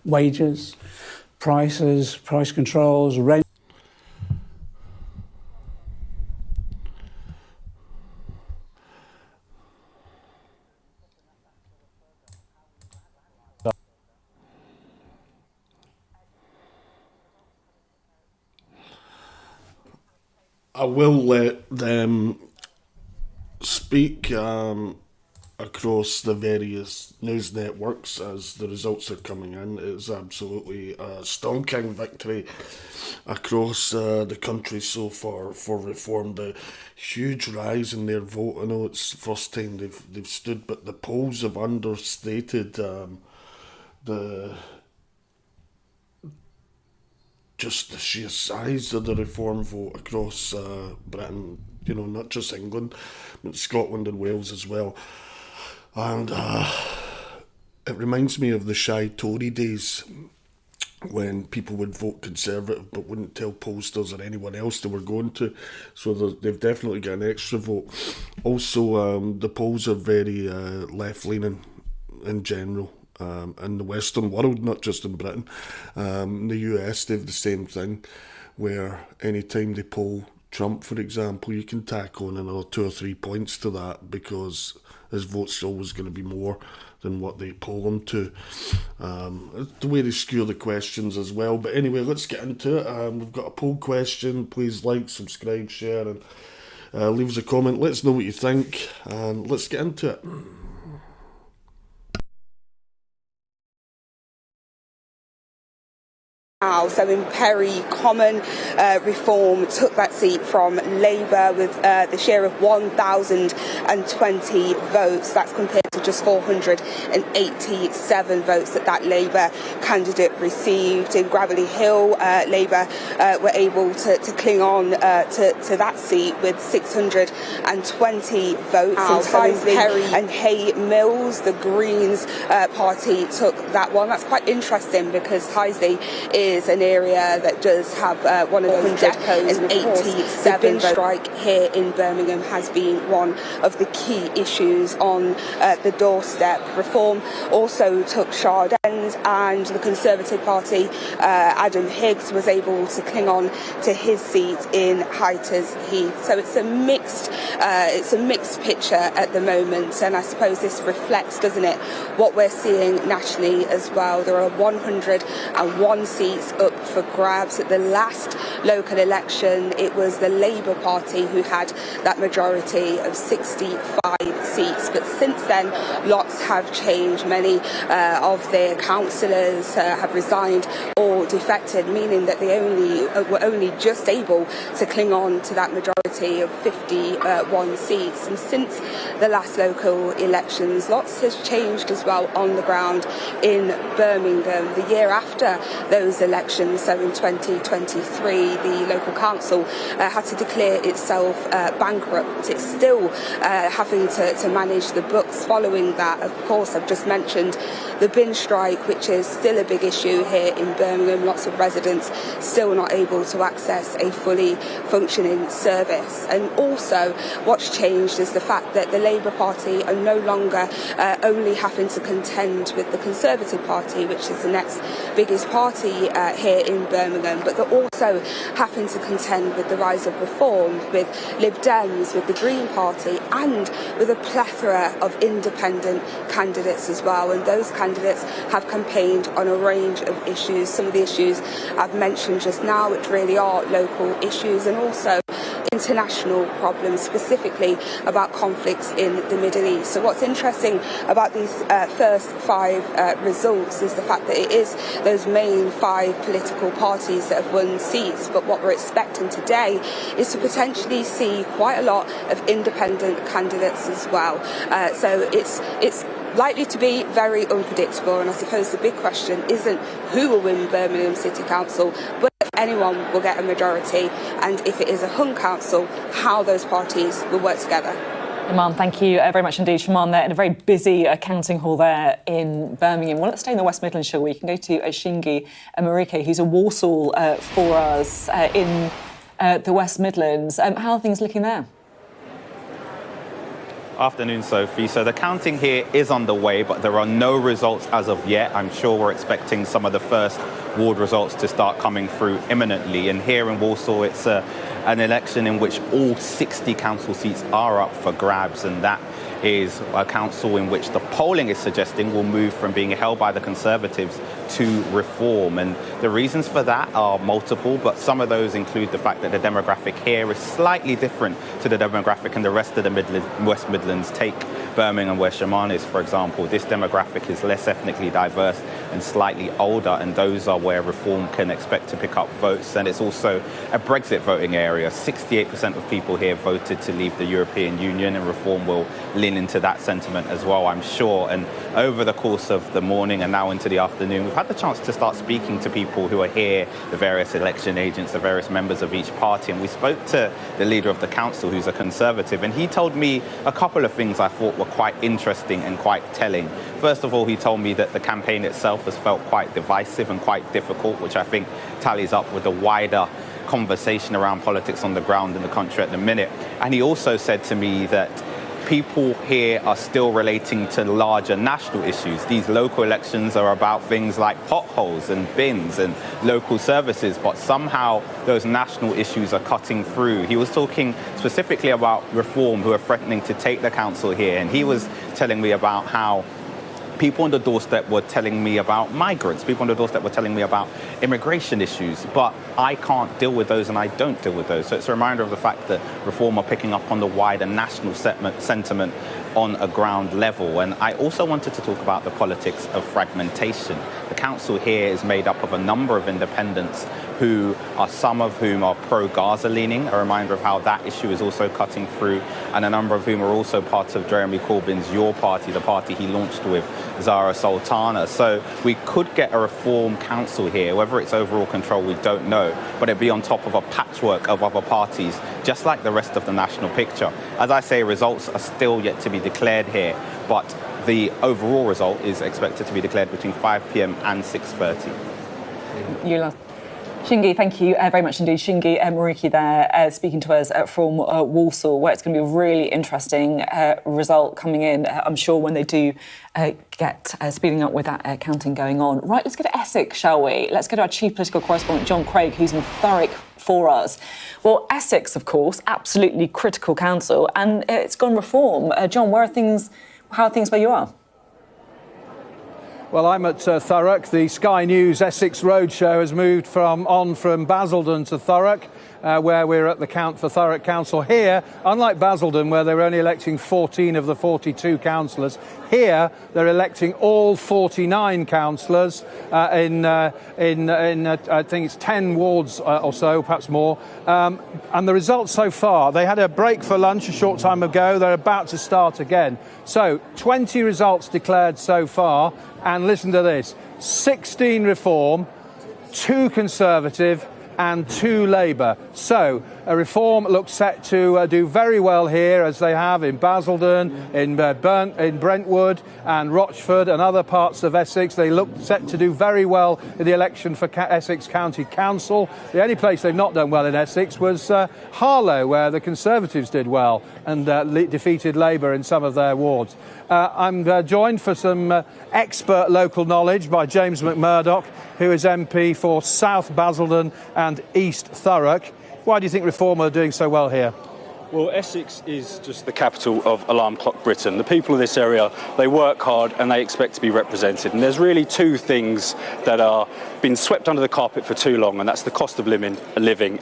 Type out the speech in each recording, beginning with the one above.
wages, prices, price controls, rent. I will let them speak across the various news networks as the results are coming in. It's absolutely a stonking victory across the country so far for Reform. The huge rise in their vote. I know it's the first time they've stood, but the polls have understated the just the sheer size of the Reform vote across Britain, you know, not just England, but Scotland and Wales as well. And it reminds me of the shy Tory days when people would vote Conservative but wouldn't tell pollsters or anyone else they were going to. So they've definitely got an extra vote. Also, the polls are very left-leaning in general. In the Western world, not just in Britain. In the US, they have the same thing, where any time they poll Trump, for example, you can tack on another 2 or 3 points to that because his vote's always going to be more than what they poll him to. The way they skew the questions as well. But anyway, let's get into it. We've got a poll question. Please like, subscribe, share, and leave us a comment. Let us know what you think, and let's get into it. So in Perry Common, Reform took that seat from Labour with the share of 1,020 votes. That's compared to just 487 votes that Labour candidate received. In Gravelly Hill, Labour were able to cling on to that seat with 620 votes. In Perry and Hay Mills, the Greens party took that one. That's quite interesting because Highsley is an area that does have one of those depots, and 87 strike here in Birmingham has been one of the key issues on the doorstep. Reform also took Shard End, and the Conservative Party, Adam Higgs, was able to cling on to his seat in Hayters Heath. So it's a mixed picture at the moment, and I suppose this reflects, doesn't it, what we're seeing nationally as well. There are 101 seats up for grabs. At the last local election, it was the Labour Party who had that majority of 65 seats. But since then, lots have changed. Many of their councillors have resigned or defected, meaning that they were only just able to cling on to that majority of 51 seats. And since the last local elections, lots has changed as well on the ground in Birmingham. The year after those elections, so in 2023, the local council had to declare itself bankrupt. It's still having to manage the books following that. Of course, I've just mentioned the bin strike, which is still a big issue here in Birmingham. Lots of residents still not able to access a fully functioning service. And also, what's changed is the fact that the Labour Party are no longer only having to contend with the Conservative Party, which is the next biggest party here in Birmingham, but they're also having to contend with the rise of Reform, with Lib Dems, with the Green Party, and with a plethora of independent candidates as well. And those candidates have campaigned on a range of issues. Some of the issues I've mentioned just now, which really are local issues, and also international problems, specifically about conflicts in the Middle East. So what's interesting about these first five results is the fact that it is those main five political parties that have won seats. But what we're expecting today is to potentially see quite a lot of independent candidates as well. So it's likely to be very unpredictable, and I suppose the big question isn't who will win Birmingham City Council, but if anyone will get a majority, and if it is a hung council, how those parties will work together. Shimon, thank you very much indeed. Shimon there in a very busy counting hall there in Birmingham. Well, let's stay in the West Midlands, shall we? You can go to Shingi Marike, who's a Walsall for us in the West Midlands. How are things looking there? Afternoon, Sophie. So the counting here is underway, but there are no results as of yet. I'm sure we're expecting some of the first ward results to start coming through imminently. And here in Walsall, it's an election in which all 60 council seats are up for grabs, and that is a council in which the polling is suggesting will move from being held by the Conservatives to Reform. And the reasons for that are multiple, but some of those include the fact that the demographic here is slightly different to the demographic in the rest of the West Midlands. Take Birmingham, where Shaman is, for example. This demographic is less ethnically diverse and slightly older, and those are where Reform can expect to pick up votes. And it's also a Brexit voting area. 68% of people here voted to leave the European Union, and Reform will lean into that sentiment as well, I'm sure. And over the course of the morning and now into the afternoon, we've had the chance to start speaking to people who are here, the various election agents, the various members of each party. And we spoke to the leader of the council, who's a Conservative, and he told me a couple of things I thought were quite interesting and quite telling. First of all, he told me that the campaign itself has felt quite divisive and quite difficult, which I think tallies up with the wider conversation around politics on the ground in the country at the minute. And he also said to me that people here are still relating to larger national issues. These local elections are about things like potholes and bins and local services, but somehow those national issues are cutting through. He was talking specifically about Reform, who are threatening to take the council here, and he was telling me about how people on the doorstep were telling me about migrants. People on the doorstep were telling me about immigration issues, but I can't deal with those and I don't deal with those. So it's a reminder of the fact that Reform are picking up on the wider national sentiment on a ground level. And I also wanted to talk about the politics of fragmentation. The council here is made up of a number of independents who are, some of whom are pro-Gaza leaning, a reminder of how that issue is also cutting through, and a number of whom are also part of Jeremy Corbyn's Your Party, the party he launched with Zara Sultana. So we could get a Reform council here. Whether it's overall control, we don't know, but it'd be on top of a patchwork of other parties, just like the rest of the national picture. As I say, results are still yet to be declared here, but the overall result is expected to be declared between 5 p.m. and 6:30. Yula. Shingi, thank you very much indeed. Shingi Maruki there speaking to us from Walsall, where it's going to be a really interesting result coming in, I'm sure, when they do get speeding up with that counting going on. Right, let's go to Essex, shall we? Let's go to our chief political correspondent, John Craig, who's in Thurrock for us. Well, Essex, of course, absolutely critical council, and it's gone Reform. John, how are things where you are? Well, I'm at Thurrock. The Sky News Essex Roadshow has moved from Basildon to Thurrock, where we're at the count for Thurrock Council. Here, unlike Basildon, where they're only electing 14 of the 42 councillors, here they're electing all 49 councillors in I think it's 10 wards or so, perhaps more. And the results so far, they had a break for lunch a short time ago. They're about to start again. So 20 results declared so far. And listen to this, 16 Reform, 2 Conservative and 2 Labour. So Reform looks set to do very well here, as they have in Basildon, in Brentwood and Rochford and other parts of Essex. They look set to do very well in the election for Essex County Council. The only place they've not done well in Essex was Harlow, where the Conservatives did well and defeated Labour in some of their wards. I'm joined for some expert local knowledge by James McMurdoch, who is MP for South Basildon and East Thurrock. Why do you think Reform are doing so well here? Well, Essex is just the capital of Alarm Clock Britain. The people of this area, they work hard and they expect to be represented. And there's really 2 things that are been swept under the carpet for too long, and that's the cost of living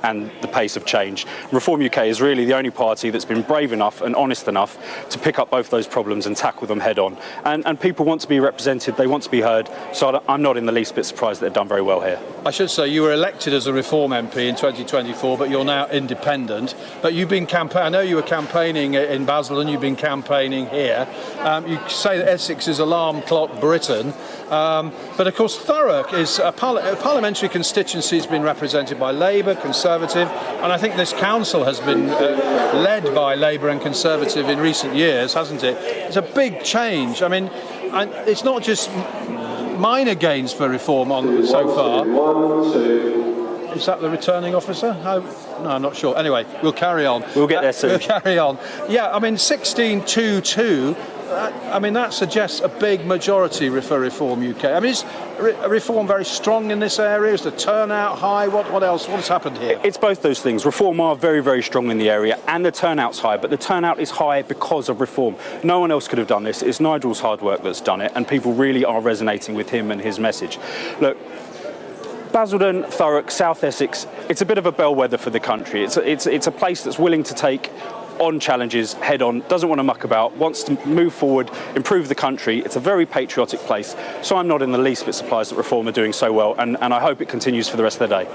and the pace of change. Reform UK is really the only party that's been brave enough and honest enough to pick up both those problems and tackle them head on. And people want to be represented, they want to be heard, so I'm not in the least bit surprised that they've done very well here. I should say you were elected as a Reform MP in 2024, but you're now independent. But you've been I know you were campaigning in Basildon, you've been campaigning here. You say that Essex is Alarm Clock Britain, but of course Thurrock is a parliamentary constituency has been represented by Labour, Conservative, and I think this council has been led by Labour and Conservative in recent years, hasn't it? It's a big change. I mean, it's not just minor gains for Reform so far. Is that the returning officer? No, I'm not sure. Anyway, we'll carry on. We'll get there soon. We'll carry on. Yeah, I mean, 16-2-2. I mean, that suggests a big majority for Reform UK. I mean, is Reform very strong in this area? Is the turnout high? What else? What has happened here? It's both those things. Reform are very, very strong in the area, and the turnout's high, but the turnout is high because of Reform. No one else could have done this. It's Nigel's hard work that's done it, and people really are resonating with him and his message. Look, Basildon, Thurrock, South Essex, it's a bit of a bellwether for the country. It's a place that's willing to take on challenges head on, doesn't want to muck about, wants to move forward, improve the country. It's a very patriotic place. So I'm not in the least bit surprised that Reform are doing so well, and I hope it continues for the rest of the day.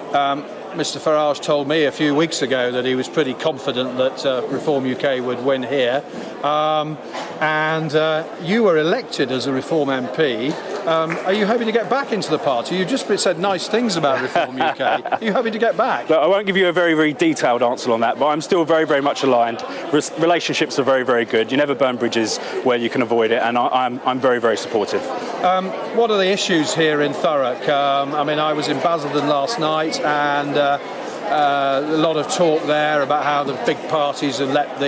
Mr Farage told me a few weeks ago that he was pretty confident that Reform UK would win here. And you were elected as a Reform MP. Are you hoping to get back into the party? You just said nice things about Reform UK. Are you hoping to get back? Look, I won't give you a very, very detailed answer on that, but I'm still very, very much aligned. Relationships are very, very good. You never burn bridges where you can avoid it, and I'm very, very supportive. What are the issues here in Thurrock? I mean, I was in Basildon last night, and a lot of talk there about how the big parties have let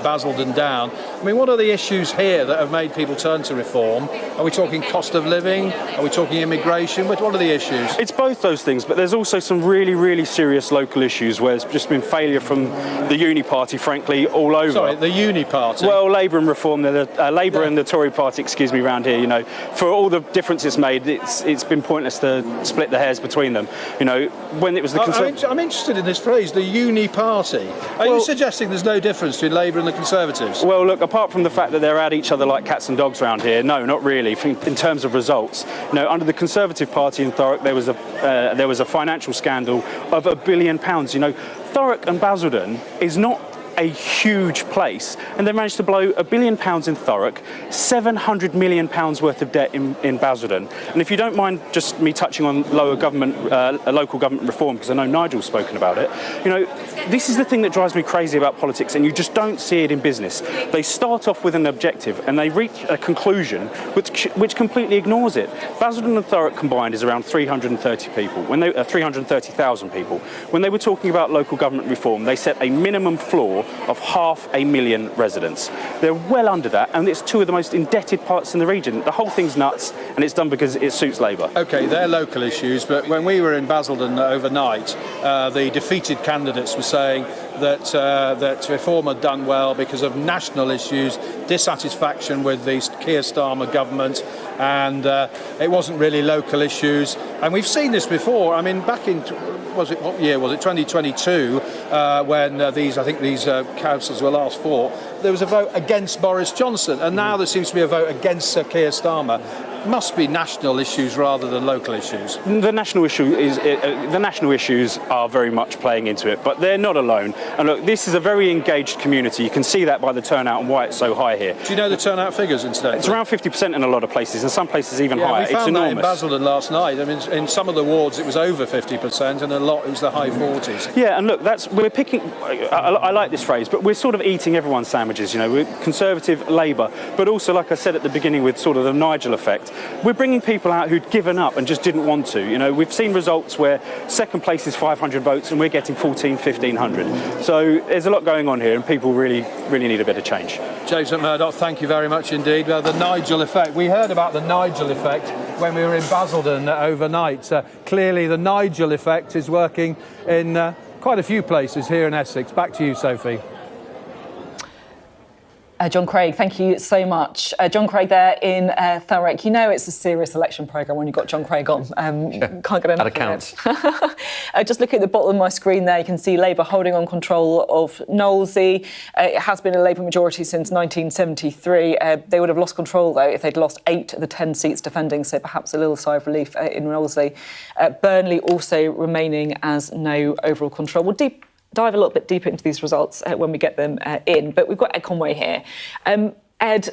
Basildon down. I mean, what are the issues here that have made people turn to Reform? Are we talking cost of living? Are we talking immigration? What are the issues? It's both those things, but there's also some really, really serious local issues where there's just been failure from the Uni Party, frankly, all over. Sorry, the Uni Party? Well, Labour and Reform, Labour and the Tory Party, excuse me, round here, you know, for all the difference it's made, it's been pointless to split the hairs between them. You know, when it was the I'm interested in this phrase, the Uni Party. Are you suggesting there's no difference between Labour and the Conservatives? Well, look, apart from the fact that they're at each other like cats and dogs around here, no, not really. In terms of results, you know, under the Conservative Party in Thurrock, there was a financial scandal of £1 billion. You know, Thurrock and Basildon is not a huge place, and they managed to blow £1 billion in Thurrock, £700 million worth of debt in Basildon. And if you don't mind just me touching on local government reform, because I know Nigel's spoken about it, you know, this is the thing that drives me crazy about politics, and you just don't see it in business. They start off with an objective and they reach a conclusion which completely ignores it. Basildon and Thurrock combined is around 330,000 people. When they were talking about local government reform, they set a minimum floor of 500,000 residents. They're well under that, and it's two of the most indebted parts in the region. The whole thing's nuts, and it's done because it suits Labour. OK, they're local issues, but when we were in Basildon overnight, the defeated candidates were saying that Reform had done well because of national issues, dissatisfaction with the Keir Starmer government, and it wasn't really local issues. And we've seen this before. I mean, back in, what year was it, 2022, when these councils were last for, there was a vote against Boris Johnson, and now there seems to be a vote against Sir Keir Starmer. Must be national issues rather than local issues. The national issues are very much playing into it, but they're not alone. And look, this is a very engaged community. You can see that by the turnout and why it's so high here. Do you know the turnout figures incidentally? It's around 50% in a lot of places, and some places even higher. We found it's enormous. That in Basildon last night. I mean, in some of the wards it was over 50%, and a lot it was the high 40s. Yeah, and look, we're picking. I like this phrase, but we're sort of eating everyone's sandwiches. You know, we're Conservative, Labour, but also, like I said at the beginning, with sort of the Nigel effect. We're bringing people out who'd given up and just didn't want to. You know, we've seen results where second place is 500 votes and we're getting 1,500. So there's a lot going on here, and people really, really need a bit of change. James McMurdoch, thank you very much indeed. The Nigel effect. We heard about the Nigel effect when we were in Basildon overnight. Clearly, the Nigel effect is working in quite a few places here in Essex. Back to you, Sophie. John Craig, thank you so much. John Craig there in Thurrock. You know it's a serious election programme when you've got John Craig on. Can't get enough of it. Just looking at the bottom of my screen there, you can see Labour holding on control of Knowlesy. It has been a Labour majority since 1973. They would have lost control, though, if they'd lost 8 of the 10 seats defending, so perhaps a little sigh of relief in Knowlesy. Burnley also remaining as no overall control. We'll dive a little bit deeper into these results when we get them in. But we've got Ed Conway here. Ed,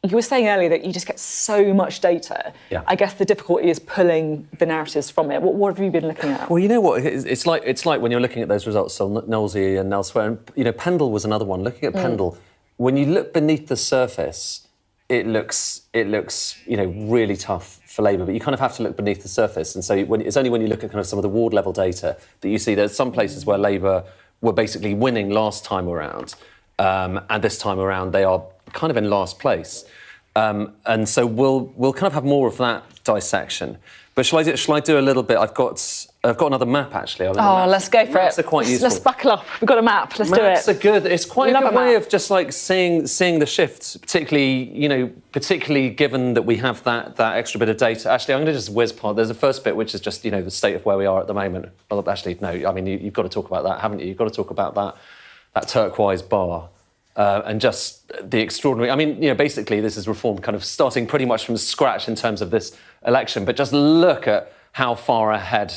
you were saying earlier that you just get so much data. Yeah. I guess the difficulty is pulling the narratives from it. What have you been looking at? Well, you know what? It's like when you're looking at those results on Knowlesy and elsewhere. And, you know, Pendle was another one. Looking at Pendle, when you look beneath the surface, it looks really tough for Labour, but you kind of have to look beneath the surface. And so it's only when you look at kind of some of the ward level data that you see there's some places where Labour were basically winning last time around, and this time around they are kind of in last place. And so we'll kind of have more of that dissection. But shall I do a little bit? I've got another map actually. Let's go for maps it. Are quite useful. Let's buckle up. We've got a map. Let's do it. Maps are good. It's quite a good way map. of just like seeing the shifts, particularly given that we have that extra bit of data. Actually, I'm going to just whiz past. There's a first bit which is just the state of where we are at the moment. Well, actually, no. I mean, you've got to talk about that, haven't you? You've got to talk about that turquoise bar. And just the extraordinary... I mean, basically this is Reform kind of starting pretty much from scratch in terms of this election, but just look at how far ahead,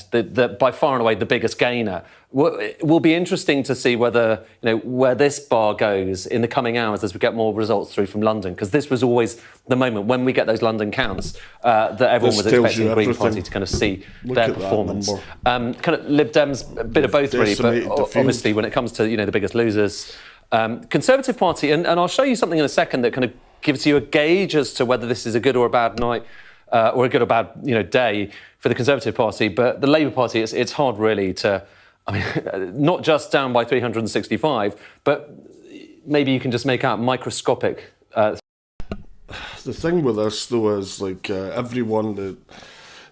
by far and away the biggest gainer. It will be interesting to see whether, where this bar goes in the coming hours as we get more results through from London, because this was always the moment when we get those London counts that everyone was expecting the Green Party to kind of see their performance. Kind of Lib Dems, a bit of both really, but obviously when it comes to, the biggest losers... Conservative Party, and I'll show you something in a second that kind of gives you a gauge as to whether this is a good or a bad night or a good or bad day for the Conservative Party. But the Labour Party, it's hard really to, not just down by 365, but maybe you can just make out microscopic. The thing with this though is everyone that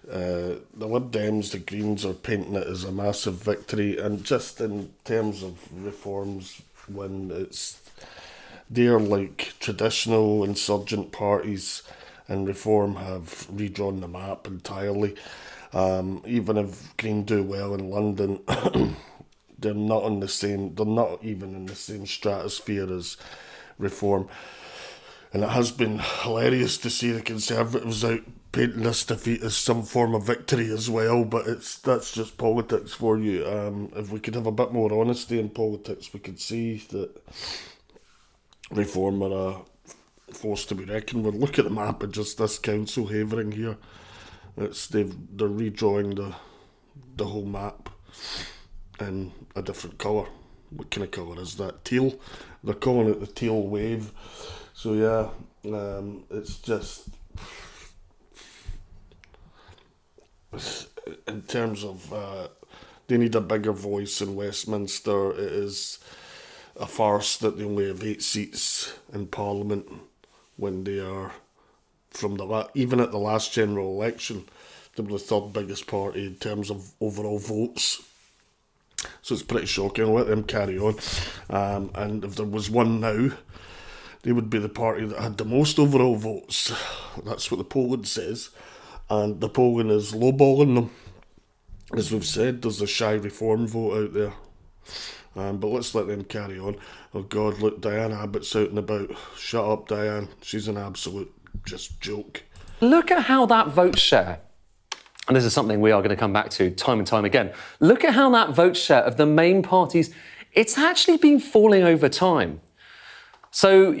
the Lib Dems, the Greens are painting it as a massive victory, and just in terms of reforms, when they're like traditional insurgent parties, and Reform have redrawn the map entirely. Even if Green do well in London, they're not even in the same stratosphere as Reform. And it has been hilarious to see the Conservatives out painting this defeat as some form of victory as well, but that's just politics for you. If we could have a bit more honesty in politics, we could see that Reform are a force to be reckoned with. Look at the map of just this council havering here. They're redrawing the whole map in a different colour. What kind of colour is that? Teal? They're calling it the teal wave. So yeah, it's just... In terms of they need a bigger voice in Westminster, it is a farce that they only have 8 seats in Parliament when they are even at the last general election they were the third biggest party in terms of overall votes. So it's pretty shocking. I'll let them carry on. And if there was one now, they would be the party that had the most overall votes. That's what the polling says. And the polling is lowballing them. As we've said, there's a shy Reform vote out there. But let's let them carry on. Oh God, look, Diane Abbott's out and about. Shut up, Diane. She's an absolute just joke. Look at how that vote share, and this is something we are going to come back to time and time again. Look at how that vote share of the main parties, it's actually been falling over time. So,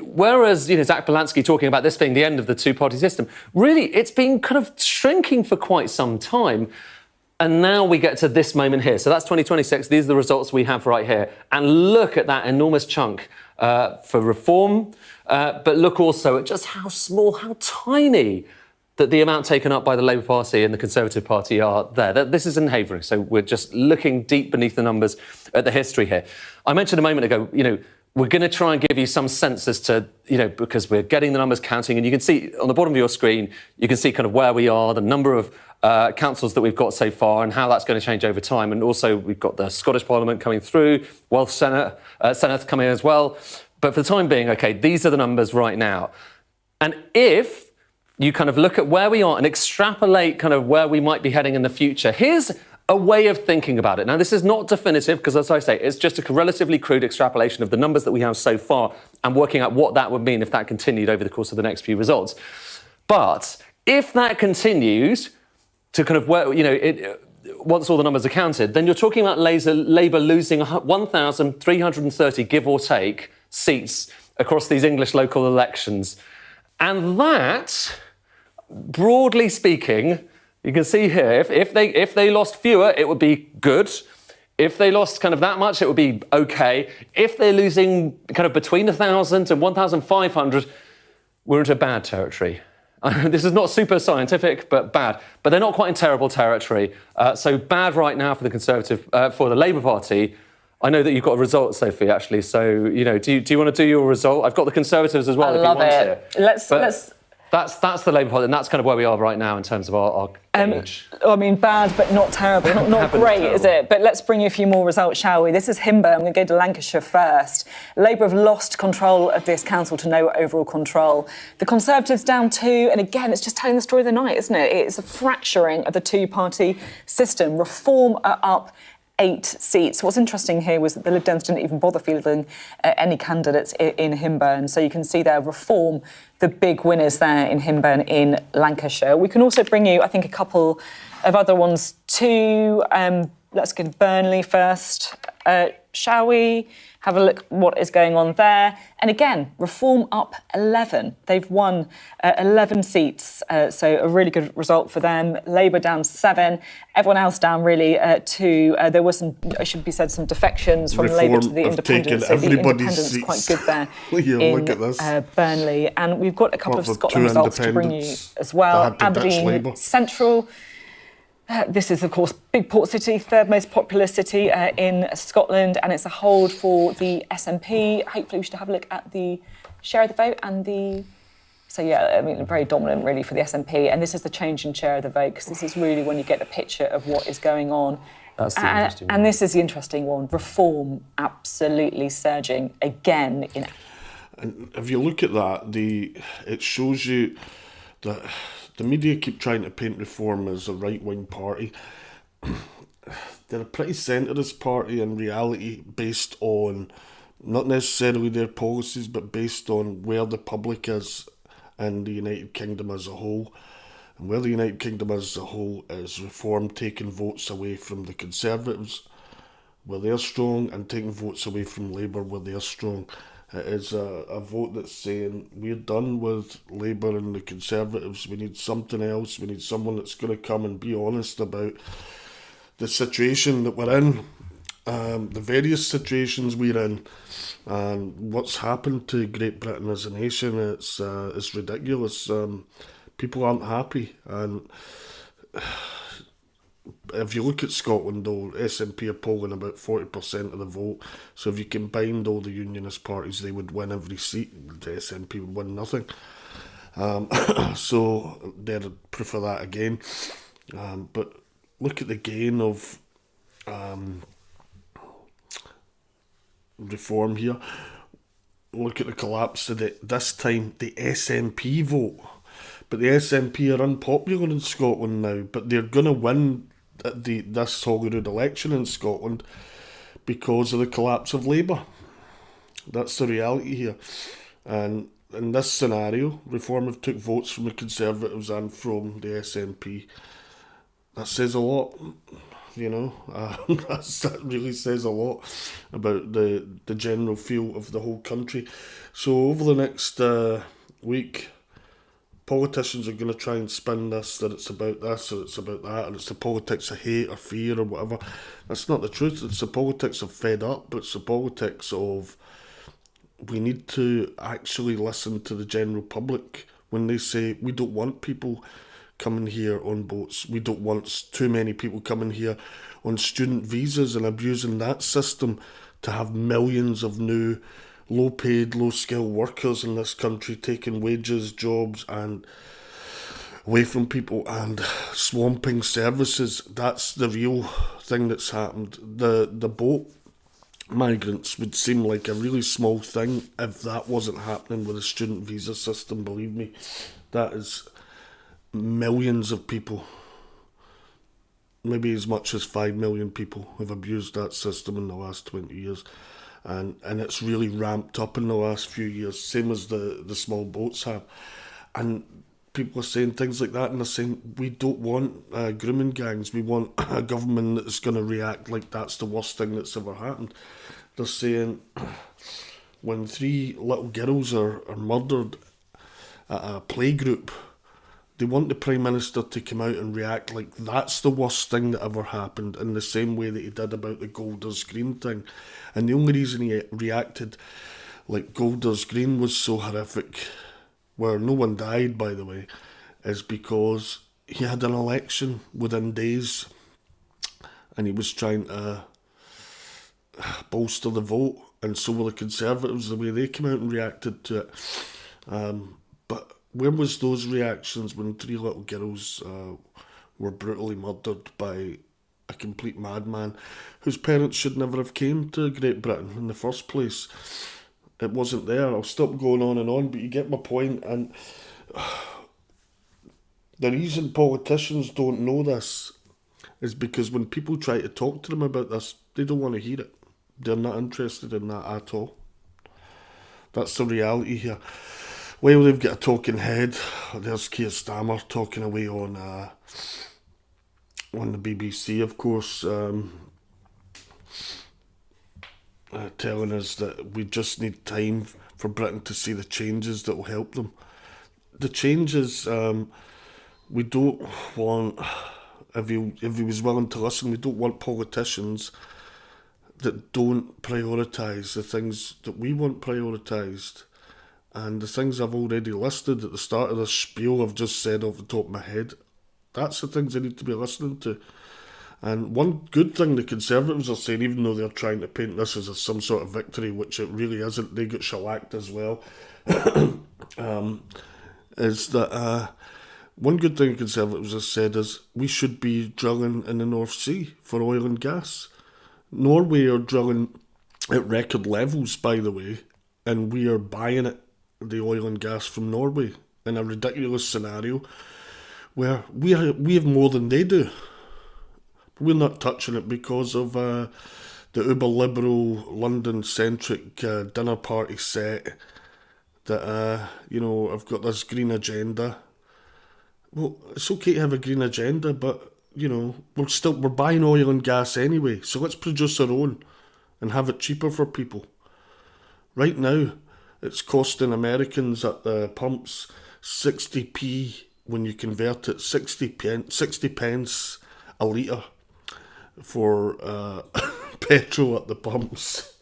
whereas, Zach Belansky talking about this being the end of the two-party system, really, it's been kind of shrinking for quite some time. And now we get to this moment here. So that's 2026. These are the results we have right here. And look at that enormous chunk for Reform. But look also at just how small, how tiny that the amount taken up by the Labour Party and the Conservative Party are there. This is in Havering. So we're just looking deep beneath the numbers at the history here. I mentioned a moment ago, we're going to try and give you some sense as to, because we're getting the numbers counting, and you can see on the bottom of your screen, you can see kind of where we are, the number of councils that we've got so far and how that's going to change over time. And also we've got the Scottish Parliament coming through, Welsh Senate coming in as well. But for the time being, OK, these are the numbers right now. And if you kind of look at where we are and extrapolate kind of where we might be heading in the future, here's a way of thinking about it. Now, this is not definitive because, as I say, it's just a relatively crude extrapolation of the numbers that we have so far and working out what that would mean if that continued over the course of the next few results. But if that continues to kind of where, once all the numbers are counted, then you're talking about Labour losing 1,330, give or take, seats across these English local elections. And that, broadly speaking, you can see here, if they lost fewer, it would be good. If they lost kind of that much, it would be okay. If they're losing kind of between 1,000 and 1,500, we're into bad territory. This is not super scientific, but bad. But they're not quite in terrible territory. So bad right now for the Labour Party. I know that you've got a result, Sophie, actually. So, do you want to do your result? I've got the Conservatives as well. I love it. Let's. That's the Labour Party, and that's kind of where we are right now in terms of our age. I mean, bad but not terrible. Not great, is it? But let's bring you a few more results, shall we? This is Himber. I'm going to go to Lancashire first. Labour have lost control of this council to no overall control. The Conservatives down 2, and again, it's just telling the story of the night, isn't it? It's a fracturing of the two-party system. Reform are up 8 seats. What's interesting here was that the Lib Dems didn't even bother fielding any candidates in Hinburn. So you can see there, Reform, the big winners there in Hinburn in Lancashire. We can also bring you, I think, a couple of other ones too. Let's go to Burnley first. Shall we have a look what is going on there? And again, Reform up 11. They've won 11 seats, so a really good result for them. Labour down 7. Everyone else down really 2. There were some, I should be said, some defections from Labour to the Independents. So the Independents quite good there in look at this. Burnley. And we've got a couple of Scotland results to bring you as well. Aberdeen Central. This is, of course, big port city, third most populous city in Scotland, and it's a hold for the SNP. Hopefully we should have a look at the share of the vote and the... So, yeah, I mean, very dominant, really, for the SNP. And this is the change in share of the vote, because this is really when you get a picture of what is going on. That's the interesting one. And this is the interesting one. Reform absolutely surging again. And if you look at that, it shows you that... The media keep trying to paint Reform as a right-wing party. They're a pretty centrist party in reality, based on not necessarily their policies, but based on where the public is in the United Kingdom as a whole. And where the United Kingdom as a whole is Reform taking votes away from the Conservatives where they're strong, and taking votes away from Labour where they're strong. It is a vote that's saying we're done with Labour and the Conservatives. We need something else. We need someone that's going to come and be honest about the situation that we're in, the various situations we're in, and what's happened to Great Britain as a nation. It's ridiculous. People aren't happy, and if you look at Scotland, though, SNP are polling about 40% of the vote. So if you combined all the unionist parties, they would win every seat. The SNP would win nothing. So they're proof of that again. But look at the gain of Reform here. Look at the collapse of this time, the SNP vote. But the SNP are unpopular in Scotland now, but they're going to win this Holyrood election in Scotland because of the collapse of Labour. That's the reality here. And in this scenario, Reform have took votes from the Conservatives and from the SNP. That says a lot, that really says a lot about the general feel of the whole country. So over the next week, politicians are going to try and spin this, that it's about this or it's about that, and it's the politics of hate or fear or whatever. That's not the truth. It's the politics of fed up. It's the politics of we need to actually listen to the general public when they say we don't want people coming here on boats. We don't want too many people coming here on student visas and abusing that system to have millions of new low-paid, low-skilled workers in this country taking wages, jobs, and away from people and swamping services. That's the real thing that's happened. The boat migrants would seem like a really small thing if that wasn't happening with the student visa system. Believe me, that is millions of people. Maybe as much as 5 million people have abused that system in the last 20 years. And it's really ramped up in the last few years, same as the small boats have. And people are saying things like that, and they're saying, we don't want grooming gangs, we want a government that's going to react like that's the worst thing that's ever happened. They're saying, when 3 little girls are murdered at a playgroup, they want the Prime Minister to come out and react like that's the worst thing that ever happened, in the same way that he did about the Golders Green thing. And the only reason he reacted like Golders Green was so horrific where no one died, by the way, is because he had an election within days and he was trying to bolster the vote, and so were the Conservatives, the way they came out and reacted to it. But where was those reactions when 3 little girls were brutally murdered by a complete madman whose parents should never have came to Great Britain in the first place? It wasn't there. I'll stop going on, but you get my point. And the reason politicians don't know this is because when people try to talk to them about this, they don't want to hear it. They're not interested in that at all. That's the reality here. Well, they've got a talking head. There's Keir Starmer talking away on the BBC, of course, telling us that we just need time for Britain to see the changes that will help them. The changes, we don't want, if he was willing to listen, we don't want politicians that don't prioritise the things that we want prioritised. And the things I've already listed at the start of this spiel I've just said off the top of my head, that's the things I need to be listening to. And one good thing the Conservatives are saying, even though they're trying to paint this as some sort of victory, which it really isn't, they got shellacked as well, is that one good thing the Conservatives have said is we should be drilling in the North Sea for oil and gas. Norway are drilling at record levels, by the way, and we are buying it, the oil and gas from Norway, in a ridiculous scenario where we have more than they do. But we're not touching it because of the uber-liberal, London-centric dinner party set that, I've got this green agenda. Well, it's okay to have a green agenda, but we're buying oil and gas anyway, so let's produce our own and have it cheaper for people. Right now, it's costing Americans at the pumps 60p when you convert it, 60 pence a litre for petrol at the pumps,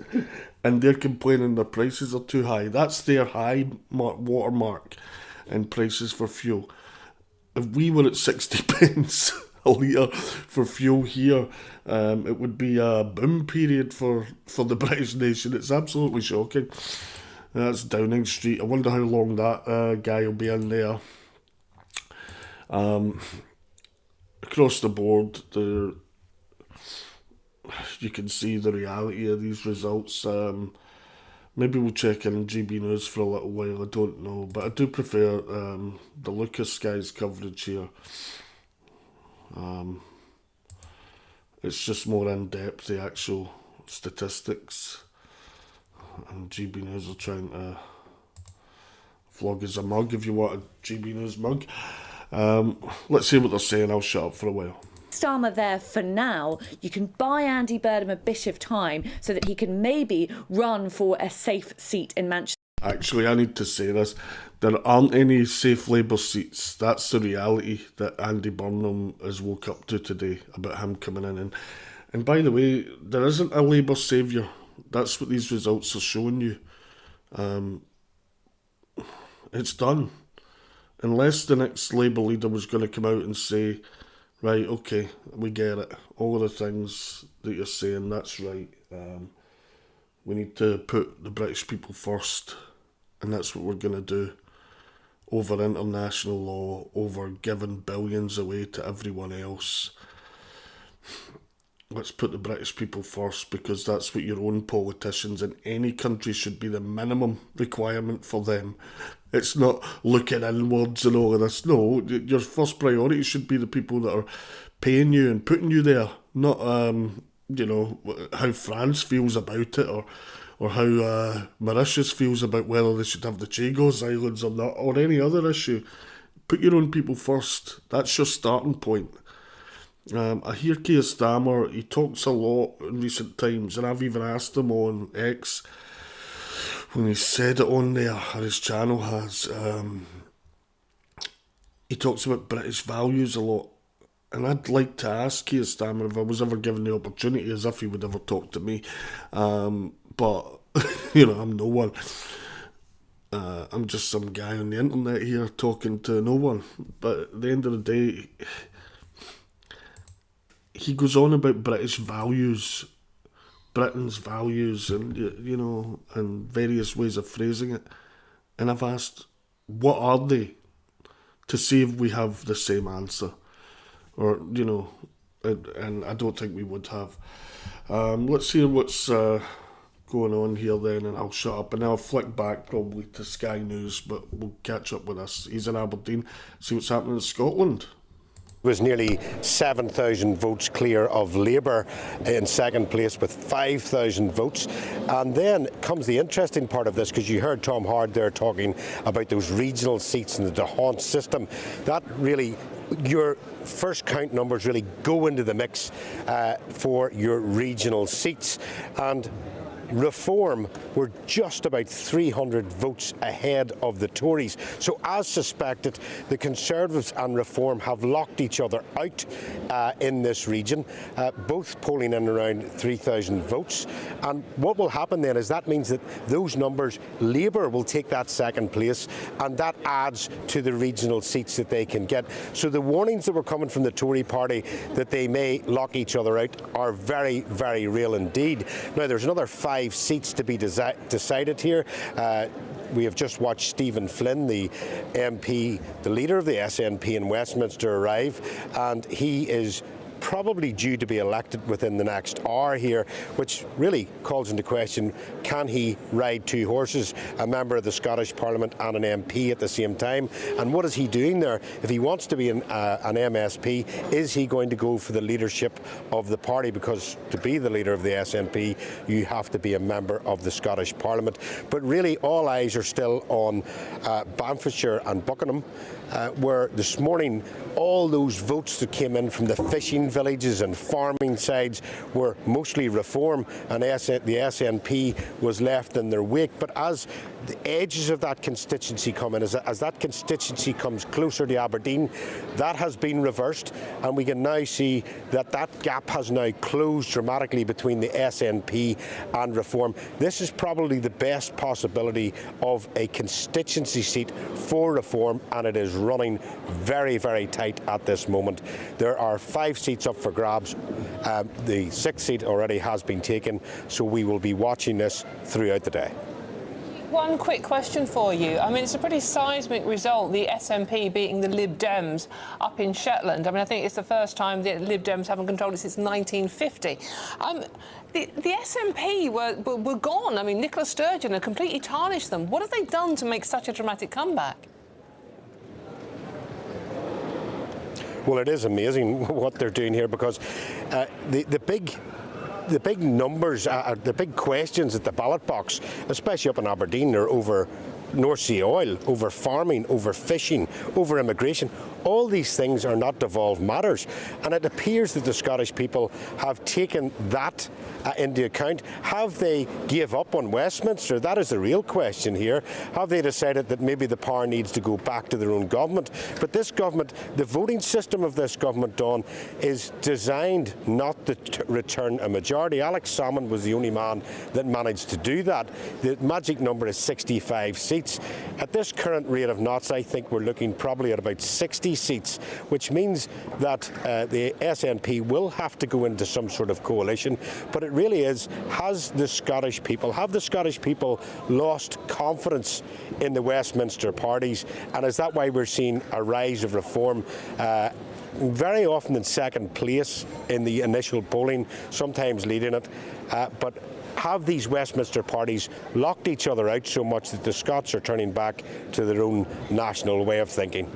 and they're complaining their prices are too high. That's their high watermark in prices for fuel. If we were at 60 pence a litre for fuel here, it would be a boom period for the British nation. It's absolutely shocking. That's Downing Street. I wonder how long that guy will be in there. Across the board, you can see the reality of these results. Maybe we'll check in GB News for a little while, I don't know. But I do prefer the Lucas guy's coverage here. It's just more in-depth, the actual statistics. And GB News are trying to vlog as a mug if you want a GB News mug. Let's see what they're saying. I'll shut up for a while. Starmer there for now. You can buy Andy Burnham a bit of time so that he can maybe run for a safe seat in Manchester. Actually, I need to say this. There aren't any safe Labour seats. That's the reality that Andy Burnham has woke up to today about him coming in. And by the way, there isn't a Labour saviour. That's what these results are showing you. It's done. Unless the next Labour leader was going to come out and say, right, okay, we get it. All of the things that you're saying, that's right. We need to put the British people first, and that's what we're going to do. Over international law, over giving billions away to everyone else. Let's put the British people first, because that's what your own politicians in any country should be the minimum requirement for them. It's not looking inwards and all of this. No, your first priority should be the people that are paying you and putting you there, not how France feels about it, or how Mauritius feels about whether they should have the Chagos Islands or not, or any other issue. Put your own people first. That's your starting point. I hear Keir Starmer, he talks a lot in recent times, and I've even asked him on X, when he said it on there, or his channel has, he talks about British values a lot. And I'd like to ask Keir Starmer if I was ever given the opportunity, as if he would ever talk to me. But, I'm no one. I'm just some guy on the internet here talking to no one. But at the end of the day, he goes on about British values, Britain's values, and and various ways of phrasing it. And I've asked, what are they? To see if we have the same answer, or and I don't think we would have. Let's hear what's going on here then, and I'll shut up, and I'll flick back probably to Sky News, but we'll catch up with us. He's in Aberdeen, see what's happening in Scotland. Was nearly 7,000 votes clear of Labour in second place with 5,000 votes. And then comes the interesting part of this, because you heard Tom Hard there talking about those regional seats and the D'Hondt system. That really, your first count numbers really go into the mix for your regional seats. And Reform were just about 300 votes ahead of the Tories. So as suspected, the Conservatives and Reform have locked each other out in this region, both polling in around 3,000 votes. And what will happen then is that means that those numbers, Labour will take that second place, and that adds to the regional seats that they can get. So the warnings that were coming from the Tory party that they may lock each other out are very, very real indeed. Now, there's another 5 seats to be decided here. We have just watched Stephen Flynn, the MP, the leader of the SNP in Westminster, arrive, and he is probably due to be elected within the next hour here, which really calls into question, can he ride 2 horses, a member of the Scottish Parliament and an MP at the same time? And what is he doing there? If he wants to be an MSP, is he going to go for the leadership of the party? Because to be the leader of the SNP, you have to be a member of the Scottish Parliament. But really, all eyes are still on Banffshire and Buckingham, where this morning all those votes that came in from the fishing villages and farming sides were mostly Reform, and the SNP was left in their wake. But as the edges of that constituency come in, as that constituency comes closer to Aberdeen, that has been reversed, and we can now see that that gap has now closed dramatically between the SNP and Reform. This is probably the best possibility of a constituency seat for Reform, and it is running very, very tight at this moment. There are 5 seats up for grabs. The 6th seat already has been taken, so we will be watching this throughout the day. One quick question for you. I mean, it's a pretty seismic result, the SNP beating the Lib Dems up in Shetland. I mean, I think it's the first time the Lib Dems haven't controlled it since 1950. The SNP were gone. I mean, Nicola Sturgeon had completely tarnished them. What have they done to make such a dramatic comeback? Well, it is amazing what they're doing here, because the big numbers, the big questions at the ballot box, especially up in Aberdeen, are over North Sea oil, over farming, over fishing, over immigration. All these things are not devolved matters, and it appears that the Scottish people have taken that into account. Have they gave up on Westminster? That is the real question here. Have they decided that maybe the power needs to go back to their own government? But this government, the voting system of this government, Dawn, is designed not to return a majority. Alex Salmond was the only man that managed to do that. The magic number is 65 seats. At this current rate of knots, I think we're looking probably at about 60 seats, which means that the SNP will have to go into some sort of coalition. But it really is, have the Scottish people lost confidence in the Westminster parties? And is that why we're seeing a rise of Reform? Very often in second place in the initial polling, sometimes leading it. But have these Westminster parties locked each other out so much that the Scots are turning back to their own national way of thinking?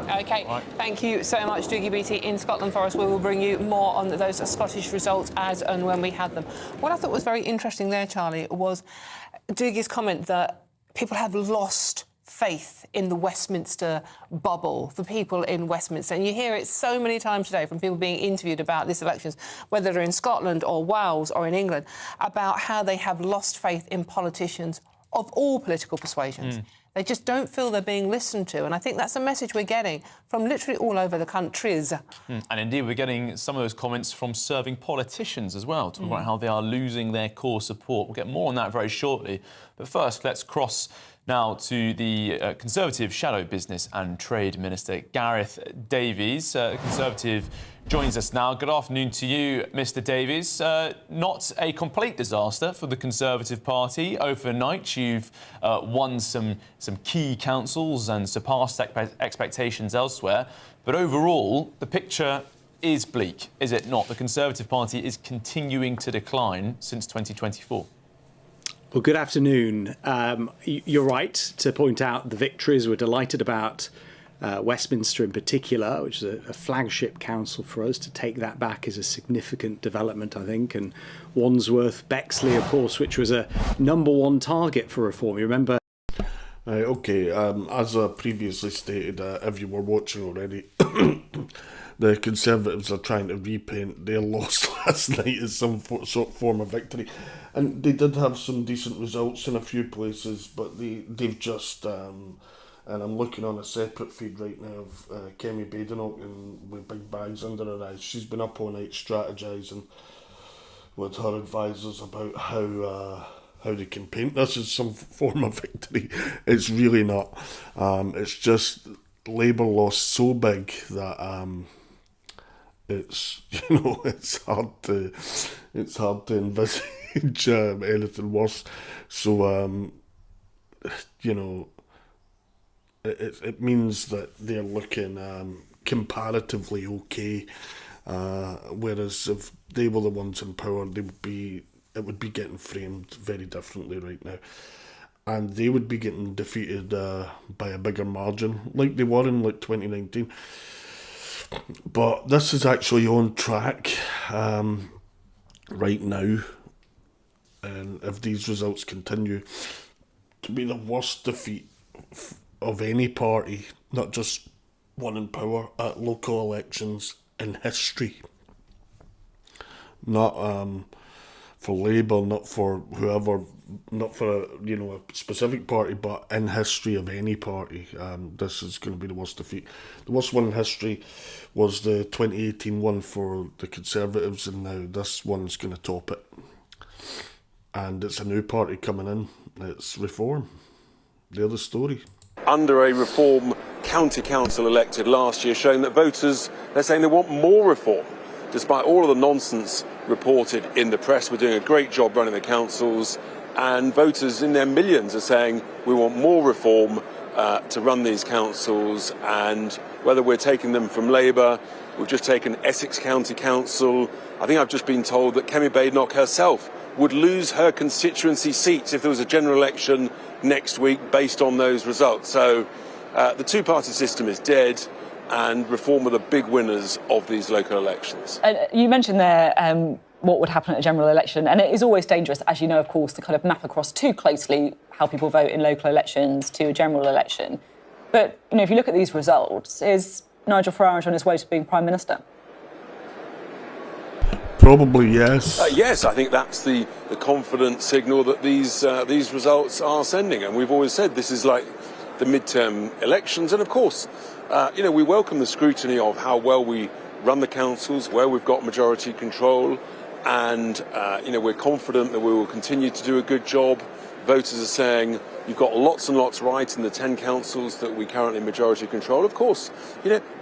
OK, thank you so much, Doogie Beattie in Scotland for us. We will bring you more on those Scottish results as and when we have them. What I thought was very interesting there, Charlie, was Doogie's comment that people have lost faith in the Westminster bubble, for people in Westminster. And you hear it so many times today from people being interviewed about this elections, whether they're in Scotland or Wales or in England, about how they have lost faith in politicians of all political persuasions. They just don't feel they're being listened to. And I think that's a message we're getting from literally all over the countries. And indeed, we're getting some of those comments from serving politicians as well, talking about how they are losing their core support. We'll get more on that very shortly. But first, let's cross now to the Conservative Shadow Business and Trade Minister, Gareth Davies. Conservative joins us now. Good afternoon to you, Mr Davies. Not a complete disaster for the Conservative Party. Overnight, you've won some key councils and surpassed expectations elsewhere. But overall, the picture is bleak, is it not? The Conservative Party is continuing to decline since 2024. Well, good afternoon. You're right to point out the victories. We're delighted about Westminster in particular, which is a flagship council for us. To take that back is a significant development, I think. And Wandsworth, Bexley, of course, which was a #1 target for reform. You remember? Okay, as I previously stated, if you were watching already, the Conservatives are trying to repaint their loss last night as some sort of form of victory. And they did have some decent results in a few places, but they've just... and I'm looking on a separate feed right now of Kemi Badenoch and with big bags under her eyes. She's been up all night strategising with her advisors about how they can paint this as some form of victory. It's really not. It's just Labour lost so big that it's it's hard to envisage anything worse. So it means that they're looking comparatively okay, whereas if they were the ones in power, it would be getting framed very differently right now, and they would be getting defeated by a bigger margin, like they were in 2019. But this is actually on track right now, and if these results continue, to be the worst defeat of any party, not just one in power, at local elections in history. Not for Labour, not for whoever, not for a specific party, but in history of any party. This is going to be the worst defeat. The worst one in history was the 2018 one for the Conservatives, and now this one's going to top it. And it's a new party coming in. It's Reform. They're the story. Under a Reform county council elected last year, showing that voters, they're saying they want more reform. Despite all of the nonsense reported in the press, we're doing a great job running the councils, and voters in their millions are saying we want more reform to run these councils. And whether we're taking them from Labour, we've just taken Essex County Council. I think I've just been told that Kemi Badenoch herself would lose her constituency seats if there was a general election next week based on those results. So the two-party system is dead, and Reform are the big winners of these local elections. You mentioned there what would happen at a general election, and it is always dangerous, as you know, of course, to kind of map across too closely how people vote in local elections to a general election. But, if you look at these results, is Nigel Farage on his way to being Prime Minister? Probably yes. Yes, I think that's the confident signal that these results are sending. And we've always said this is like the midterm elections. And of course, we welcome the scrutiny of how well we run the councils, where we've got majority control. And, we're confident that we will continue to do a good job. Voters are saying you've got lots and lots right in the 10 councils that we currently majority control. Of course,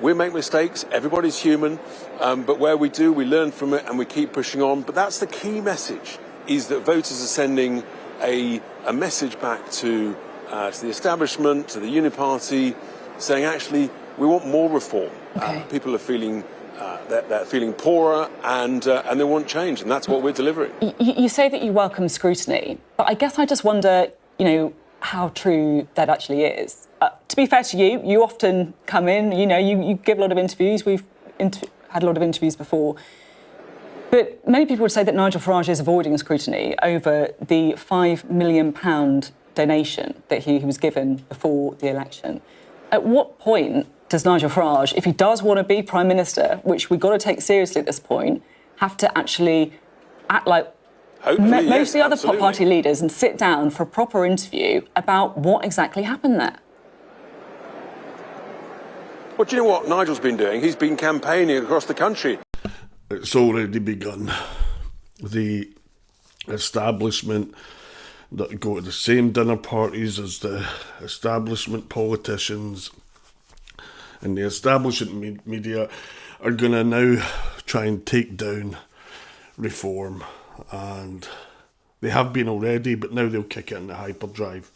we make mistakes, everybody's human, but where we do, we learn from it and we keep pushing on. But that's the key message, is that voters are sending a message back to the establishment, to the Uniparty, saying actually we want more reform. Okay. People are feeling they're feeling poorer and they want change, and that's what we're delivering. You say that you welcome scrutiny, but I guess I just wonder, how true that actually is. To be fair to you, you often come in, you give a lot of interviews. We've had a lot of interviews before. But many people would say that Nigel Farage is avoiding scrutiny over the £5 million donation that he was given before the election. At what point does Nigel Farage, if he does want to be Prime Minister, which we've got to take seriously at this point, have to actually act like Hopefully, most yes, of the other absolutely. party leaders and sit down for a proper interview about what exactly happened there? Well, do you know what Nigel's been doing? He's been campaigning across the country. It's already begun. The establishment that go to the same dinner parties as the establishment politicians and the establishment media are going to now try and take down reform, and they have been already, but now they'll kick it into hyperdrive.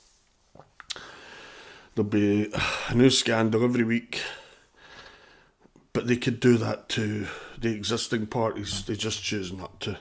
There'll be a new scandal every week, but they could do that to the existing parties. They just choose not to.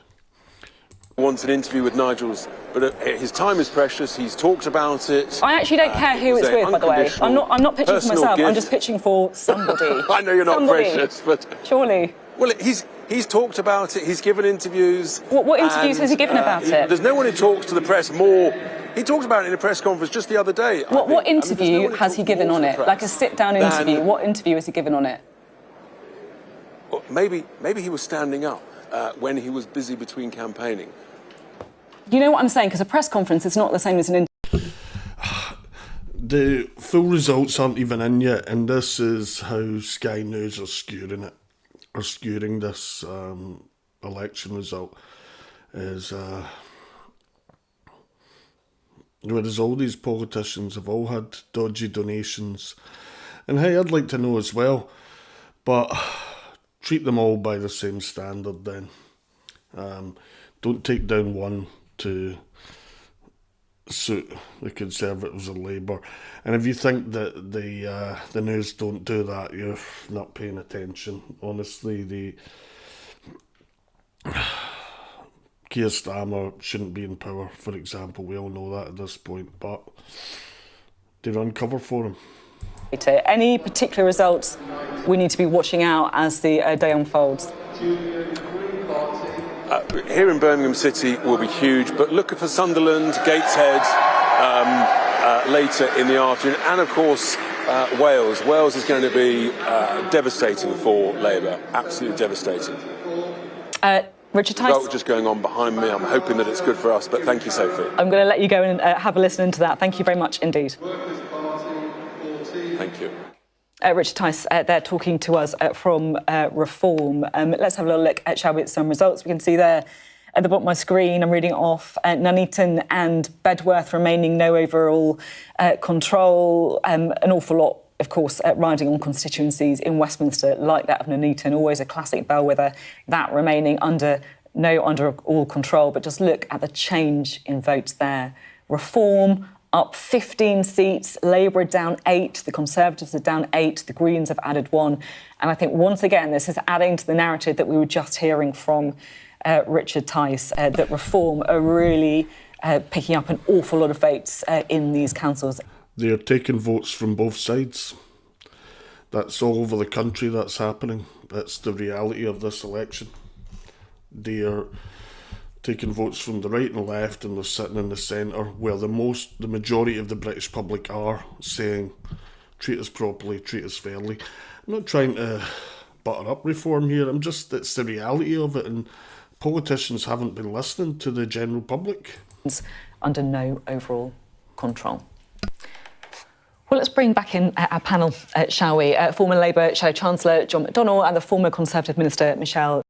Wants an interview with Nigel's, but his time is precious. He's talked about it. I actually don't care who it's with, by the way. I'm not pitching for myself. I'm just pitching for somebody. I know you're not Somebody. precious, but Surely. well, he's talked about it. He's given interviews. What interviews has he given about it? There's no one who talks to the press more. He talked about it in a press conference just the other day. What interview has he given on it? Like a sit-down interview? What interview has he given on it? Well, maybe he was standing up when he was busy between campaigning. You know what I'm saying? Because a press conference is not the same as an interview. The full results aren't even in yet, and this is how Sky News are skewing this election result. Is whereas all these politicians have all had dodgy donations, and hey, I'd like to know as well, but treat them all by the same standard then. Don't take down one to suit the Conservatives or Labour. And if you think that the news don't do that, you're not paying attention. Honestly, the Keir Starmer shouldn't be in power, for example. We all know that at this point, but they run cover for him. Any particular results we need to be watching out as the day unfolds? Here in Birmingham City will be huge, but look for Sunderland, Gateshead later in the afternoon, and of course Wales. Wales is going to be devastating for Labour, absolutely devastating. Richard Tice. Vote just going on behind me. I'm hoping that it's good for us, but thank you, Sophie. I'm going to let you go and have a listen into that. Thank you very much indeed. Thank you. Richard Tice there talking to us from Reform. Let's have a little look at, shall we, at some results. We can see there at the bottom of my screen, I'm reading off Nuneaton and Bedworth remaining no overall control. An awful lot, of course, riding on constituencies in Westminster like that of Nuneaton, always a classic bellwether, that remaining under all control. But just look at the change in votes there. Reform up 15 seats, Labour are down 8, the Conservatives are down 8, the Greens have added 1. And I think once again, this is adding to the narrative that we were just hearing from Richard Tice, that Reform are really picking up an awful lot of votes in these councils. They're taking votes from both sides. That's all over the country that's happening. That's the reality of this election. They're taking votes from the right and left, and they're sitting in the centre where the majority of the British public are saying, treat us properly, treat us fairly. I'm not trying to butter up Reform here, it's the reality of it, and politicians haven't been listening to the general public. Under no overall control. Well, let's bring back in our panel, shall we? Former Labour Shadow Chancellor John McDonnell and the former Conservative Minister Michelle.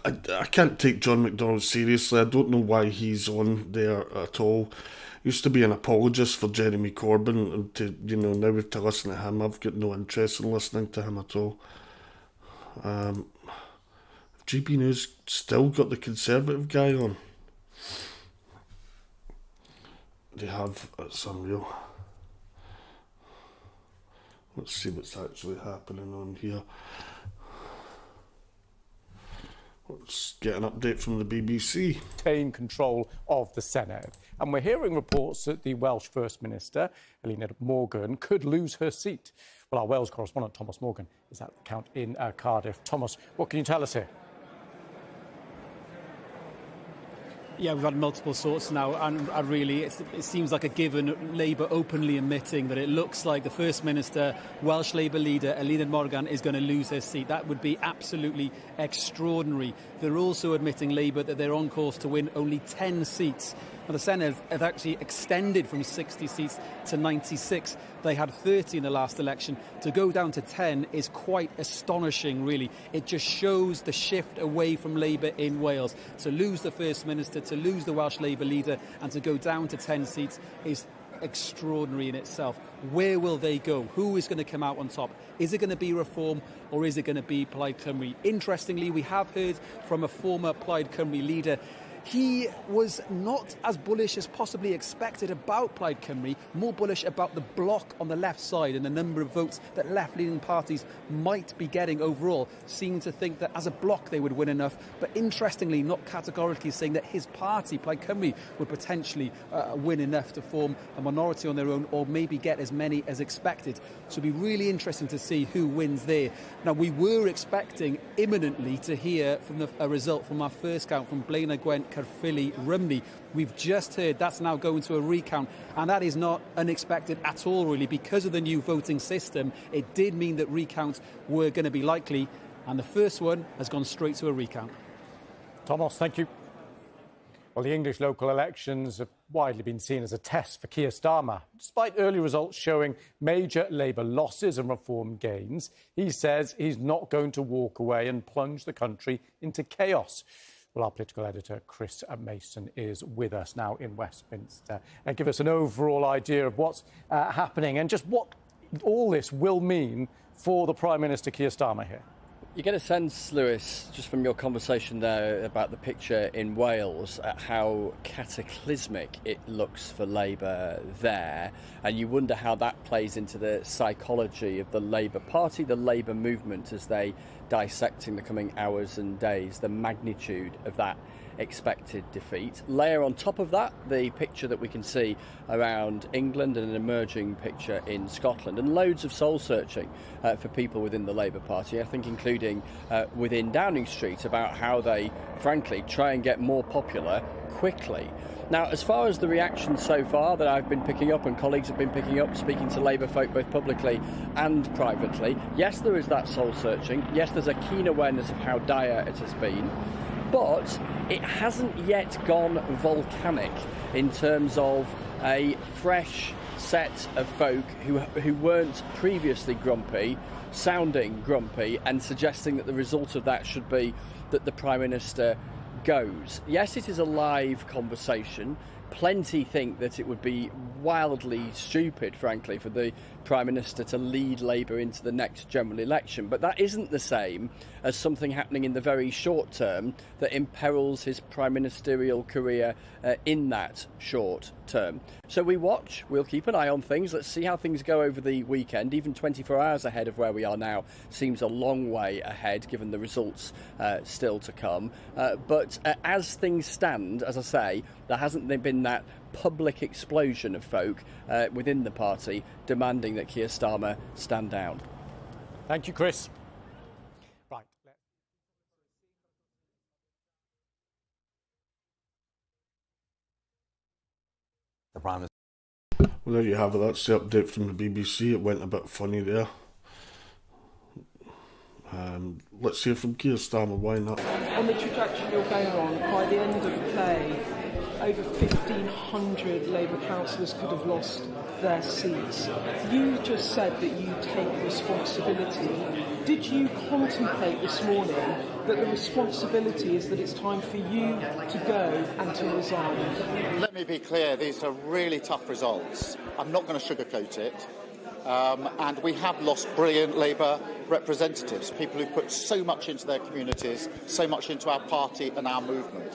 I can't take John McDonnell seriously. I don't know why he's on there at all. Used to be an apologist for Jeremy Corbyn, and now we have to listen to him. I've got no interest in listening to him at all. GB News still got the Conservative guy on. They have. It's unreal. Let's see what's actually happening on here. Let's get an update from the BBC. Retain control of the Senate. And we're hearing reports that the Welsh First Minister, Elena Morgan, could lose her seat. Well, our Wales correspondent, Thomas Morgan, is at the count in Cardiff. Thomas, what can you tell us here? Yeah, we've had multiple sorts now, and really it seems like a given. Labour openly admitting that it looks like the First Minister, Welsh Labour leader Eluned Morgan, is going to lose her seat. That would be absolutely extraordinary. They're also admitting, Labour, that they're on course to win only 10 seats. Now, the Senedd have actually extended from 60 seats to 96. They had 30 in the last election. To go down to 10 is quite astonishing, really. It just shows the shift away from Labour in Wales. To lose the First Minister, to lose the Welsh Labour leader, and to go down to 10 seats is extraordinary in itself. Where will they go? Who is going to come out on top? Is it going to be Reform, or is it going to be Plaid Cymru? Interestingly, we have heard from a former Plaid Cymru leader. He was not as bullish as possibly expected about Plaid Cymru, more bullish about the bloc on the left side and the number of votes that left-leaning parties might be getting overall, seeming to think that as a bloc they would win enough, but interestingly not categorically saying that his party, Plaid Cymru, would potentially win enough to form a minority on their own, or maybe get as many as expected. So it'll be really interesting to see who wins there. Now, we were expecting imminently to hear from a result from our first count from Blaenau Gwent, Caerphilly, Rhymney. We've just heard that's now going to a recount, and that is not unexpected at all, really. Because of the new voting system, it did mean that recounts were going to be likely, and the first one has gone straight to a recount. Thomas, thank you. Well, the English local elections have widely been seen as a test for Keir Starmer. Despite early results showing major Labour losses and Reform gains, he says he's not going to walk away and plunge the country into chaos. Well, our political editor, Chris Mason, is with us now in Westminster and give us an overall idea of what's happening and just what all this will mean for the Prime Minister, Keir Starmer, here. You get a sense, Lewis, just from your conversation there about the picture in Wales, at how cataclysmic it looks for Labour there. And you wonder how that plays into the psychology of the Labour Party, the Labour movement, as they dissect in the coming hours and days the magnitude of that expected defeat. Layer on top of that the picture that we can see around England and an emerging picture in Scotland, and loads of soul searching for people within the Labour Party, I think including within Downing Street, about how they frankly try and get more popular quickly. Now, as far as the reaction so far that I've been picking up and colleagues have been picking up, speaking to Labour folk both publicly and privately, yes, there is that soul searching. Yes, there's a keen awareness of how dire it has been. But it hasn't yet gone volcanic in terms of a fresh set of folk who weren't previously grumpy, sounding grumpy and suggesting that the result of that should be that the Prime Minister goes. Yes, it is a live conversation. Plenty think that it would be wildly stupid, frankly, for the Prime Minister to lead Labour into the next general election. But that isn't the same as something happening in the very short term that imperils his prime ministerial career in that short term. So we watch, we'll keep an eye on things. Let's see how things go over the weekend. Even 24 hours ahead of where we are now seems a long way ahead, given the results still to come. But as things stand, as I say, there hasn't been that public explosion of folk within the party demanding that Keir Starmer stand down. Thank you, Chris. Right. The Prime Minister. Well, there you have it. That's the update from the BBC. It went a bit funny there. Let's hear from Keir Starmer. Why not? On the trajectory you're going on, by the end of the play, over 1,500 Labour councillors could have lost their seats. You just said that you take responsibility. Did you contemplate this morning that the responsibility is that it's time for you to go and to resign? Let me be clear, these are really tough results. I'm not going to sugarcoat it. And we have lost brilliant Labour representatives, people who put so much into their communities, so much into our party and our movement.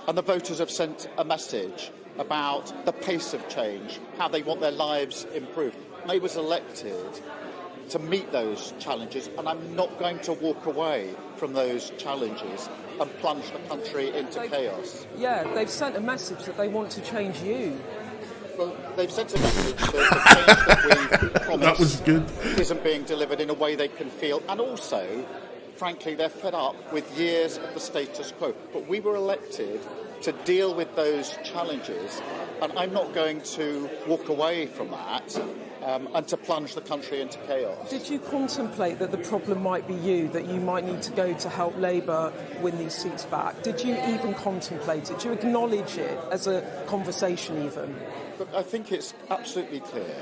And the voters have sent a message about the pace of change, how they want their lives improved. May was elected to meet those challenges, and I'm not going to walk away from those challenges and plunge the country into chaos. Yeah, they've sent a message that they want to change you. Well, they've sent a message that the change that we promised That was good. isn't being delivered in a way they can feel, and also, frankly, they're fed up with years of the status quo. But we were elected to deal with those challenges, and I'm not going to walk away from that and to plunge the country into chaos. Did you contemplate that the problem might be you, that you might need to go to help Labour win these seats back? Did you even contemplate it? Do you acknowledge it as a conversation even? Look, I think it's absolutely clear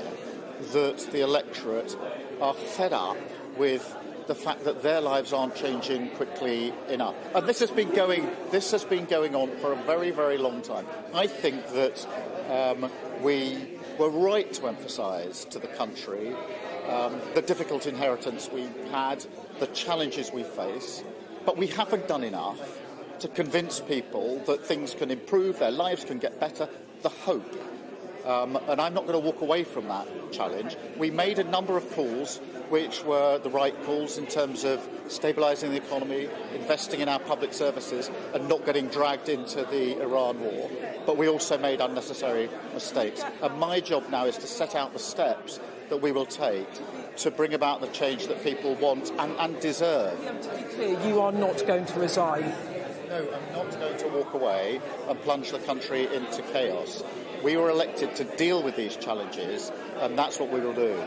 that the electorate are fed up with the fact that their lives aren't changing quickly enough. And this has been going on for a very, very long time. I think that we were right to emphasise to the country the difficult inheritance we had, the challenges we face, but we haven't done enough to convince people that things can improve, their lives can get better, the hope. And I'm not going to walk away from that challenge. We made a number of calls which were the right calls in terms of stabilising the economy, investing in our public services and not getting dragged into the Iran war. But we also made unnecessary mistakes. And my job now is to set out the steps that we will take to bring about the change that people want and deserve. To be clear, you are not going to resign. No, I'm not going to walk away and plunge the country into chaos. We were elected to deal with these challenges, and that's what we will do.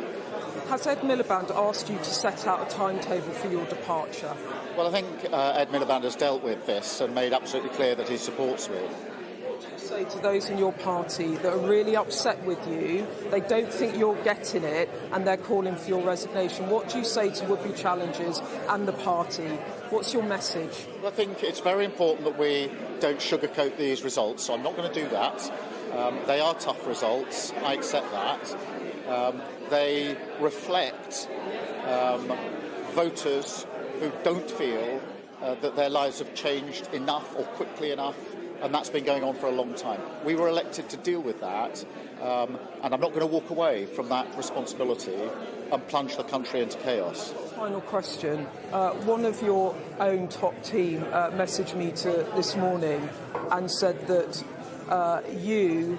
Has Ed Miliband asked you to set out a timetable for your departure? Well, I think Ed Miliband has dealt with this and made absolutely clear that he supports me. What do you say to those in your party that are really upset with you, they don't think you're getting it, and they're calling for your resignation? What do you say to would-be challengers and the party? What's your message? Well, I think it's very important that we don't sugarcoat these results, so I'm not going to do that. They are tough results, I accept that. They reflect voters who don't feel that their lives have changed enough or quickly enough, and that's been going on for a long time. We were elected to deal with that, and I'm not going to walk away from that responsibility and plunge the country into chaos. Final question. One of your own top team messaged me this morning and said that you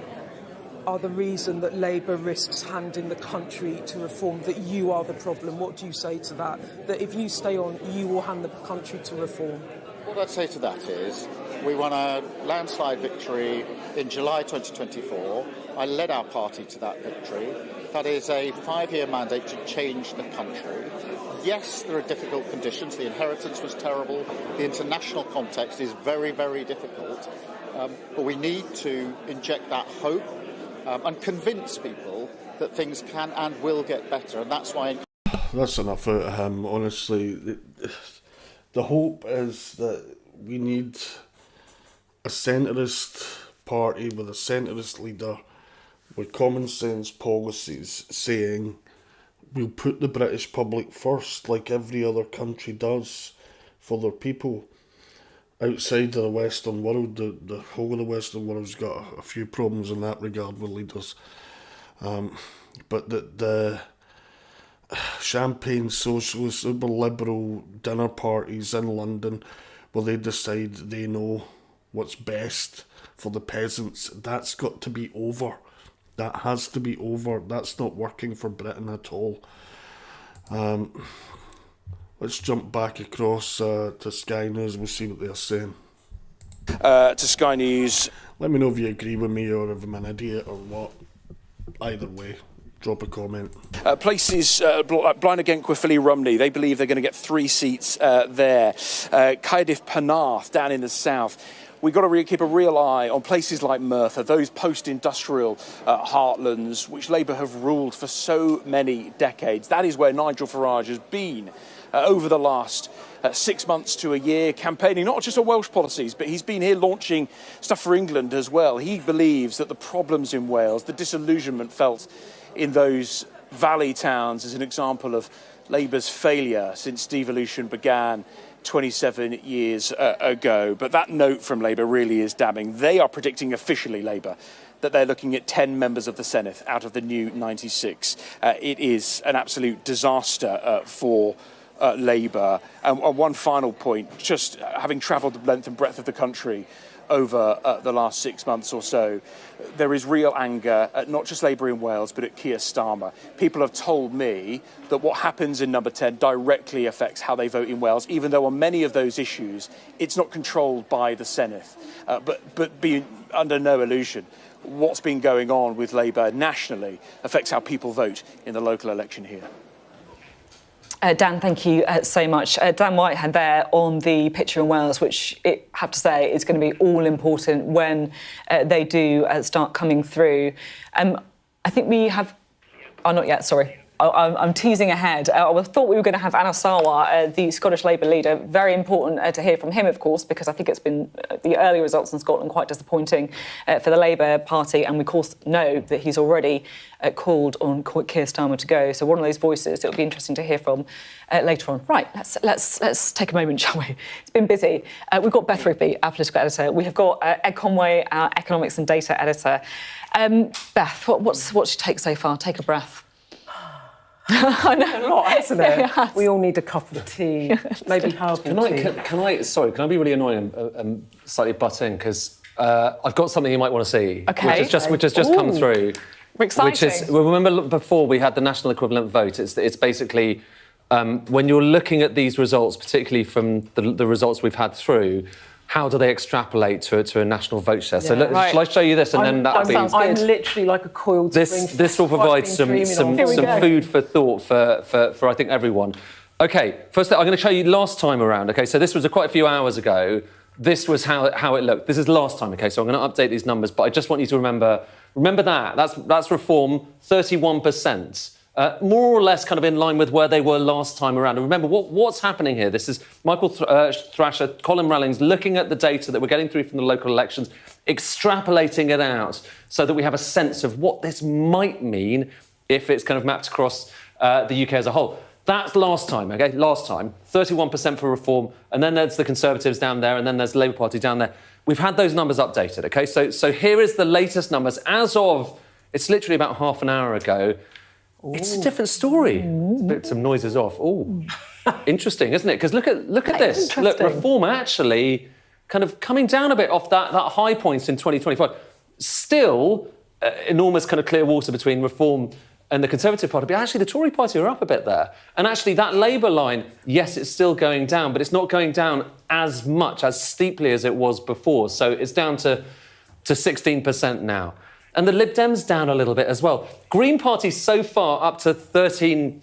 are the reason that Labour risks handing the country to reform, that you are the problem. What do you say to that? That if you stay on, you will hand the country to reform? What I'd say to that is we won a landslide victory in July 2024. I led our party to that victory. That is a 5-year mandate to change the country. Yes, there are difficult conditions. The inheritance was terrible. The international context is very, very difficult. But we need to inject that hope and convince people that things can and will get better. And that's why... That's enough out of him, honestly. The hope is that we need a centrist party with a centrist leader with common sense policies saying we'll put the British public first like every other country does for their people. Outside of the Western world, the whole of the Western world's got a few problems in that regard with leaders. But the champagne socialist, uber liberal dinner parties in London where they decide they know what's best for the peasants, that's got to be over. That has to be over. That's not working for Britain at all. Let's jump back across to Sky News. We'll see what they're saying. To Sky News. Let me know if you agree with me or if I'm an idiot or what. Either way, drop a comment. Places Blaen against Caerphilly Rumney, they believe they're going to get 3 seats there. Cardiff Penarth down in the south. We've got to keep a real eye on places like Merthyr, those post-industrial heartlands which Labour have ruled for so many decades. That is where Nigel Farage has been over the last 6 months to a year, campaigning not just on Welsh policies, but he's been here launching stuff for England as well. He believes that the problems in Wales, the disillusionment felt in those valley towns is an example of Labour's failure since devolution began 27 years ago. But that note from Labour really is damning. They are predicting officially, Labour, that they're looking at 10 members of the Senate out of the new 96. It is an absolute disaster for Labour. And one final point, just having travelled the length and breadth of the country over the last 6 months or so, there is real anger at not just Labour in Wales, but at Keir Starmer. People have told me that what happens in number 10 directly affects how they vote in Wales, even though on many of those issues, it's not controlled by the Senedd. But be under no illusion, what's been going on with Labour nationally affects how people vote in the local election here. Dan, thank you so much. Dan Whitehead there on the picture in Wales, which I have to say is going to be all important when they do start coming through. I think we have... Oh, not yet, sorry. I'm teasing ahead. I thought we were going to have Anas Sarwar, the Scottish Labour leader. Very important to hear from him, of course, because I think it's been the early results in Scotland quite disappointing for the Labour Party. And we, of course, know that he's already called on Keir Starmer to go. So one of those voices it'll be interesting to hear from later on. Right, let's take a moment, shall we? It's been busy. We've got Beth Rigby, our political editor. We have got Ed Conway, our economics and data editor. Beth, what's your take so far? Take a breath. I know. A lot, hasn't it? Yes. We all need a cup of tea, maybe herbal tea. Can I be really annoying and slightly butt in? Because I've got something you might want to see, okay. which has just come through. Exciting. Which is, well, remember before we had the national equivalent vote, it's basically, when you're looking at these results, particularly from the results we've had through, how do they extrapolate to a national vote share? So shall I show you this, and then that'll be... I'm literally like a coiled spring. This will provide some food for thought for I think everyone. Okay, first I'm going to show you last time around. Okay, so this was quite a few hours ago. This was how it looked. This is last time. Okay, so I'm going to update these numbers, but I just want you to remember that that's Reform 31%. More or less kind of in line with where they were last time around. And remember, what's happening here? This is Michael Thrasher, Colin Rallings, looking at the data that we're getting through from the local elections, extrapolating it out so that we have a sense of what this might mean if it's kind of mapped across the UK as a whole. That's last time, OK? Last time, 31% for Reform, and then there's the Conservatives down there, and then there's the Labour Party down there. We've had those numbers updated, OK? So here is the latest numbers as of, it's literally about half an hour ago. Ooh. It's a different story. Bit some noises off. Oh, interesting, isn't it? Because look at this. Look, Reform actually kind of coming down a bit off that high point in 2025. Still, enormous kind of clear water between Reform and the Conservative Party. But actually, the Tory Party are up a bit there. And actually, that Labour line, yes, it's still going down, but it's not going down as much, as steeply as it was before. So it's down to 16% now. And the Lib Dems down a little bit as well. Green Party so far up to 13%.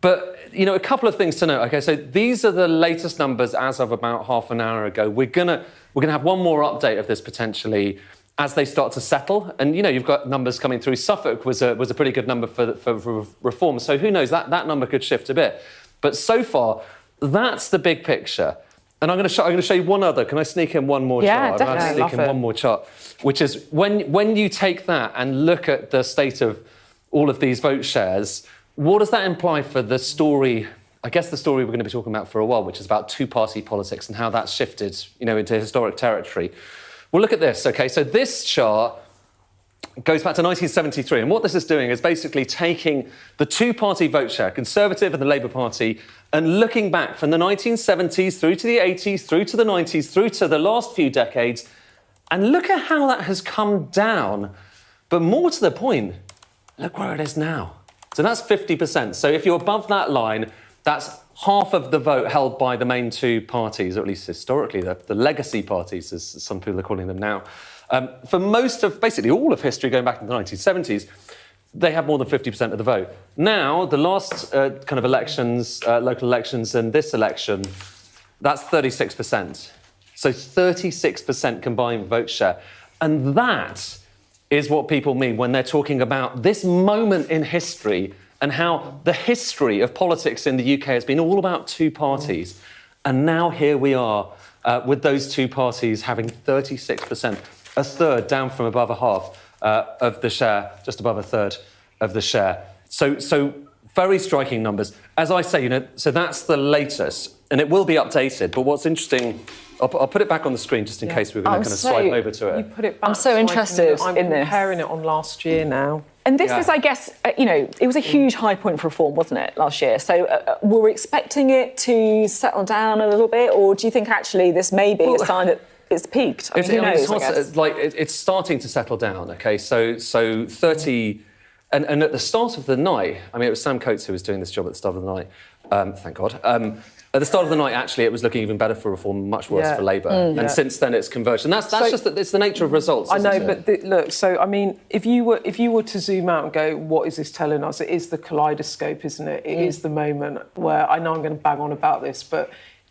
But, you know, a couple of things to note. OK, so these are the latest numbers as of about half an hour ago. We're gonna have one more update of this potentially as they start to settle. And, you know, you've got numbers coming through. Suffolk was a pretty good number for Reform. So who knows, that number could shift a bit. But so far, that's the big picture. And I'm going to show you one other. Can I sneak in one more chart? Yeah, definitely. I'm going to sneak in one more chart, which is when you take that and look at the state of all of these vote shares, what does that imply for the story? I guess the story we're going to be talking about for a while, which is about two-party politics and how that's shifted, you know, into historic territory. Well, look at this. Okay, so this chart goes back to 1973, and what this is doing is basically taking the two-party vote share, Conservative and the Labour Party, and looking back from the 1970s through to the 80s, through to the 90s, through to the last few decades, and look at how that has come down. But more to the point, look where it is now. So that's 50%. So if you're above that line, that's half of the vote held by the main two parties, or at least historically, the legacy parties, as some people are calling them now. For most of, basically all of history going back to the 1970s, they have more than 50% of the vote. Now, the last kind of elections, local elections and this election, that's 36%. So 36% combined vote share. And that is what people mean when they're talking about this moment in history and how the history of politics in the UK has been all about two parties. And now here we are with those two parties having 36%, a third down from above a half of the share, just above a third of the share. So very striking numbers. As I say, you know, so that's the latest, and it will be updated. But what's interesting, I'll put it back on the screen just in case we're going to kind of swipe over to it. You put it back. I'm so interested I'm in this. comparing it on last year now. And this is, I guess, it was a huge high point for reform, wasn't it, last year? So were we expecting it to settle down a little bit, or do you think actually this may be a sign that it's peaked? I mean, who knows, I guess. It's starting to settle down, OK? So 30... And at the start of the night, I mean, it was Sam Coates who was doing this job at the start of the night, thank God. At the start of the night, actually, it was looking even better for Reform, much worse for Labour. And since then, it's converged. And that's just that it's the nature of results. I know, it? but look. So I mean, if you were to zoom out and go, what is this telling us? It is the kaleidoscope, isn't it? It is the moment where I know I'm going to bang on about this, but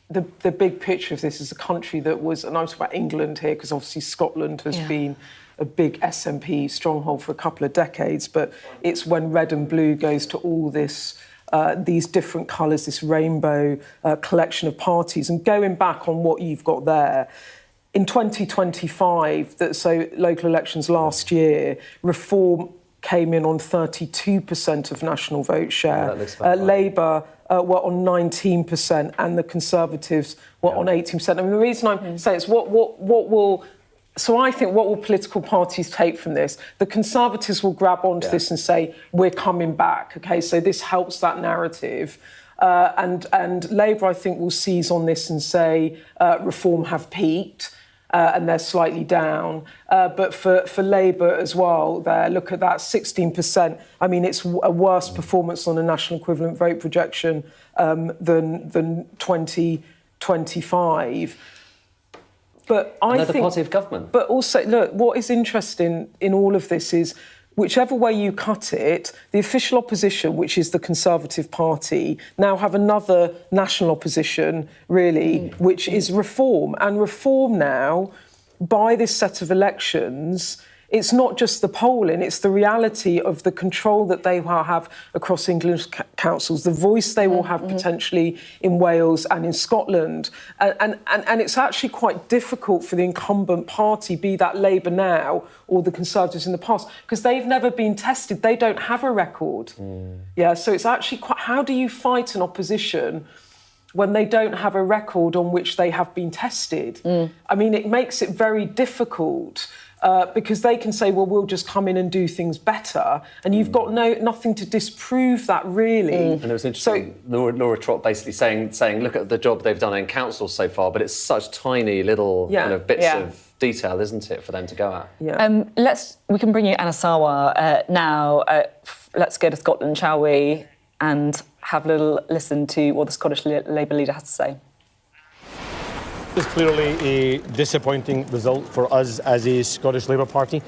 the big picture of this is a country that was, and I'm talking about England here because obviously Scotland has been a big SNP stronghold for a couple of decades, but it's when red and blue goes to all this. These different colours, this rainbow collection of parties. And going back on what you've got there, in 2025, so local elections last year, Reform came in on 32% of national vote share. Labour were on 19% and the Conservatives were on 18%. I mean, the reason I'm saying it's what will... So I think what will political parties take from this? The Conservatives will grab onto this and say, we're coming back, OK? So this helps that narrative. And Labour, I think, will seize on this and say, Reform have peaked and they're slightly down. But for Labour as well, look at that, 16%. I mean, it's a worse performance on a national equivalent vote projection than 2025. But I think, the party of government. But also, look, what is interesting in all of this is whichever way you cut it, the official opposition, which is the Conservative Party, now have another national opposition, really, which is Reform. And Reform now, by this set of elections, it's not just the polling, it's the reality of the control that they will have across England's councils, the voice they will have potentially in Wales and in Scotland. And it's actually quite difficult for the incumbent party, be that Labour now or the Conservatives in the past, because they've never been tested. They don't have a record. So it's actually quite... How do you fight an opposition when they don't have a record on which they have been tested? I mean, it makes it very difficult. Because they can say, well, we'll just come in and do things better, and you've got nothing to disprove that, really. And it was interesting, Laura Trott basically saying, look at the job they've done in council so far, but it's such tiny little kind of bits of detail, isn't it, for them to go at? We can bring you Anasawa now. Let's go to Scotland, shall we, and have a little listen to what the Scottish Labour leader has to say. It's clearly a disappointing result for us as a Scottish Labour Party.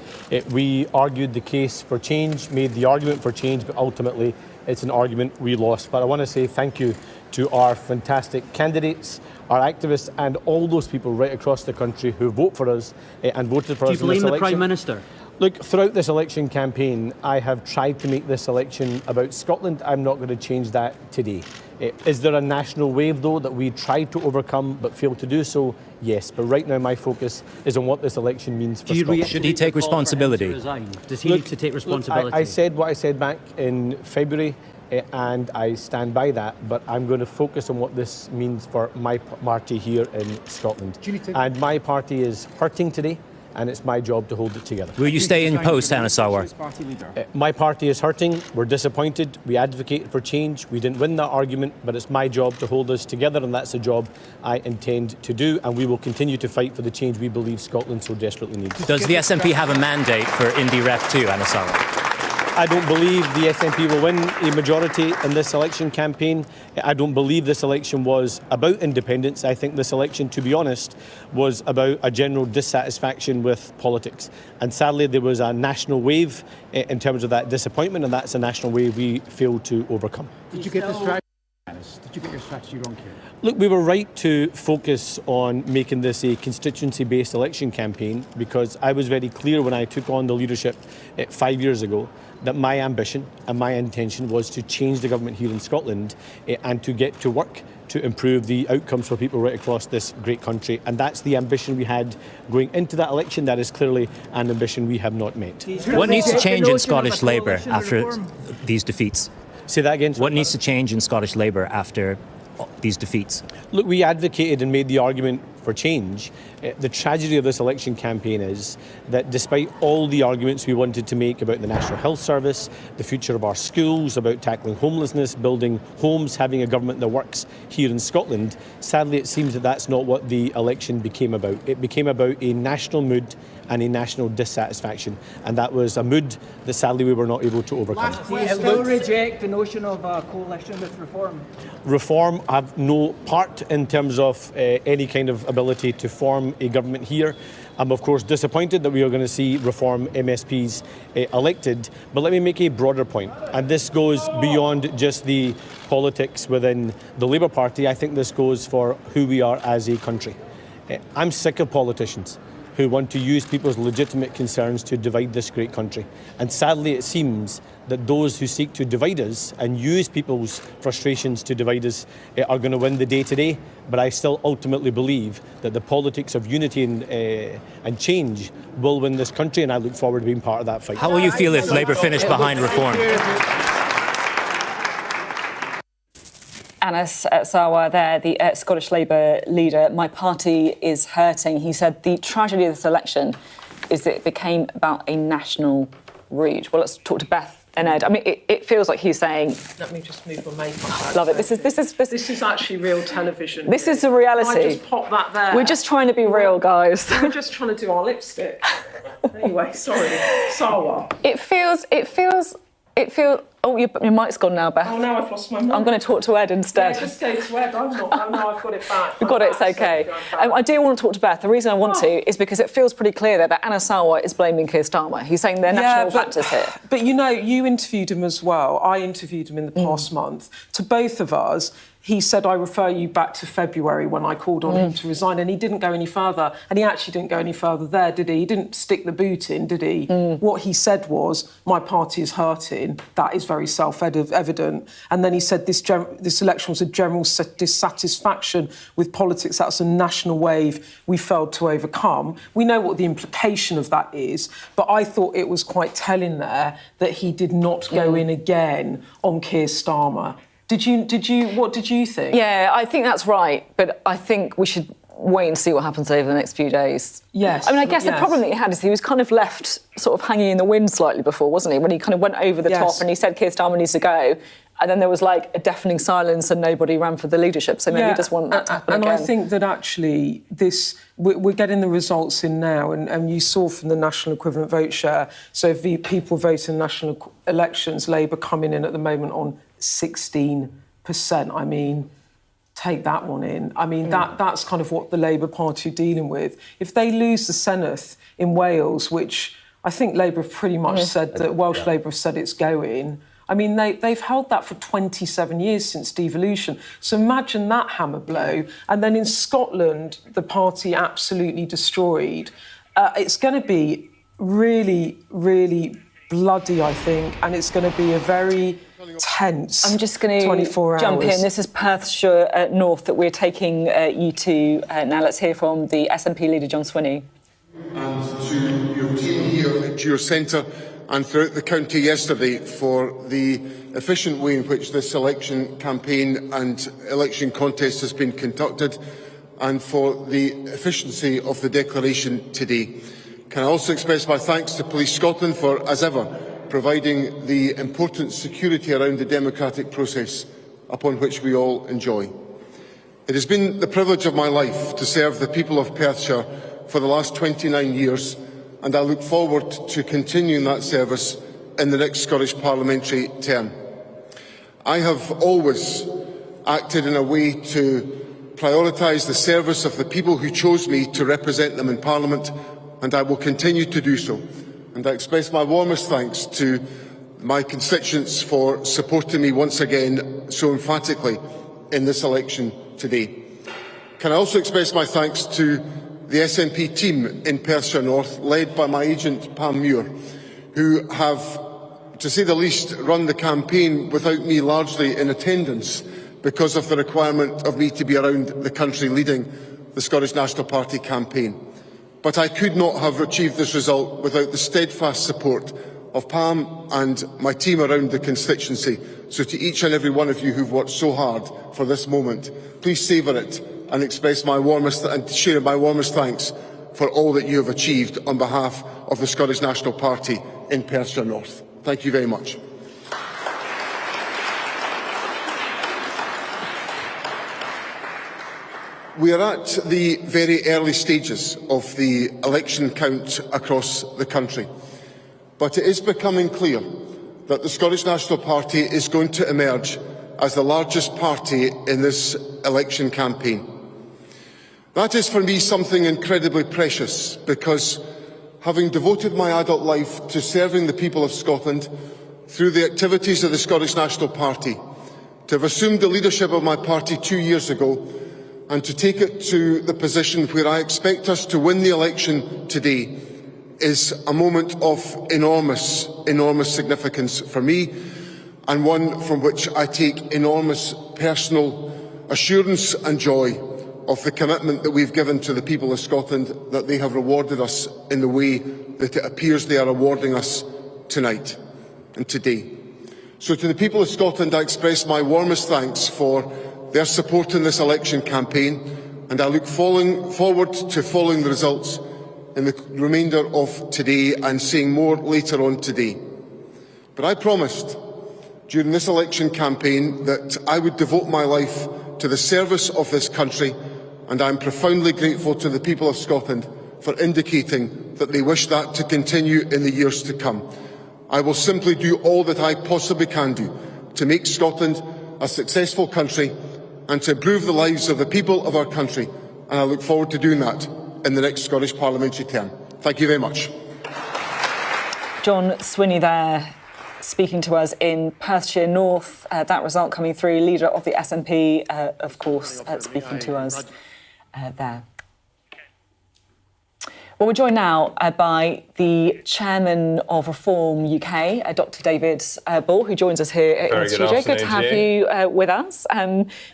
We argued the case for change, made the argument for change, but ultimately it's an argument we lost. But I want to say thank you to our fantastic candidates, our activists, and all those people right across the country who vote for us and voted for us in this election. Do you blame the Prime Minister? Look, throughout this election campaign, I have tried to make this election about Scotland. I'm not going to change that today. Is there a national wave, though, that we tried to overcome but failed to do so? Yes, but right now my focus is on what this election means for Scotland. Should he take responsibility? Does he need to take responsibility? I said what I said back in February, and I stand by that, but I'm going to focus on what this means for my party here in Scotland. And my party is hurting today, and it's my job to hold it together. Will you stay in post, Anasawa? My party is hurting. We're disappointed. We advocated for change. We didn't win that argument, but it's my job to hold us together, and that's a job I intend to do, and we will continue to fight for the change we believe Scotland so desperately needs. Does the SNP have a mandate for Indy Ref 2, Anasawa? I don't believe the SNP will win a majority in this election campaign. I don't believe this election was about independence. I think this election, to be honest, was about a general dissatisfaction with politics. And sadly, there was a national wave in terms of that disappointment, and that's a national wave we failed to overcome. Did you get the strategy? Did you get your strategy wrong, Kieran? Look, we were right to focus on making this a constituency-based election campaign, because I was very clear when I took on the leadership 5 years ago that my ambition and my intention was to change the government here in Scotland and to get to work to improve the outcomes for people right across this great country. And that's the ambition we had going into that election. That is clearly an ambition we have not met. What needs to change in Scottish Labour after these defeats? Say that again. What needs to change in Scottish Labour after these defeats? Look, we advocated and made the argument for change. The tragedy of this election campaign is that despite all the arguments we wanted to make about the National Health Service, the future of our schools, about tackling homelessness, building homes, having a government that works here in Scotland, sadly it seems that that's not what the election became about. It became about a national mood and a national dissatisfaction, and that was a mood that sadly we were not able to overcome. Do you still reject the notion of a coalition with Reform? Reform have no part in terms of any kind of ability to form a government here. I'm of course disappointed that we are going to see Reform MSPs elected, but let me make a broader point, and this goes beyond just the politics within the Labour Party. I think this goes for who we are as a country. I'm sick of politicians who want to use people's legitimate concerns to divide this great country. And sadly, it seems that those who seek to divide us and use people's frustrations to divide us are going to win the day today. But I still ultimately believe that the politics of unity and change will win this country, and I look forward to being part of that fight. How will you feel if Labour finish behind Reform? Anas Sarwar there, the Scottish Labour leader. My party is hurting. He said the tragedy of this election is that it became about a national route. Well, let's talk to Beth and Ed. I mean, it feels like he's saying... Let me just move my makeup. Love it. This is actually real television. This is the reality. I just pop that there. We're just trying to be real, guys. We're just trying to do our lipstick. Anyway, sorry. Sarwar. It feels... Oh, your mic's gone now, Beth. Oh, now I've lost my mic. I'm going to talk to Ed instead. Yeah, just go to Ed. I'm not. Oh, no, I've got it back. We've got it, it's okay. I do want to talk to Beth. The reason I want to is because it feels pretty clear that Anas Sarwar is blaming Keir Starmer. He's saying they're national factors here. But, you know, you interviewed him as well. I interviewed him in the past month. To both of us, he said, I refer you back to February when I called on him to resign, and he didn't go any further. And he actually didn't go any further there, did he? He didn't stick the boot in, did he? What he said was, my party is hurting. That is very self-evident. And then he said this election was a general dissatisfaction with politics. That's a national wave we failed to overcome. We know what the implication of that is, but I thought it was quite telling there that he did not go in again on Keir Starmer. What did you think? Yeah, I think that's right, but I think we should wait and see what happens over the next few days. Yes. I mean, I guess the problem that he had is he was kind of left sort of hanging in the wind slightly before, wasn't he? When he kind of went over the top and he said Keir Starmer needs to go, and then there was like a deafening silence and nobody ran for the leadership, so maybe he just want that to happen again. And I think that actually we're getting the results in now, and you saw from the national equivalent vote share, so if people vote in national elections, Labour coming in at the moment on 16%. I mean, take that one in. I mean, that's kind of what the Labour Party are dealing with. If they lose the Senedd in Wales, which I think Labour have pretty much said that Welsh Labour have said it's going, I mean, they've held that for 27 years since devolution. So imagine that hammer blow. And then in Scotland, the party absolutely destroyed. It's going to be really, really bloody, I think, and it's going to be a very tense. I'm just going to 24 hours. jump in. This is Perthshire North that we're taking you to now. Let's hear from the SNP leader, John Swinney. And to your team here at your centre and throughout the county yesterday for the efficient way in which this election campaign and election contest has been conducted, and for the efficiency of the declaration today. Can I also express my thanks to Police Scotland for, as ever, providing the important security around the democratic process upon which we all enjoy. It has been the privilege of my life to serve the people of Perthshire for the last 29 years, and I look forward to continuing that service in the next Scottish parliamentary term. I have always acted in a way to prioritise the service of the people who chose me to represent them in Parliament, and I will continue to do so. And I express my warmest thanks to my constituents for supporting me once again so emphatically in this election today. Can I also express my thanks to the SNP team in Perthshire North, led by my agent Pam Muir, who have, to say the least, run the campaign without me largely in attendance because of the requirement of me to be around the country leading the Scottish National Party campaign. But I could not have achieved this result without the steadfast support of Pam and my team around the constituency. So to each and every one of you who've worked so hard for this moment, please savour it and express my warmest and share my warmest thanks for all that you have achieved on behalf of the Scottish National Party in Perthshire North. Thank you very much. We are at the very early stages of the election count across the country, but it is becoming clear that the Scottish National Party is going to emerge as the largest party in this election campaign. That is for me something incredibly precious, because having devoted my adult life to serving the people of Scotland through the activities of the Scottish National Party, to have assumed the leadership of my party 2 years ago and to take it to the position where I expect us to win the election today is a moment of enormous, enormous significance for me, and one from which I take enormous personal assurance and joy of the commitment that we've given to the people of Scotland, that they have rewarded us in the way that it appears they are rewarding us tonight and today. So to the people of Scotland, I express my warmest thanks for their support in this election campaign, and I look forward to following the results in the remainder of today and seeing more later on today. But I promised during this election campaign that I would devote my life to the service of this country, and I am profoundly grateful to the people of Scotland for indicating that they wish that to continue in the years to come. I will simply do all that I possibly can do to make Scotland a successful country and to improve the lives of the people of our country, and I look forward to doing that in the next Scottish parliamentary term. Thank you very much. John Swinney there, speaking to us in Perthshire North. That result coming through, leader of the SNP, of course, speaking to us there. Well, we're joined now by the chairman of Reform UK, Dr. David Ball, who joins us here in the studio. Good to have you with us.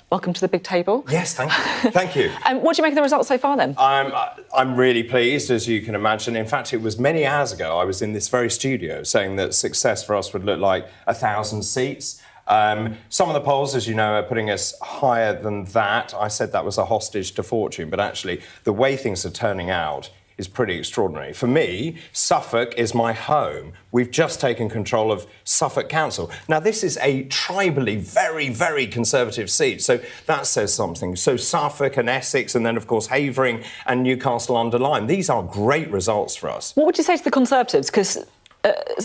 Welcome to the big table. Yes, thank you. Thank you. What do you make of the results so far, then? I'm really pleased, as you can imagine. In fact, it was many hours ago I was in this very studio saying that success for us would look like 1,000 seats. Some of the polls, as you know, are putting us higher than that. I said that was a hostage to fortune, but actually the way things are turning out is pretty extraordinary. For me, Suffolk is my home. We've just taken control of Suffolk Council. Now, this is a tribally very, very conservative seat, so that says something. So Suffolk and Essex, and then, of course, Havering and Newcastle under Lyme. These are great results for us. What would you say to the Conservatives? Because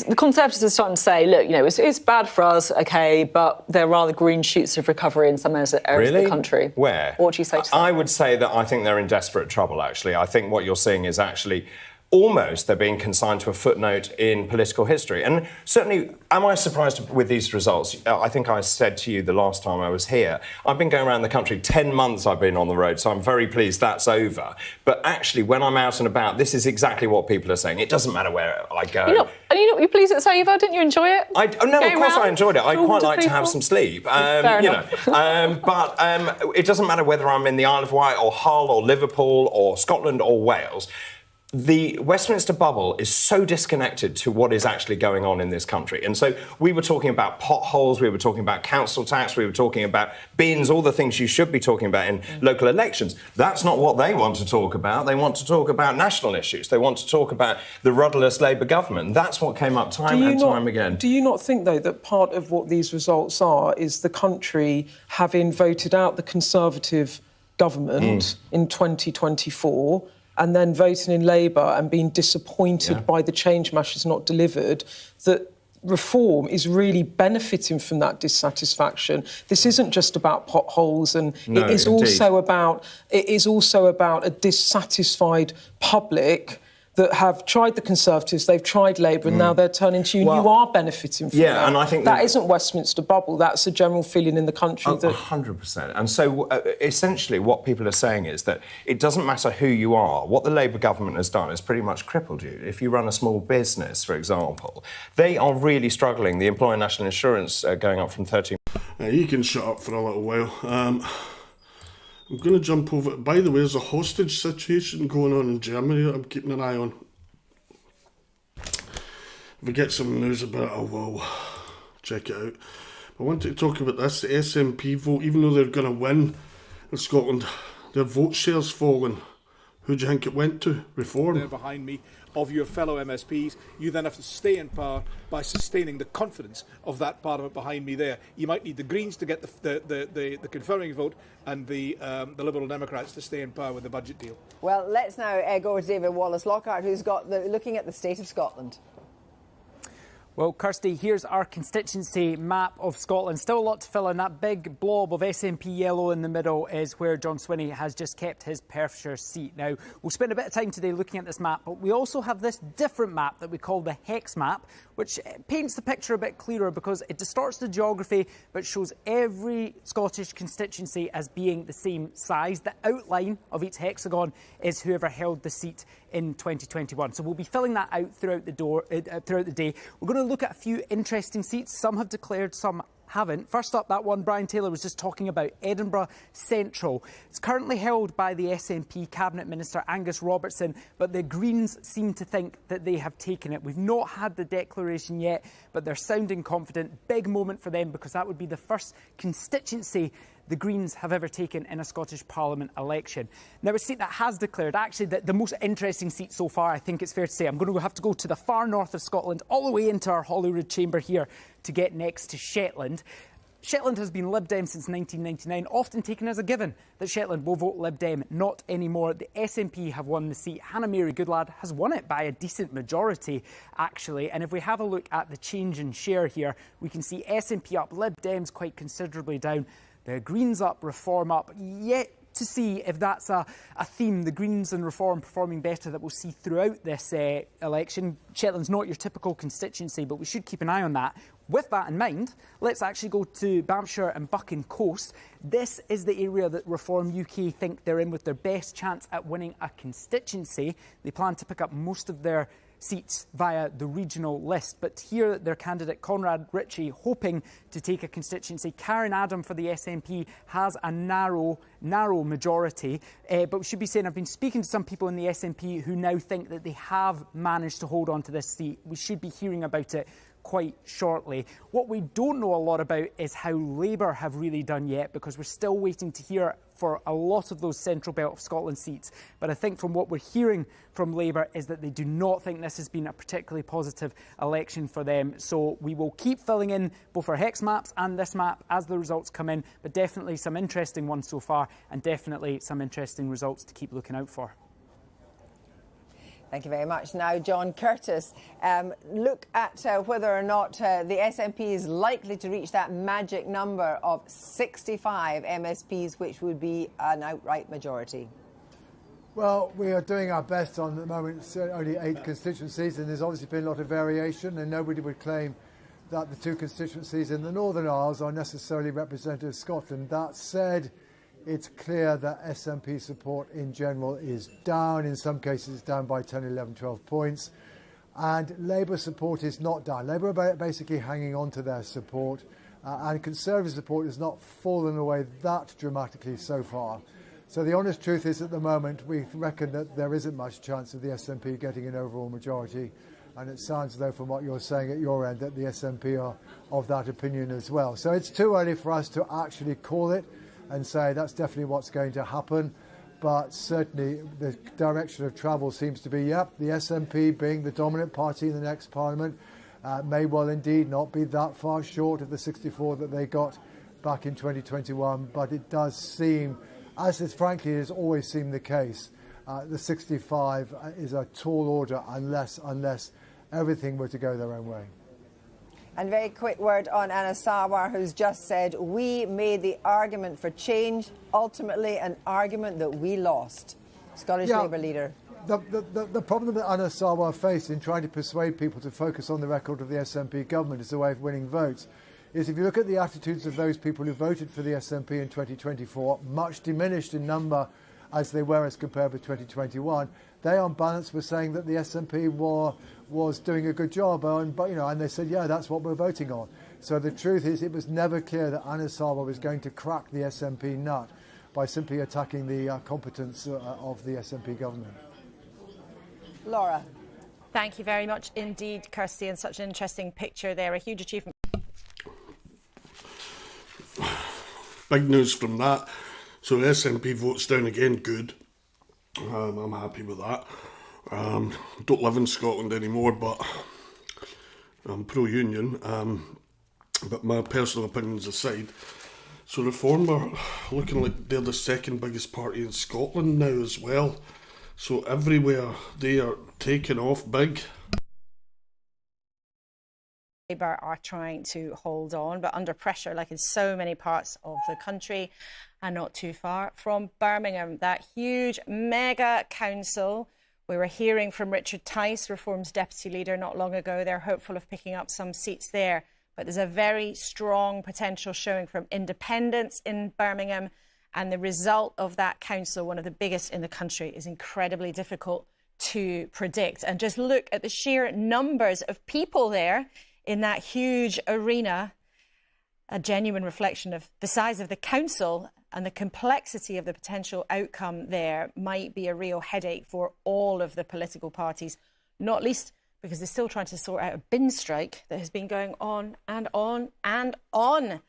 the Conservatives are starting to say, look, you know, it's bad for us, OK, but there are the green shoots of recovery in some areas of the country. Where? What would you say to that? I would say that I think they're in desperate trouble, actually. I think what you're seeing is actually almost they're being consigned to a footnote in political history. And certainly, am I surprised with these results? I think I said to you the last time I was here, I've been going around the country, 10 months I've been on the road, so I'm very pleased that's over. But actually, when I'm out and about, this is exactly what people are saying. It doesn't matter where I go. You're pleased it's over? Didn't you enjoy it? No, of course I enjoyed it. I quite like to have some sleep. Fair enough. But it doesn't matter whether I'm in the Isle of Wight or Hull or Liverpool or Scotland or Wales. The Westminster bubble is so disconnected to what is actually going on in this country. And so we were talking about potholes, we were talking about council tax, we were talking about bins, all the things you should be talking about in local elections. That's not what they want to talk about. They want to talk about national issues. They want to talk about the rudderless Labour government. That's what came up time and time again. Do you not think, though, that part of what these results are is the country having voted out the Conservative government in 2024 and then voting in Labour and being disappointed by the change measures not delivered, that Reform is really benefiting from that dissatisfaction? This isn't just about potholes, and it is also about a dissatisfied public that have tried the Conservatives, they've tried Labour, and now they're turning to you, and you are benefiting from that. And I think that isn't Westminster bubble. That's a general feeling in the country. 100%. And so, essentially, what people are saying is that it doesn't matter who you are. What the Labour government has done is pretty much crippled you. If you run a small business, for example, they are really struggling. The employer national insurance going up from 13... You can shut up for a little while. I'm going to jump over... By the way, there's a hostage situation going on in Germany that I'm keeping an eye on. If we get some news about it, I will check it out. I want to talk about this, the SNP vote. Even though they're going to win in Scotland, their vote share's fallen. Who do you think it went to? Reform? There behind me of your fellow MSPs. You then have to stay in power by sustaining the confidence of that Parliament behind me there. You might need the Greens to get the confirming vote and the Liberal Democrats to stay in power with the budget deal. Well, let's now go to David Wallace-Lockhart, who's got looking at the state of Scotland. Well, Kirsty, here's our constituency map of Scotland. Still a lot to fill in. That big blob of SNP yellow in the middle is where John Swinney has just kept his Perthshire seat. Now, we'll spend a bit of time today looking at this map, but we also have this different map that we call the hex map, which paints the picture a bit clearer because it distorts the geography but shows every Scottish constituency as being the same size. The outline of each hexagon is whoever held the seat in 2021. So we'll be filling that out throughout the day. We're going to look at a few interesting seats. Some have declared, some haven't. First up, that one Brian Taylor was just talking about, Edinburgh Central. It's currently held by the SNP Cabinet Minister Angus Robertson, but the Greens seem to think that they have taken it. We've not had the declaration yet, but they're sounding confident. Big moment for them because that would be the first constituency the Greens have ever taken in a Scottish Parliament election. Now, a seat that has declared, actually the most interesting seat so far, I think it's fair to say. I'm going to have to go to the far north of Scotland, all the way into our Holyrood chamber here to get next to Shetland. Shetland has been Lib Dem since 1999, often taken as a given that Shetland will vote Lib Dem. Not anymore. The SNP have won the seat. Hannah Mary Goodlad has won it by a decent majority, actually. And if we have a look at the change in share here, we can see SNP up, Lib Dems quite considerably down. The Greens up, Reform up. Yet to see if that's a theme, the Greens and Reform performing better, that we'll see throughout this election. Shetland's not your typical constituency, but we should keep an eye on that. With that in mind, let's actually go to Banffshire and Buchan Coast. This is the area that Reform UK think they're in with their best chance at winning a constituency. They plan to pick up most of their seats via the regional list. But here, their candidate Conrad Ritchie hoping to take a constituency. Karen Adam for the SNP has a narrow majority. But we should be saying, I've been speaking to some people in the SNP who now think that they have managed to hold on to this seat. We should be hearing about it quite shortly. What we don't know a lot about is how Labour have really done yet, because we're still waiting to hear for a lot of those Central Belt of Scotland seats. But I think from what we're hearing from Labour is that they do not think this has been a particularly positive election for them. So we will keep filling in both our hex maps and this map as the results come in, but definitely some interesting ones so far and definitely some interesting results to keep looking out for. Thank you very much. Now, John Curtis, look at whether or not the SNP is likely to reach that magic number of 65 MSPs, which would be an outright majority. Well, we are doing our best on the moment. It's only 8 constituencies, and there's obviously been a lot of variation, and nobody would claim that the 2 constituencies in the Northern Isles are necessarily representative of Scotland. That said, it's clear that SNP support in general is down. In some cases, it's down by 10, 11, 12 points. And Labour support is not down. Labour are basically hanging on to their support. And Conservative support has not fallen away that dramatically so far. So the honest truth is, at the moment, we reckon that there isn't much chance of the SNP getting an overall majority. And it sounds, though, from what you're saying at your end, that the SNP are of that opinion as well. So it's too early for us to actually call it and say that's definitely what's going to happen. But certainly the direction of travel seems to be, yep, the SNP being the dominant party in the next Parliament may well indeed not be that far short of the 64 that they got back in 2021. But it does seem, as is frankly has always seemed the case, the 65 is a tall order unless everything were to go their own way. And very quick word on Anna Sawar, who's just said, we made the argument for change, ultimately an argument that we lost. Scottish Labour leader. The problem that Anna Sawar faced in trying to persuade people to focus on the record of the SNP government as a way of winning votes is, if you look at the attitudes of those people who voted for the SNP in 2024, much diminished in number as they were as compared with 2021, they on balance were saying that the SNP was doing a good job, and they said, yeah, that's what we're voting on. So the truth is, it was never clear that Anna Sawar was going to crack the SNP nut by simply attacking the competence of the SNP government. Laura. Thank you very much indeed, Kirsty, and such an interesting picture there, a huge achievement. Big news from that. So SNP votes down again, good. I'm happy with that. Don't live in Scotland anymore, but I'm pro-union. But my personal opinions aside, so Reform are looking like they're the second biggest party in Scotland now as well. So everywhere they are taking off big. Labour are trying to hold on, but under pressure, like in so many parts of the country, and not too far from Birmingham. That huge mega council. We were hearing from Richard Tice, Reform's deputy leader, not long ago. They're hopeful of picking up some seats there. But there's a very strong potential showing from independents in Birmingham. And the result of that council, one of the biggest in the country, is incredibly difficult to predict. And just look at the sheer numbers of people there in that huge arena. A genuine reflection of the size of the council and the complexity of the potential outcome there might be a real headache for all of the political parties, not least because they're still trying to sort out a bin strike that has been going on and on and on.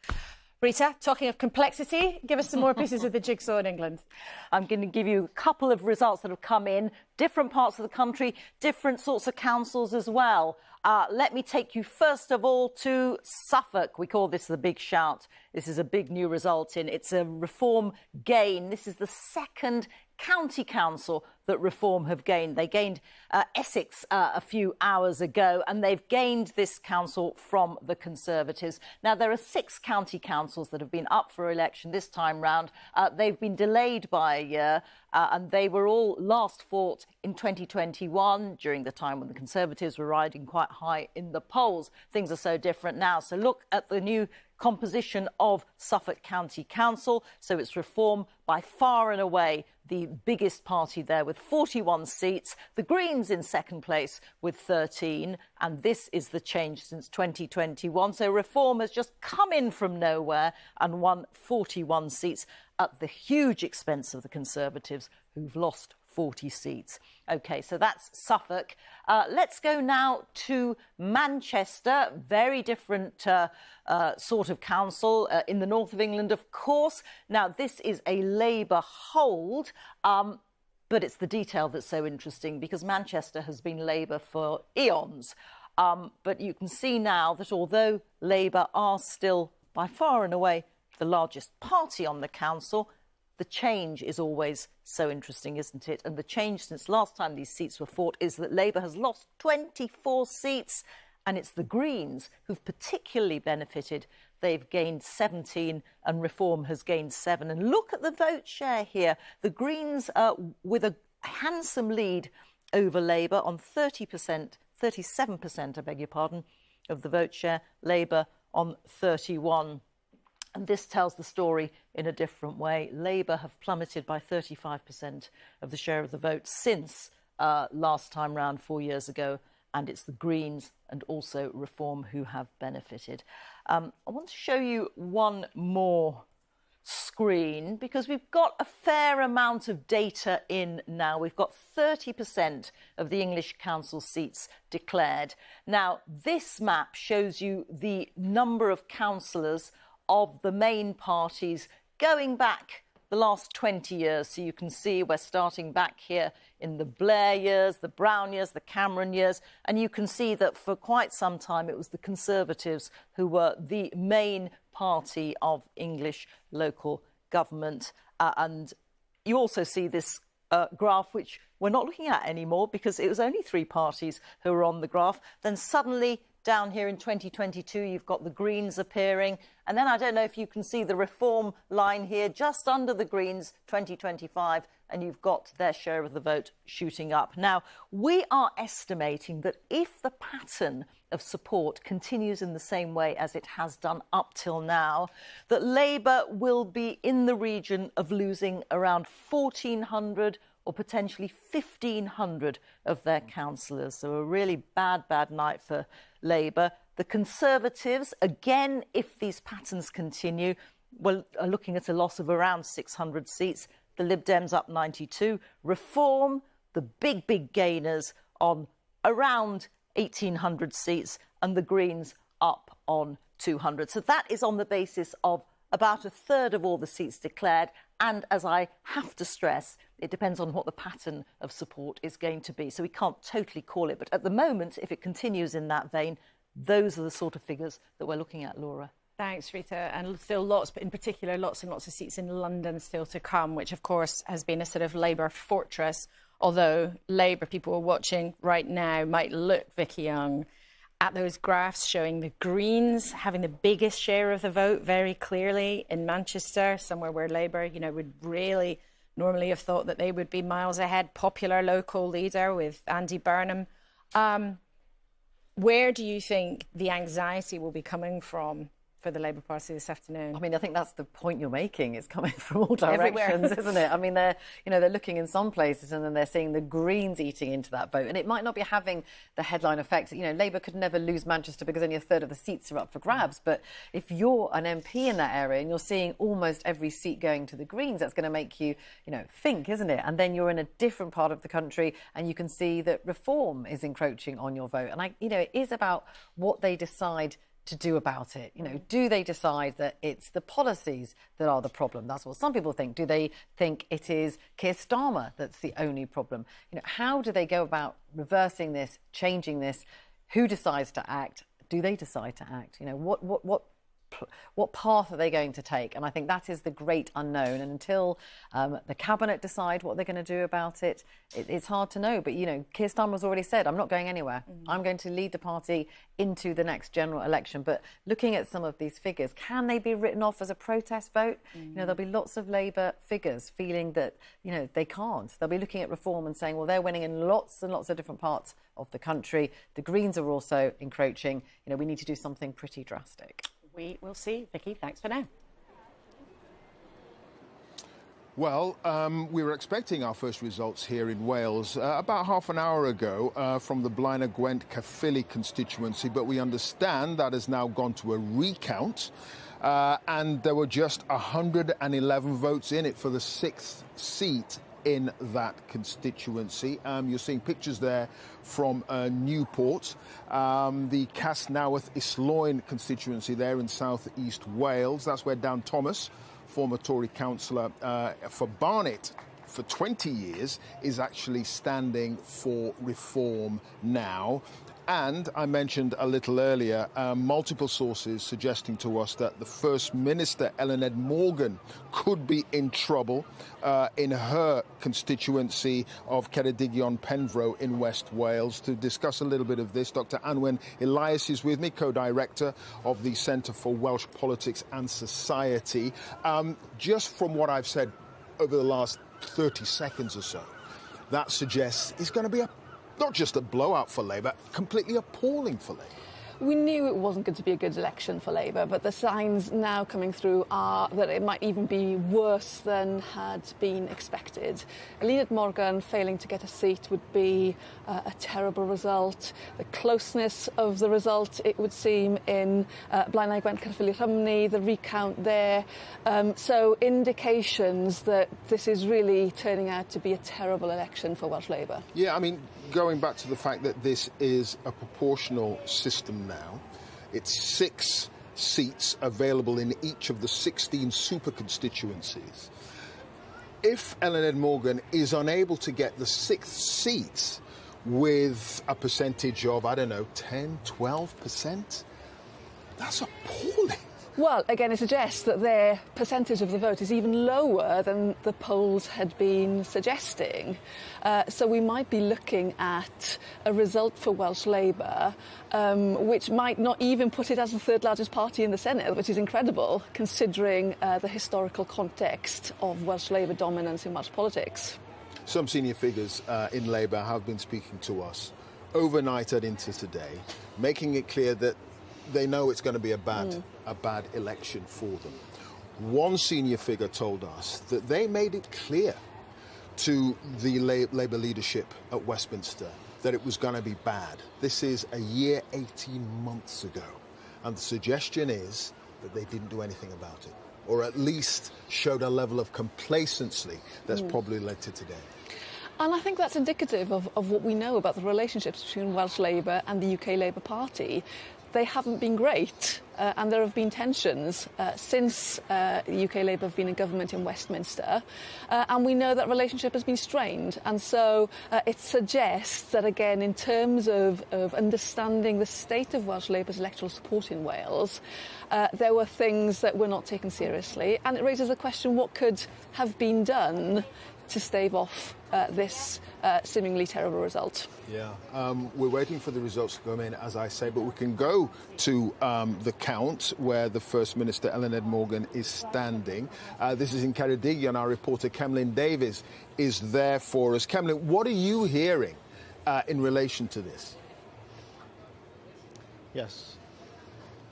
Rita, talking of complexity, give us some more pieces of the jigsaw in England. I'm going to give you a couple of results that have come in, different parts of the country, different sorts of councils as well. Let me take you first of all to Suffolk. We call this the big shout. This is a big new result in. It's a Reform gain. This is the second county council that Reform have gained. They gained Essex a few hours ago, and they've gained this council from the Conservatives. Now, there are 6 county councils that have been up for election this time round. They've been delayed by a year, and they were all last fought in 2021 during the time when the Conservatives were riding quite high in the polls. Things are so different now. So look at the new composition of Suffolk County Council. So it's Reform, by far and away the biggest party there with 41 seats. The Greens in second place with 13. And this is the change since 2021. So Reform has just come in from nowhere and won 41 seats at the huge expense of the Conservatives, who've lost 40 seats. OK, so that's Suffolk. Let's go now to Manchester. Very different sort of council in the north of England, of course. Now, this is a Labour hold, but it's the detail that's so interesting because Manchester has been Labour for eons. But you can see now that although Labour are still by far and away the largest party on the council, the change is always so interesting, isn't it? And the change since last time these seats were fought is that Labour has lost 24 seats, and it's the Greens who've particularly benefited. They've gained 17 and Reform has gained 7. And look at the vote share here. The Greens with a handsome lead over Labour on 30%, 37%, I beg your pardon, of the vote share. Labour on 31%. And this tells the story in a different way. Labour have plummeted by 35% of the share of the vote since last time round 4 years ago. And it's the Greens and also Reform who have benefited. I want to show you one more screen because we've got a fair amount of data in now. We've got 30% of the English council seats declared. Now, this map shows you the number of councillors of the main parties going back the last 20 years. So you can see we're starting back here in the Blair years, the Brown years, the Cameron years. And you can see that for quite some time it was the Conservatives who were the main party of English local government. And you also see this graph, which we're not looking at anymore because it was only 3 parties who were on the graph. Then suddenly, down here in 2022, you've got the Greens appearing. And then I don't know if you can see the Reform line here just under the Greens, 2025, and you've got their share of the vote shooting up. Now, we are estimating that if the pattern of support continues in the same way as it has done up till now, that Labour will be in the region of losing around 1,400 or potentially 1,500 of their councillors. So a really bad night for Labour. The Conservatives, again, if these patterns continue, are looking at a loss of around 600 seats. The Lib Dems up 92. Reform, the big gainers on around 1,800 seats, and the Greens up on 200. So that is on the basis of about a third of all the seats declared. And as I have to stress, it depends on what the pattern of support is going to be. So we can't totally call it. But at the moment, if it continues in that vein, those are the sort of figures that we're looking at, Laura. Thanks, Rita. And still lots, but in particular, lots and lots of seats in London still to come, which, of course, has been a sort of Labour fortress. Although Labour people are watching right now might look, Vicky Young, at those graphs showing the Greens having the biggest share of the vote very clearly in Manchester, somewhere where Labour, you know, would really normally have thought that they would be miles ahead. Popular local leader with Andy Burnham. Where do you think the anxiety will be coming from for the Labour Party this afternoon? I mean, I think that's the point you're making. It's coming from all directions, isn't it? I mean, they're looking in some places and then they're seeing the Greens eating into that vote. And it might not be having the headline effect. You know, Labour could never lose Manchester because only a third of the seats are up for grabs. But if you're an MP in that area and you're seeing almost every seat going to the Greens, that's going to make you, think, isn't it? And then you're in a different part of the country and you can see that reform is encroaching on your vote. And, it is about what they decide to do about it. Do they decide that it's the policies that are the problem? That's what some people think. Do they think it is Keir Starmer that's the only problem? How do they go about reversing this, changing this? Who decides to act? Do they decide to act? What path are they going to take? And I think that is the great unknown. And until the Cabinet decide what they're going to do about it, it's hard to know. But, Keir Starmer has already said, I'm not going anywhere. I'm going to lead the party into the next general election. But looking at some of these figures, can they be written off as a protest vote? There'll be lots of Labour figures feeling that, they can't. They'll be looking at reform and saying, well, they're winning in lots and lots of different parts of the country. The Greens are also encroaching. We need to do something pretty drastic. We will see. Vicky, thanks for now. Well, we were expecting our first results here in Wales about half an hour ago from the Blaenau Gwent Caerphilly constituency, but we understand that has now gone to a recount and there were just 111 votes in it for the 6th seat in that constituency. You're seeing pictures there from Newport, the Casnawyth Isloen constituency there in south-east Wales. That's where Dan Thomas, former Tory councillor for Barnet for 20 years, is actually standing for reform now. And I mentioned a little earlier, multiple sources suggesting to us that the First Minister, Eluned Morgan, could be in trouble in her constituency of Ceredigion Penfro in West Wales. To discuss a little bit of this, Dr. Anwen Elias is with me, co-director of the Centre for Welsh Politics and Society. Just from what I've said over the last 30 seconds or so, that suggests it's going to be not just a blowout for Labour, completely appalling for Labour. We knew it wasn't going to be a good election for Labour, but the signs now coming through are that it might even be worse than had been expected. Eluned Morgan failing to get a seat would be a terrible result. The closeness of the result, it would seem, in Blaenau Gwent Caerphilly Rhymney, the recount there. So indications that this is really turning out to be a terrible election for Welsh Labour. Yeah, I mean, going back to the fact that this is a proportional system now, it's 6 seats available in each of the 16 super constituencies. If Eluned Morgan is unable to get the 6th seat with a percentage of, 10, 12%, that's appalling. Well, again, it suggests that their percentage of the vote is even lower than the polls had been suggesting. So we might be looking at a result for Welsh Labour which might not even put it as the third largest party in the Senedd, which is incredible considering the historical context of Welsh Labour dominance in Welsh politics. Some senior figures in Labour have been speaking to us overnight and into today, making it clear that they know it's going to be a bad election for them. One senior figure told us that they made it clear to the Labour leadership at Westminster that it was going to be bad. This is a year, 18 months ago. And the suggestion is that they didn't do anything about it, or at least showed a level of complacency that's probably led to today. And I think that's indicative of what we know about the relationships between Welsh Labour and the UK Labour Party. they haven't been great, and there have been tensions since UK Labour have been in government in Westminster, and we know that relationship has been strained. And so it suggests that, again, in terms of understanding the state of Welsh Labour's electoral support in Wales, there were things that were not taken seriously, and it raises the question, what could have been done to stave off this seemingly terrible result? Yeah, we're waiting for the results to come in, as I say, but we can go to the count where the First Minister, Ellen Ed Morgan, is standing. This is in Ceredigion, and our reporter, Cemlyn Davies, is there for us. Cemlyn, what are you hearing in relation to this?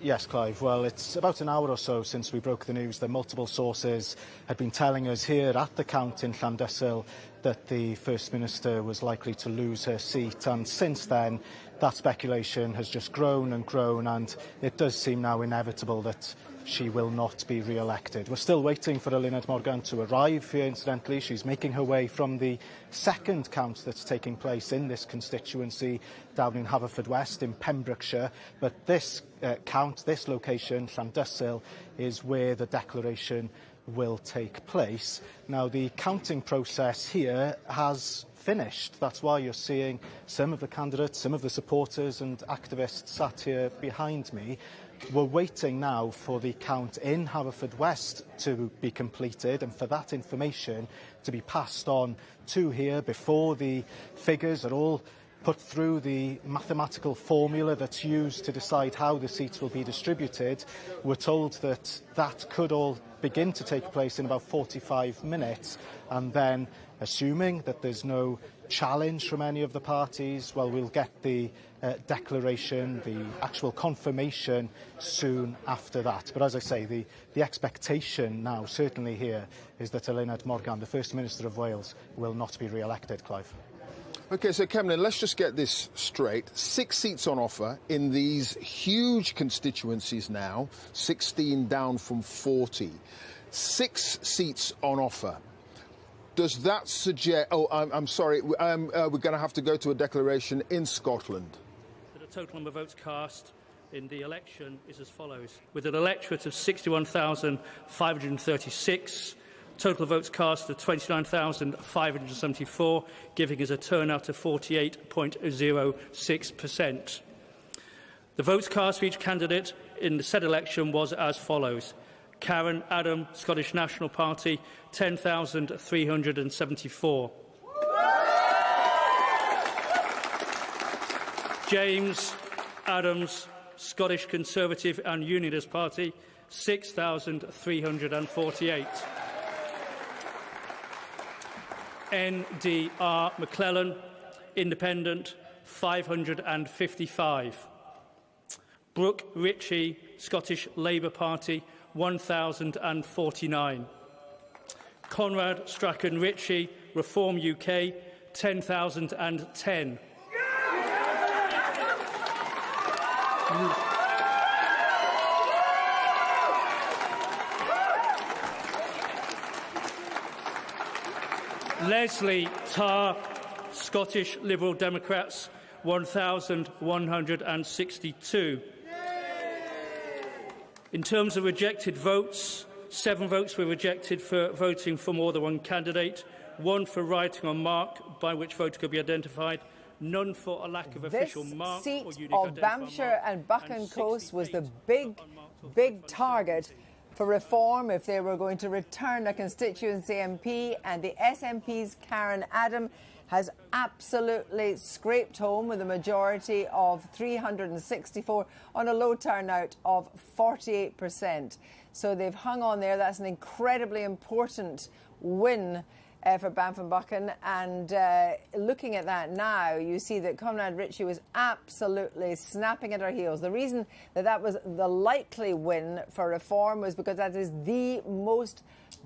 Yes, Clive. Well, it's about an hour or so since we broke the news that multiple sources had been telling us here at the count in Llandysul that the First Minister was likely to lose her seat. And since then, that speculation has just grown and grown, and it does seem now inevitable that she will not be re-elected. We're still waiting for Eluned Morgan to arrive here, incidentally. She's making her way from the second count that's taking place in this constituency down in Haverfordwest in Pembrokeshire. But this count, this location, Llandysul, is where the declaration will take place. Now, the counting process here has finished. That's why you're seeing some of the candidates, some of the supporters and activists sat here behind me. We're waiting now for the count in Haverfordwest to be completed and for that information to be passed on to here before the figures are all put through the mathematical formula that's used to decide how the seats will be distributed. We're told that that could all begin to take place in about 45 minutes, and then, assuming that there's no challenge from any of the parties, well, we'll get the declaration, the actual confirmation soon after that. But as I say, the expectation now, certainly here, is that Eluned Morgan, the First Minister of Wales, will not be re-elected, Clive. OK, so Cemlyn, let's just get this straight. 6 seats on offer in these huge constituencies now, 16 down from 40. 6 seats on offer. Does that suggest... Oh, I'm sorry, we're going to have to go to a declaration in Scotland. The total number of votes cast in the election is as follows. With an electorate of 61,536, total votes cast of 29,574, giving us a turnout of 48.06%. The votes cast for each candidate in the said election was as follows. Karen Adam, Scottish National Party, 10,374. James Adams, Scottish Conservative and Unionist Party, 6,348. NDR McClellan, Independent, 555. Brooke Ritchie, Scottish Labour Party, 1,049. Conrad Strachan Ritchie, Reform UK, 10,010. Leslie Tarr, Scottish Liberal Democrats, 1,162. In terms of rejected votes, 7 votes were rejected for voting for more than one candidate, 1 for writing on mark by which voter could be identified, none for a lack of official mark or unique This seat of Bamshire and Buchan Coast was the big target for Reform if they were going to return a constituency MP, and the SNP's Karen Adam has absolutely scraped home with a majority of 364 on a low turnout of 48%. So they've hung on there. That's an incredibly important win for Bamford Buchan. And looking at that now, you see that Conrad Ritchie was absolutely snapping at her heels. The reason that that was the likely win for Reform was because that is the most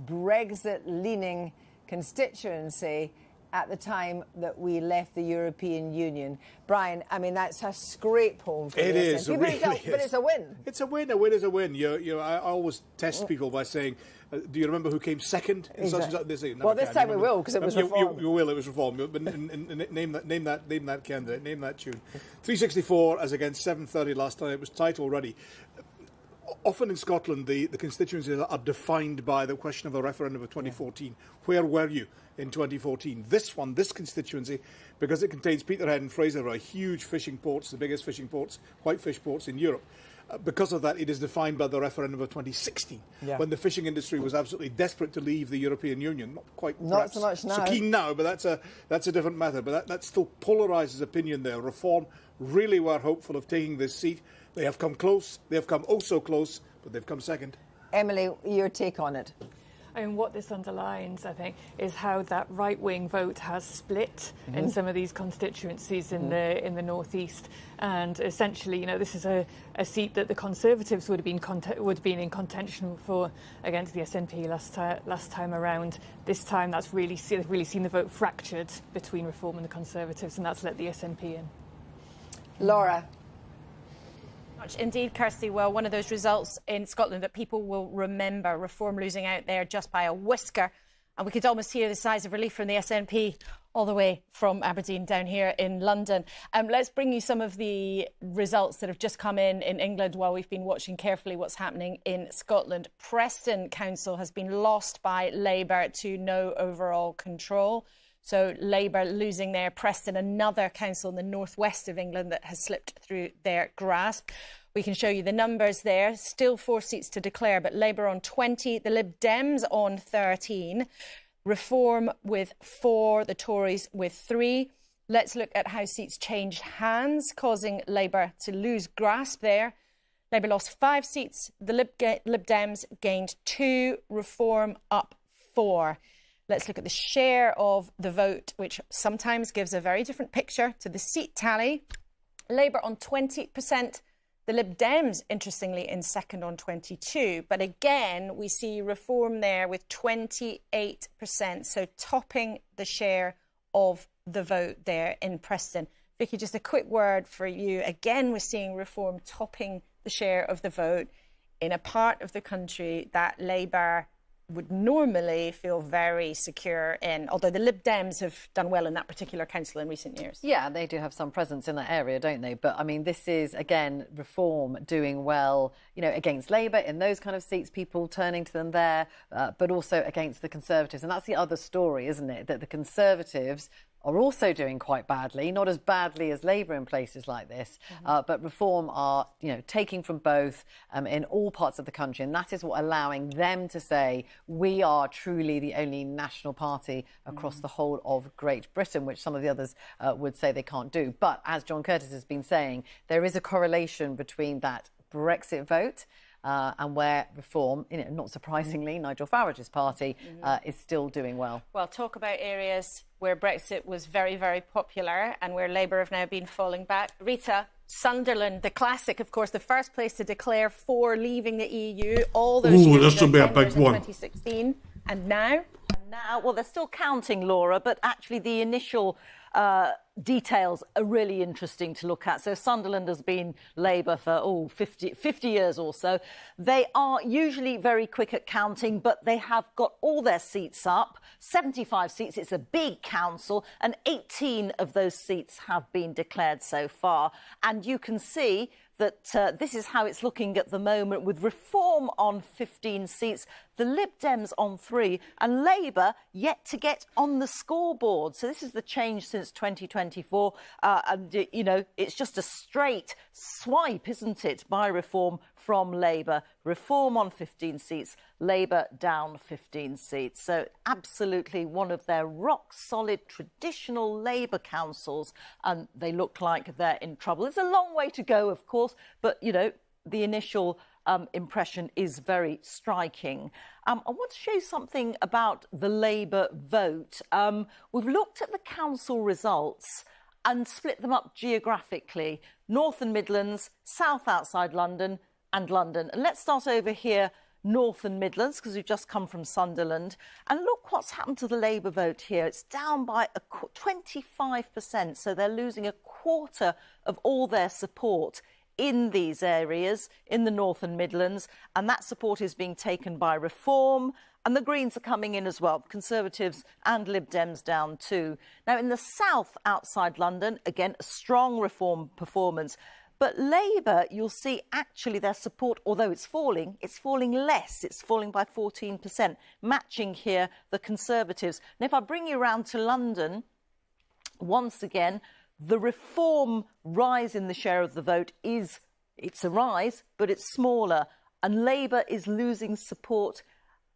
Brexit-leaning constituency at the time that we left the European Union. Brian, I mean, that's a scrape home for It the is, SNP, it really but it's a win. It's a win. A win is a win. I always test people by saying, do you remember who came second? In such and such? They say, Well, this time we will, because it was Reform. You will, it was Reform. But name that candidate, name that tune. 364 as against 730 last time. It was tight already. Often in Scotland, the constituencies are defined by the question of a referendum of 2014. Where were you in 2014? This constituency, because it contains Peterhead and Fraserburgh, huge fishing ports, the biggest fishing ports, whitefish ports in Europe. Because of that, it is defined by the referendum of 2016, when the fishing industry was absolutely desperate to leave the European Union. Not so much now. So keen now, but that's a different matter. But that still polarises opinion there. Reform really were hopeful of taking this seat. They have come close. They have come oh so close, but they've come second. Emily, your take on it? I mean, what this underlines, I think, is how that right-wing vote has split in some of these constituencies in the northeast, and essentially, this is a seat that the Conservatives would have been in contention for against the SNP last time around. This time, they've really seen the vote fractured between Reform and the Conservatives, and that's let the SNP in. Laura. Indeed, Kirsty, well, one of those results in Scotland that people will remember, Reform losing out there just by a whisker. And we could almost hear the sighs of relief from the SNP all the way from Aberdeen down here in London. Let's bring you some of the results that have just come in England while we've been watching carefully what's happening in Scotland. Preston Council has been lost by Labour to no overall control. So Labour losing there. Preston, another council in the northwest of England that has slipped through their grasp. We can show you the numbers there. Still 4 seats to declare, but Labour on 20, the Lib Dems on 13, Reform with 4, the Tories with 3. Let's look at how seats changed hands, causing Labour to lose grasp there. Labour lost 5 seats. The Lib Dems gained 2, Reform up 4. Let's look at the share of the vote, which sometimes gives a very different picture to the seat tally. Labour on 20%, the Lib Dems, interestingly, in second on 22%. But again, we see Reform there with 28%, so topping the share of the vote there in Preston. Vicky, just a quick word for you. Again, we're seeing Reform topping the share of the vote in a part of the country that Labour would normally feel very secure in, although the Lib Dems have done well in that particular council in recent years. Yeah, they do have some presence in that area, don't they? But, I mean, this is, again, Reform doing well, against Labour in those kind of seats, people turning to them there, but also against the Conservatives. And that's the other story, isn't it? That the Conservatives are also doing quite badly, not as badly as Labour in places like this, but Reform are, taking from both in all parts of the country, and that is what allowing them to say we are truly the only national party across the whole of Great Britain, which some of the others would say they can't do. But as John Curtis has been saying, there is a correlation between that Brexit vote and where Reform, not surprisingly, Nigel Farage's party is still doing well. Well, talk about areas where Brexit was very, very popular and where Labour have now been falling back. Rita, Sunderland, the classic, of course, the first place to declare for leaving the EU. All those years this will be a big one. 2016, and now? Well, they're still counting, Laura, but actually the initial details are really interesting to look at. So Sunderland has been Labour for 50 years or so. They are usually very quick at counting, but they have got all their seats up, 75 seats. It's a big council, and 18 of those seats have been declared so far. And you can see that this is how it's looking at the moment, with Reform on 15 seats, the Lib Dems on 3, and Labour yet to get on the scoreboard. So this is the change since 2024. And, it's just a straight swipe, isn't it, by Reform from Labour. Reform on 15 seats, Labour down 15 seats. So absolutely one of their rock-solid traditional Labour councils, and they look like they're in trouble. There's a long way to go, of course, but, the initial impression is very striking. I want to show you something about the Labour vote. We've looked at the council results and split them up geographically. North and Midlands, south outside London, and London. And let's start over here North and Midlands, because we've just come from Sunderland. And look what's happened to the Labour vote here. It's down by 25%, so they're losing a quarter of all their support in these areas, in the North and Midlands, and that support is being taken by Reform, and the Greens are coming in as well, Conservatives and Lib Dems down too. Now, in the south, outside London, again, a strong Reform performance. But Labour, you'll see actually their support, although it's falling less. It's falling by 14%, matching here the Conservatives. And if I bring you round to London, once again, the Reform rise in the share of the vote it's a rise, but it's smaller. And Labour is losing support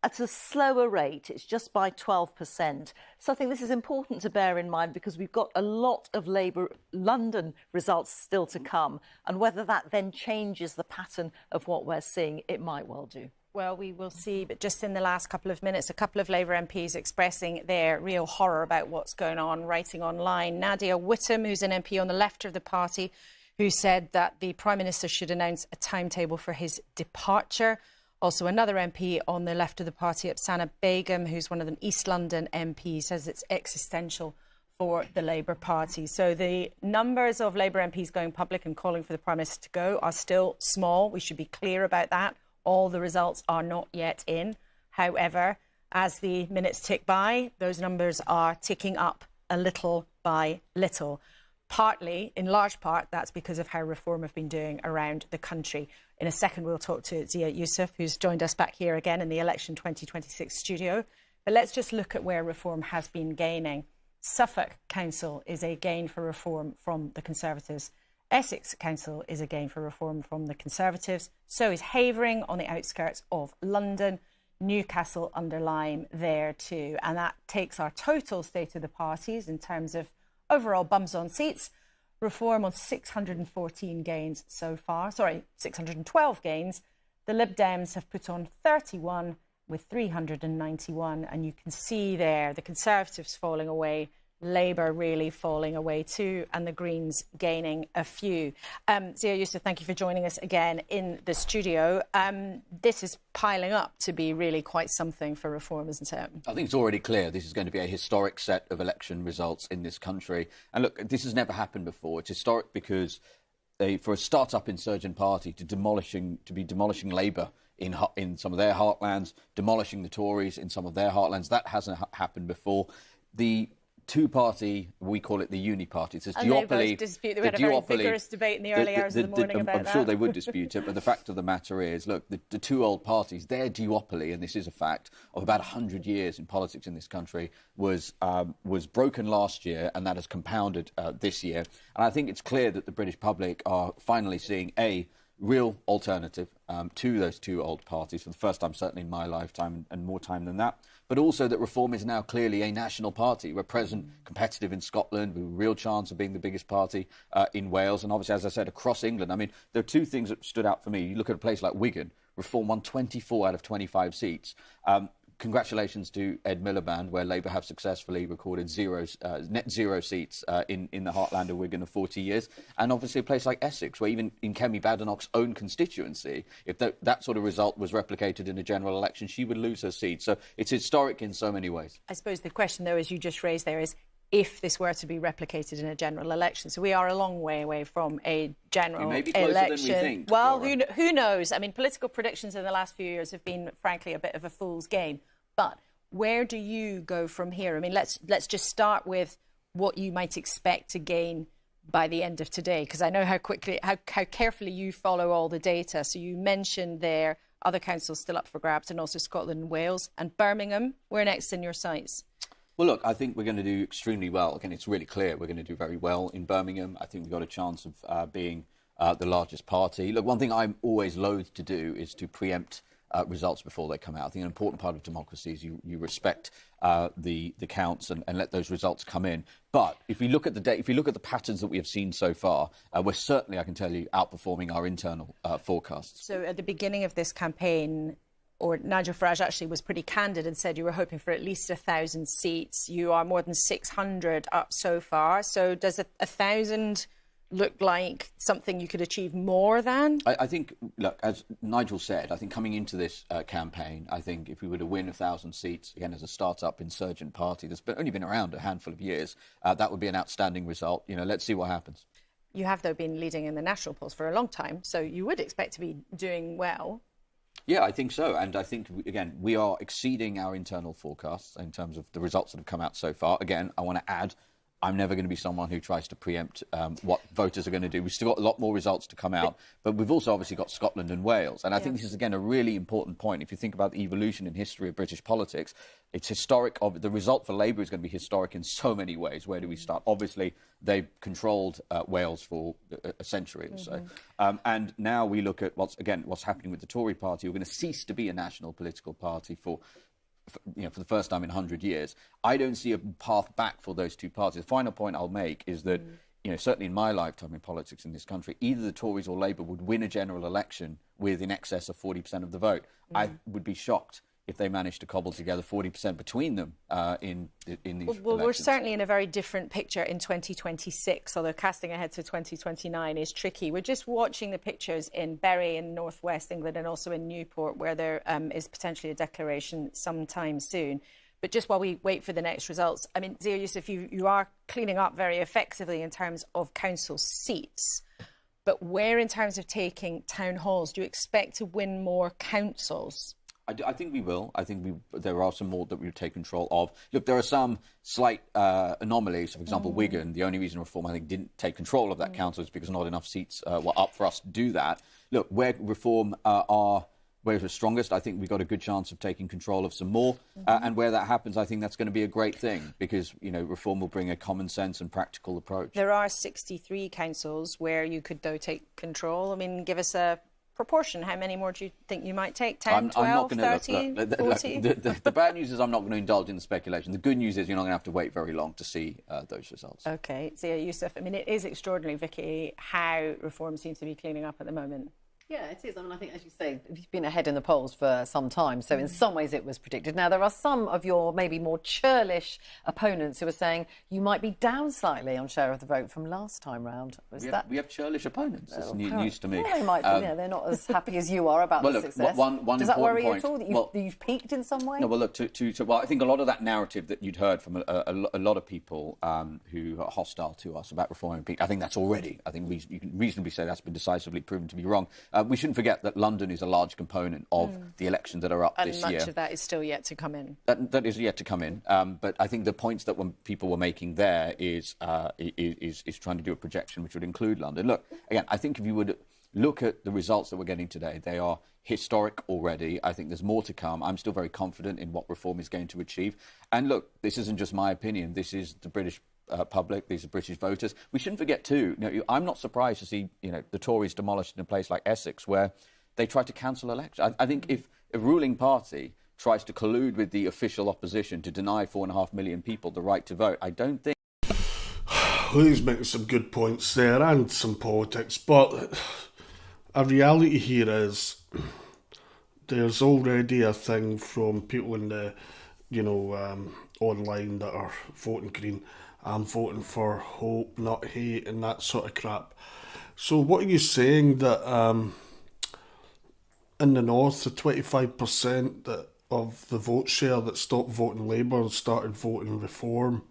at a slower rate. It's just by 12%. So I think this is important to bear in mind because we've got a lot of Labour London results still to come. And whether that then changes the pattern of what we're seeing, it might well do. Well, we will see, but just in the last couple of minutes, a couple of Labour MPs expressing their real horror about what's going on, writing online. Nadia Whittome, who's an MP on the left of the party, who said that the Prime Minister should announce a timetable for his departure. Also, another MP on the left of the party, Afsana Begum, who's one of the East London MPs, says it's existential for the Labour Party. So the numbers of Labour MPs going public and calling for the Prime Minister to go are still small. We should be clear about that. All the results are not yet in. However, as the minutes tick by, those numbers are ticking up a little by little. Partly, in large part, that's because of how Reform have been doing around the country. In a second, we'll talk to Zia Youssef, who's joined us back here again in the Election 2026 studio. But let's just look at where Reform has been gaining. Suffolk Council is a gain for Reform from the Conservatives. Essex Council is a gain for Reform from the Conservatives. So is Havering on the outskirts of London. Newcastle under Lyme there too. And that takes our total state of the parties in terms of overall bums on seats. Reform on 614 gains so far. 612 gains. The Lib Dems have put on 31 with 391. And you can see there the Conservatives falling away, Labour really falling away too, and the Greens gaining a few. Zia Youssef, thank you for joining us again in the studio. This is piling up to be really quite something for Reform, isn't it? I think it's already clear this is going to be a historic set of election results in this country. And look, this has never happened before. It's historic because for a start-up insurgent party to be demolishing Labour in some of their heartlands, demolishing the Tories in some of their heartlands, that hasn't happened before. The two-party, we call it the uni party. It's a duopoly. They both dispute. We had a very vigorous debate in the early hours of the morning about that. I'm sure they would dispute it, but the fact of the matter is, look, the two old parties, their duopoly, and this is a fact, of about 100 years in politics in this country was broken last year, and that has compounded this year. And I think it's clear that the British public are finally seeing a real alternative to those two old parties for the first time, certainly in my lifetime, and more time than that. But also that Reform is now clearly a national party. We're present, competitive in Scotland, with a real chance of being the biggest party in Wales, and obviously, as I said, across England. I mean, there are two things that stood out for me. You look at a place like Wigan, Reform won 24 out of 25 seats. Congratulations to Ed Miliband, where Labour have successfully recorded net zero seats in the heartland of Wigan of 40 years. And obviously a place like Essex, where even in Kemi Badenoch's own constituency, if that sort of result was replicated in a general election, she would lose her seat. So it's historic in so many ways. I suppose the question, though, as you just raised there, is if this were to be replicated in a general election. So we are a long way away from a general election. Than we think, well, who knows? I mean, political predictions in the last few years have been, frankly, a bit of a fool's game. But where do you go from here? I mean, let's just start with what you might expect to gain by the end of today, because I know how carefully you follow all the data. So you mentioned there other councils still up for grabs, and also Scotland and Wales and Birmingham. Where next in your sights? Well, look, I think we're going to do extremely well. Again, it's really clear we're going to do very well in Birmingham. I think we've got a chance of being the largest party. Look, one thing I'm always loath to do is to preempt results before they come out. I think an important part of democracy is you respect the counts and let those results come in. But if we look at the patterns that we have seen so far, we're certainly, I can tell you, outperforming our internal forecasts. So at the beginning of this campaign, Nigel Farage actually was pretty candid and said you were hoping for at least 1,000 seats. You are more than 600 up so far. So does 1,000 look like something you could achieve more than? I think, look, as Nigel said, I think coming into this campaign, I think if we were to win 1,000 seats, again, as a start-up insurgent party that's only been around a handful of years, that would be an outstanding result. You know, let's see what happens. You have, though, been leading in the national polls for a long time, so you would expect to be doing well. Yeah, I think so. And I think, again, we are exceeding our internal forecasts in terms of the results that have come out so far. Again, I want to add, I'm never going to be someone who tries to preempt what voters are going to do. We've still got a lot more results to come out, but we've also obviously got Scotland and Wales. And I think this is, again, a really important point. If you think about the evolution and history of British politics, it's historic. The result for Labour is going to be historic in so many ways. Where do we start? Obviously, they've controlled Wales for a century or so. And now we look at what's happening with the Tory party. We're going to cease to be a national political party for the first time in 100 years. I don't see a path back for those two parties. The final point I'll make is that, certainly in my lifetime in politics in this country, either the Tories or Labour would win a general election with in excess of 40% of the vote. I would be shocked if they managed to cobble together 40% between them in these elections. Well, we're certainly in a very different picture in 2026, although casting ahead to 2029 is tricky. We're just watching the pictures in Bury in northwest England and also in Newport, where there is potentially a declaration sometime soon. But just while we wait for the next results, I mean, Zia Youssef, you are cleaning up very effectively in terms of council seats. But where, in terms of taking town halls, do you expect to win more councils? I think we will. I think there are some more that we would take control of. Look, there are some slight anomalies. For example, Wigan, the only reason Reform, I think, didn't take control of that council is because not enough seats were up for us to do that. Look, where Reform where it's strongest, I think we've got a good chance of taking control of some more. And where that happens, I think that's going to be a great thing because, Reform will bring a common sense and practical approach. There are 63 councils where you could, though, take control. I mean, give us a proportion. How many more do you think you might take? 10, 12, 13, 14? The bad news is I'm not going to indulge in the speculation. The good news is you're not going to have to wait very long to see those results. OK. Zia Youssef, I mean, it is extraordinary, Vicky, how Reform seems to be cleaning up at the moment. Yeah, it is. I mean, I think, as you say, you've been ahead in the polls for some time, so in some ways it was predicted. Now, there are some of your maybe more churlish opponents who are saying you might be down slightly on share of the vote from last time round. We have churlish opponents. It's news to me. Well, they might be. They're not as happy as you are about the success. Does that worry you at all, that you've peaked in some way? No, well, look, well, I think a lot of that narrative that you'd heard from a lot of people who are hostile to us about Reform and peaked, I think that's already, you can reasonably say that's been decisively proven to be wrong. We shouldn't forget that London is a large component of the elections that are up this year. And much of that is still yet to come in. That is yet to come in. But I think the points that people were making there is trying to do a projection which would include London. Look, again, I think if you would look at the results that we're getting today, they are historic already. I think there's more to come. I'm still very confident in what Reform is going to achieve. And look, this isn't just my opinion. This is the British public, these are British voters. We shouldn't forget too, I'm not surprised to see the Tories demolished in a place like Essex where they tried to cancel elections. I think if a ruling party tries to collude with the official opposition to deny 4.5 million people the right to vote, I don't think... He's making some good points there and some politics, but a reality here is there's already a thing from people in the online that are voting Green. I'm voting for hope, not hate, and that sort of crap. So what are you saying that in the north, the 25% of the vote share that stopped voting Labour and started voting Reform,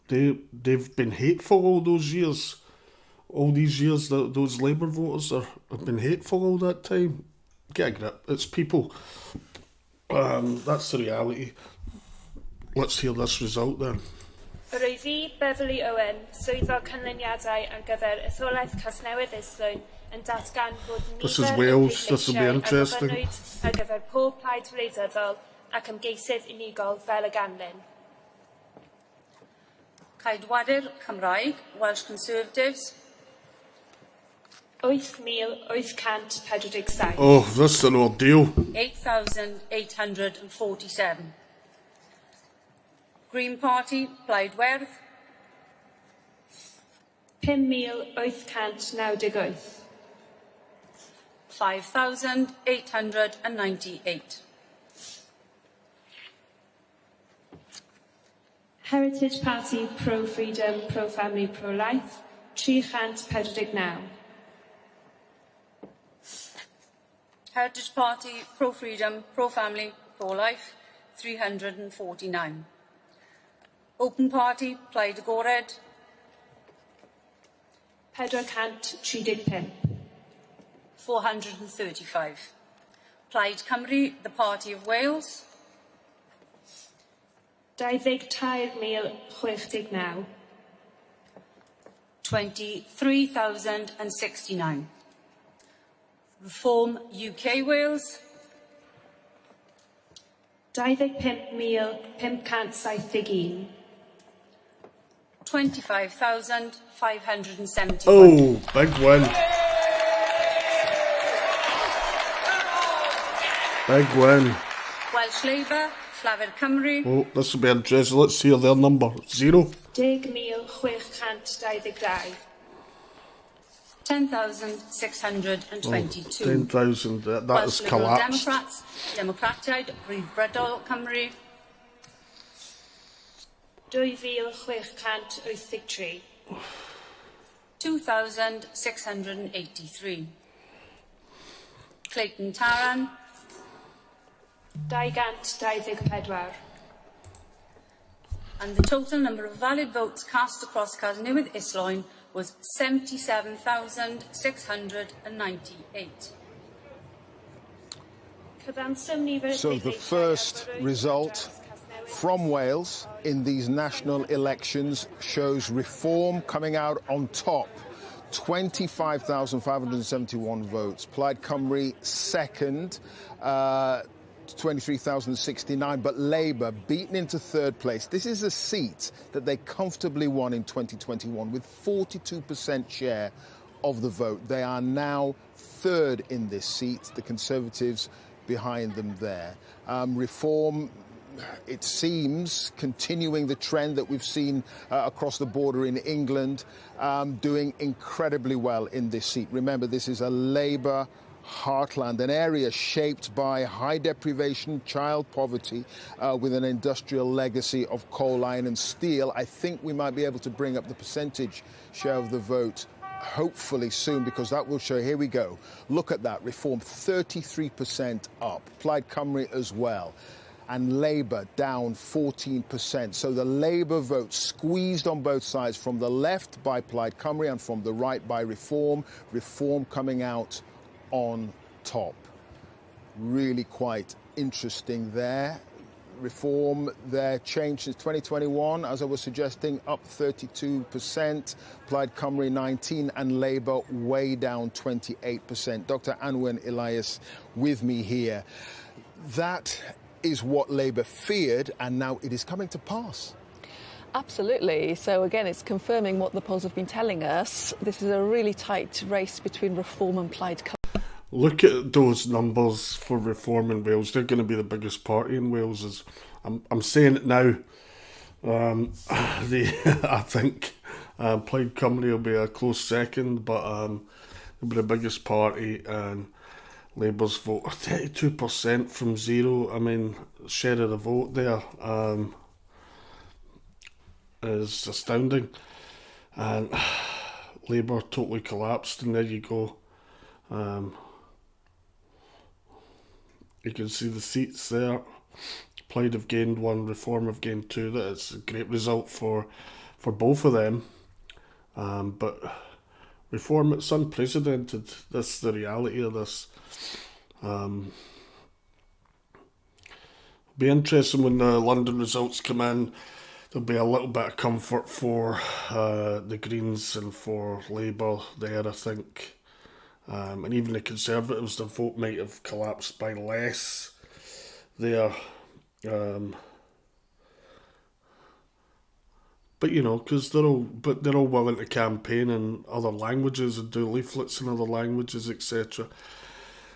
they've been hateful all those years. All these years, those Labour voters have been hateful all that time. Get a grip. It's people. That's the reality. Let's hear this result then. Yr oedd fi, Beverly Owen, swyddog canlyniadau ar gyfer etholaeth Casnewydd Islwyn yn datgan bod This is Wales, this will be interesting. Ar gyfer pob plaid wleidyddol ac ymgeisydd unigol fel y ganlyn. Caedwadur Cymraeg, Welsh Conservatives. 8,847. Oh, this is an ordeal. 8,847. Green Party, Plaid Werth. 5,898. 5,898. Heritage Party, Pro-Freedom, Pro-Family, Pro-Life. 349. Heritage Party, Pro-Freedom, Pro-Family, Pro-Life, 349. Open Party, Plaid Agored, 435. 435. Plaid Cymru, the Party of Wales, 23,069. 23,069. Reform UK Wales, 25,571. 25,571. Oh, big win. Big win. Welsh Labour, Llafur Cymru, Oh, this will be interesting. Let's hear their number. 0. 10,622. 10,622. 10,000. That Welsh has Liberal collapsed. Democrats, Democratiaid, Rhyddfrydol Cymru, 2,683. 2,683. Clayton Taran, 224. and the total number of valid votes cast across Casnewydd Islwyn was 77,698. So the first result from Wales in these national elections shows Reform coming out on top. 25,571 votes. Plaid Cymru second, 23,069, but Labour beaten into third place. This is a seat that they comfortably won in 2021 with 42% share of the vote. They are now third in this seat, the Conservatives behind them there. Reform, it seems, continuing the trend that we've seen across the border in England, doing incredibly well in this seat. Remember, this is a Labour heartland, an area shaped by high deprivation, child poverty, with an industrial legacy of coal, iron and steel. I think we might be able to bring up the percentage share of the vote hopefully soon, because that will show, here we go, look at that, Reform 33% up, Plaid Cymru as well, and Labour down 14%. So the Labour vote squeezed on both sides, from the left by Plaid Cymru and from the right by Reform. Reform coming out on top. Really quite interesting there. Reform, their change since 2021, as I was suggesting, up 32%, Plaid Cymru 19%, and Labour way down 28%. Dr. Anwen Elias with me here. That is what Labour feared, and now it is coming to pass. Absolutely. So again, it's confirming what the polls have been telling us. This is a really tight race between Reform and Plaid Cymru. Look at those numbers for Reform in Wales. They're going to be the biggest party in Wales. I'm saying it now. I think Plaid Cymru will be a close second, but they'll be the biggest party, and Labour's vote 32% from 0. I mean, share of the vote there is astounding, and Labour totally collapsed, and there you go. You can see the seats there. Plaid have gained 1, Reform have gained 2. That's a great result for both of them. But Reform, it's unprecedented. That's the reality of this. Be interesting when the London results come in. There'll be a little bit of comfort for the Greens and for Labour there, I think. And even the Conservatives, the vote might have collapsed by less there. But you know, because they're all willing to campaign in other languages and do leaflets in other languages, etc.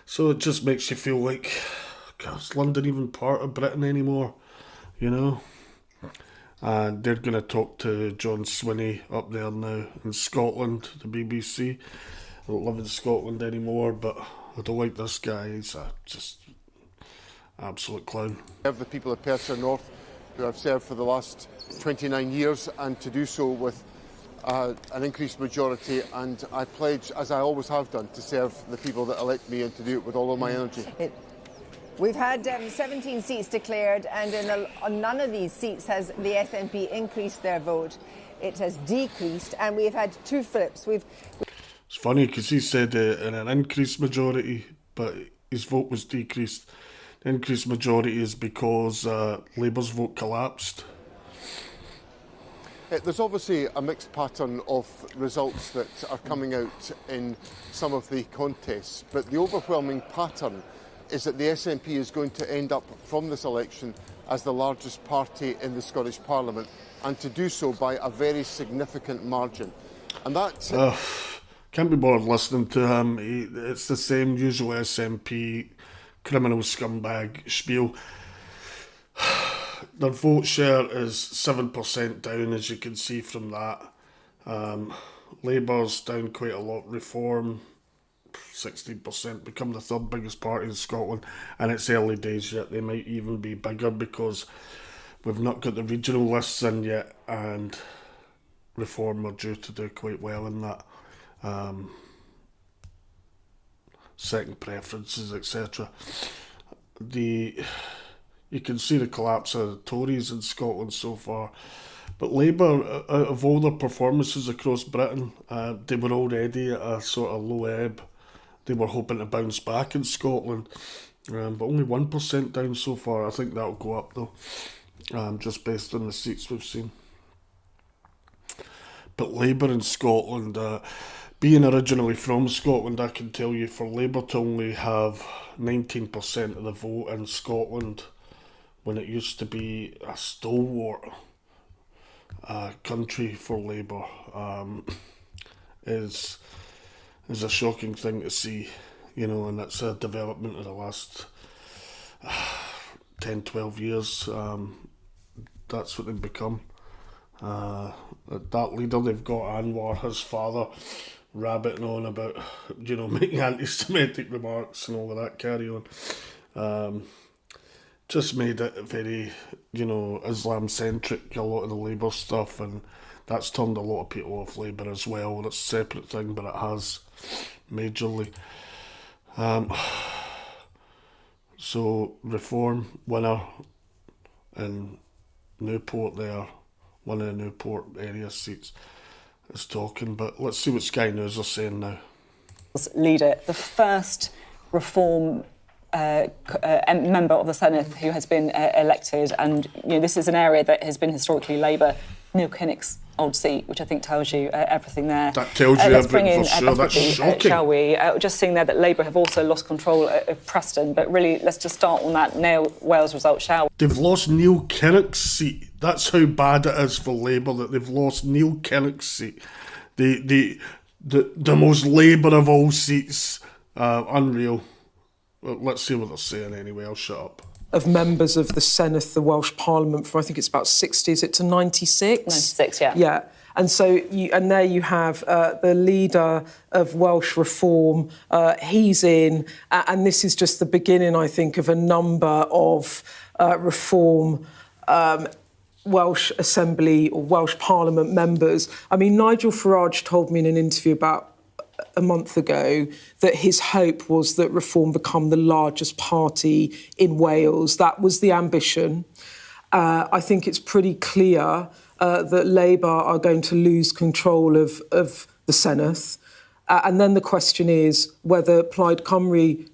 So it just makes you feel like, God, is London even part of Britain anymore? You know? And they're going to talk to John Swinney up there now in Scotland, the BBC. I don't live in Scotland anymore, but I don't like this guy. He's a just absolute clown. Of the people of Perthshire North, who I've served for the last 29 years, and to do so with an increased majority, and I pledge, as I always have done, to serve the people that elect me and to do it with all of my energy. We've had 17 seats declared, and on none of these seats has the SNP increased their vote. It has decreased, and we've had two flips. It's funny because he said in an increased majority, but his vote was decreased. The increased majority is because Labour's vote collapsed. There's obviously a mixed pattern of results that are coming out in some of the contests, but the overwhelming pattern is that the SNP is going to end up from this election as the largest party in the Scottish Parliament, and to do so by a very significant margin. And that... Can't be bothered listening to him. It's the same usual SNP criminal scumbag spiel. Their vote share is 7% down, as you can see from that. Labour's down quite a lot. Reform, 16%, become the third biggest party in Scotland, and it's early days yet. They might even be bigger because we've not got the regional lists in yet, and Reform are due to do quite well in that. Second preferences, etc. You can see the collapse of the Tories in Scotland so far. But Labour, out of all their performances across Britain, they were already at a sort of low ebb. They were hoping to bounce back in Scotland, but only 1% down so far. I think that'll go up though, just based on the seats we've seen. But Labour in Scotland, being originally from Scotland, I can tell you, for Labour to only have 19% of the vote in Scotland, when it used to be a stalwart country for Labour, is a shocking thing to see, and that's a development of the last 10, 12 years. That's what they've become. That leader they've got, Anwar, his father, rabbiting on about, making anti-Semitic remarks and all of that carry on. Just made it very, Islam-centric, a lot of the Labour stuff, and that's turned a lot of people off Labour as well. That's a separate thing, but it has majorly. So, Reform, winner in Newport there, one of the Newport area seats, is talking, but let's see what Sky News are saying now. Leader, the first Reform member of the Senate who has been elected, and this is an area that has been historically Labour. Neil Kinnock's old seat, which I think tells you everything there. That tells you everything for sure. That's shocking. Shall we? Just seeing there that Labour have also lost control of Preston, but really, let's just start on that Wales result, shall we? They've lost Neil Kinnock's seat. That's how bad it is for Labour that they've lost Neil Kinnock's seat. The most Labour of all seats. Unreal. Well, let's see what they're saying anyway. I'll shut up. Of members of the Senedd, the Welsh Parliament, from I think it's about 60, is it to 96? 96, yeah. Yeah. And so, there you have the leader of Welsh Reform. He's in, and this is just the beginning, I think, of a number of Reform Welsh Assembly or Welsh Parliament members. I mean, Nigel Farage told me in an interview about a month ago that his hope was that Reform become the largest party in Wales. That was the ambition. I think it's pretty clear that Labour are going to lose control of the Senedd. And then the question is whether Plaid Cymru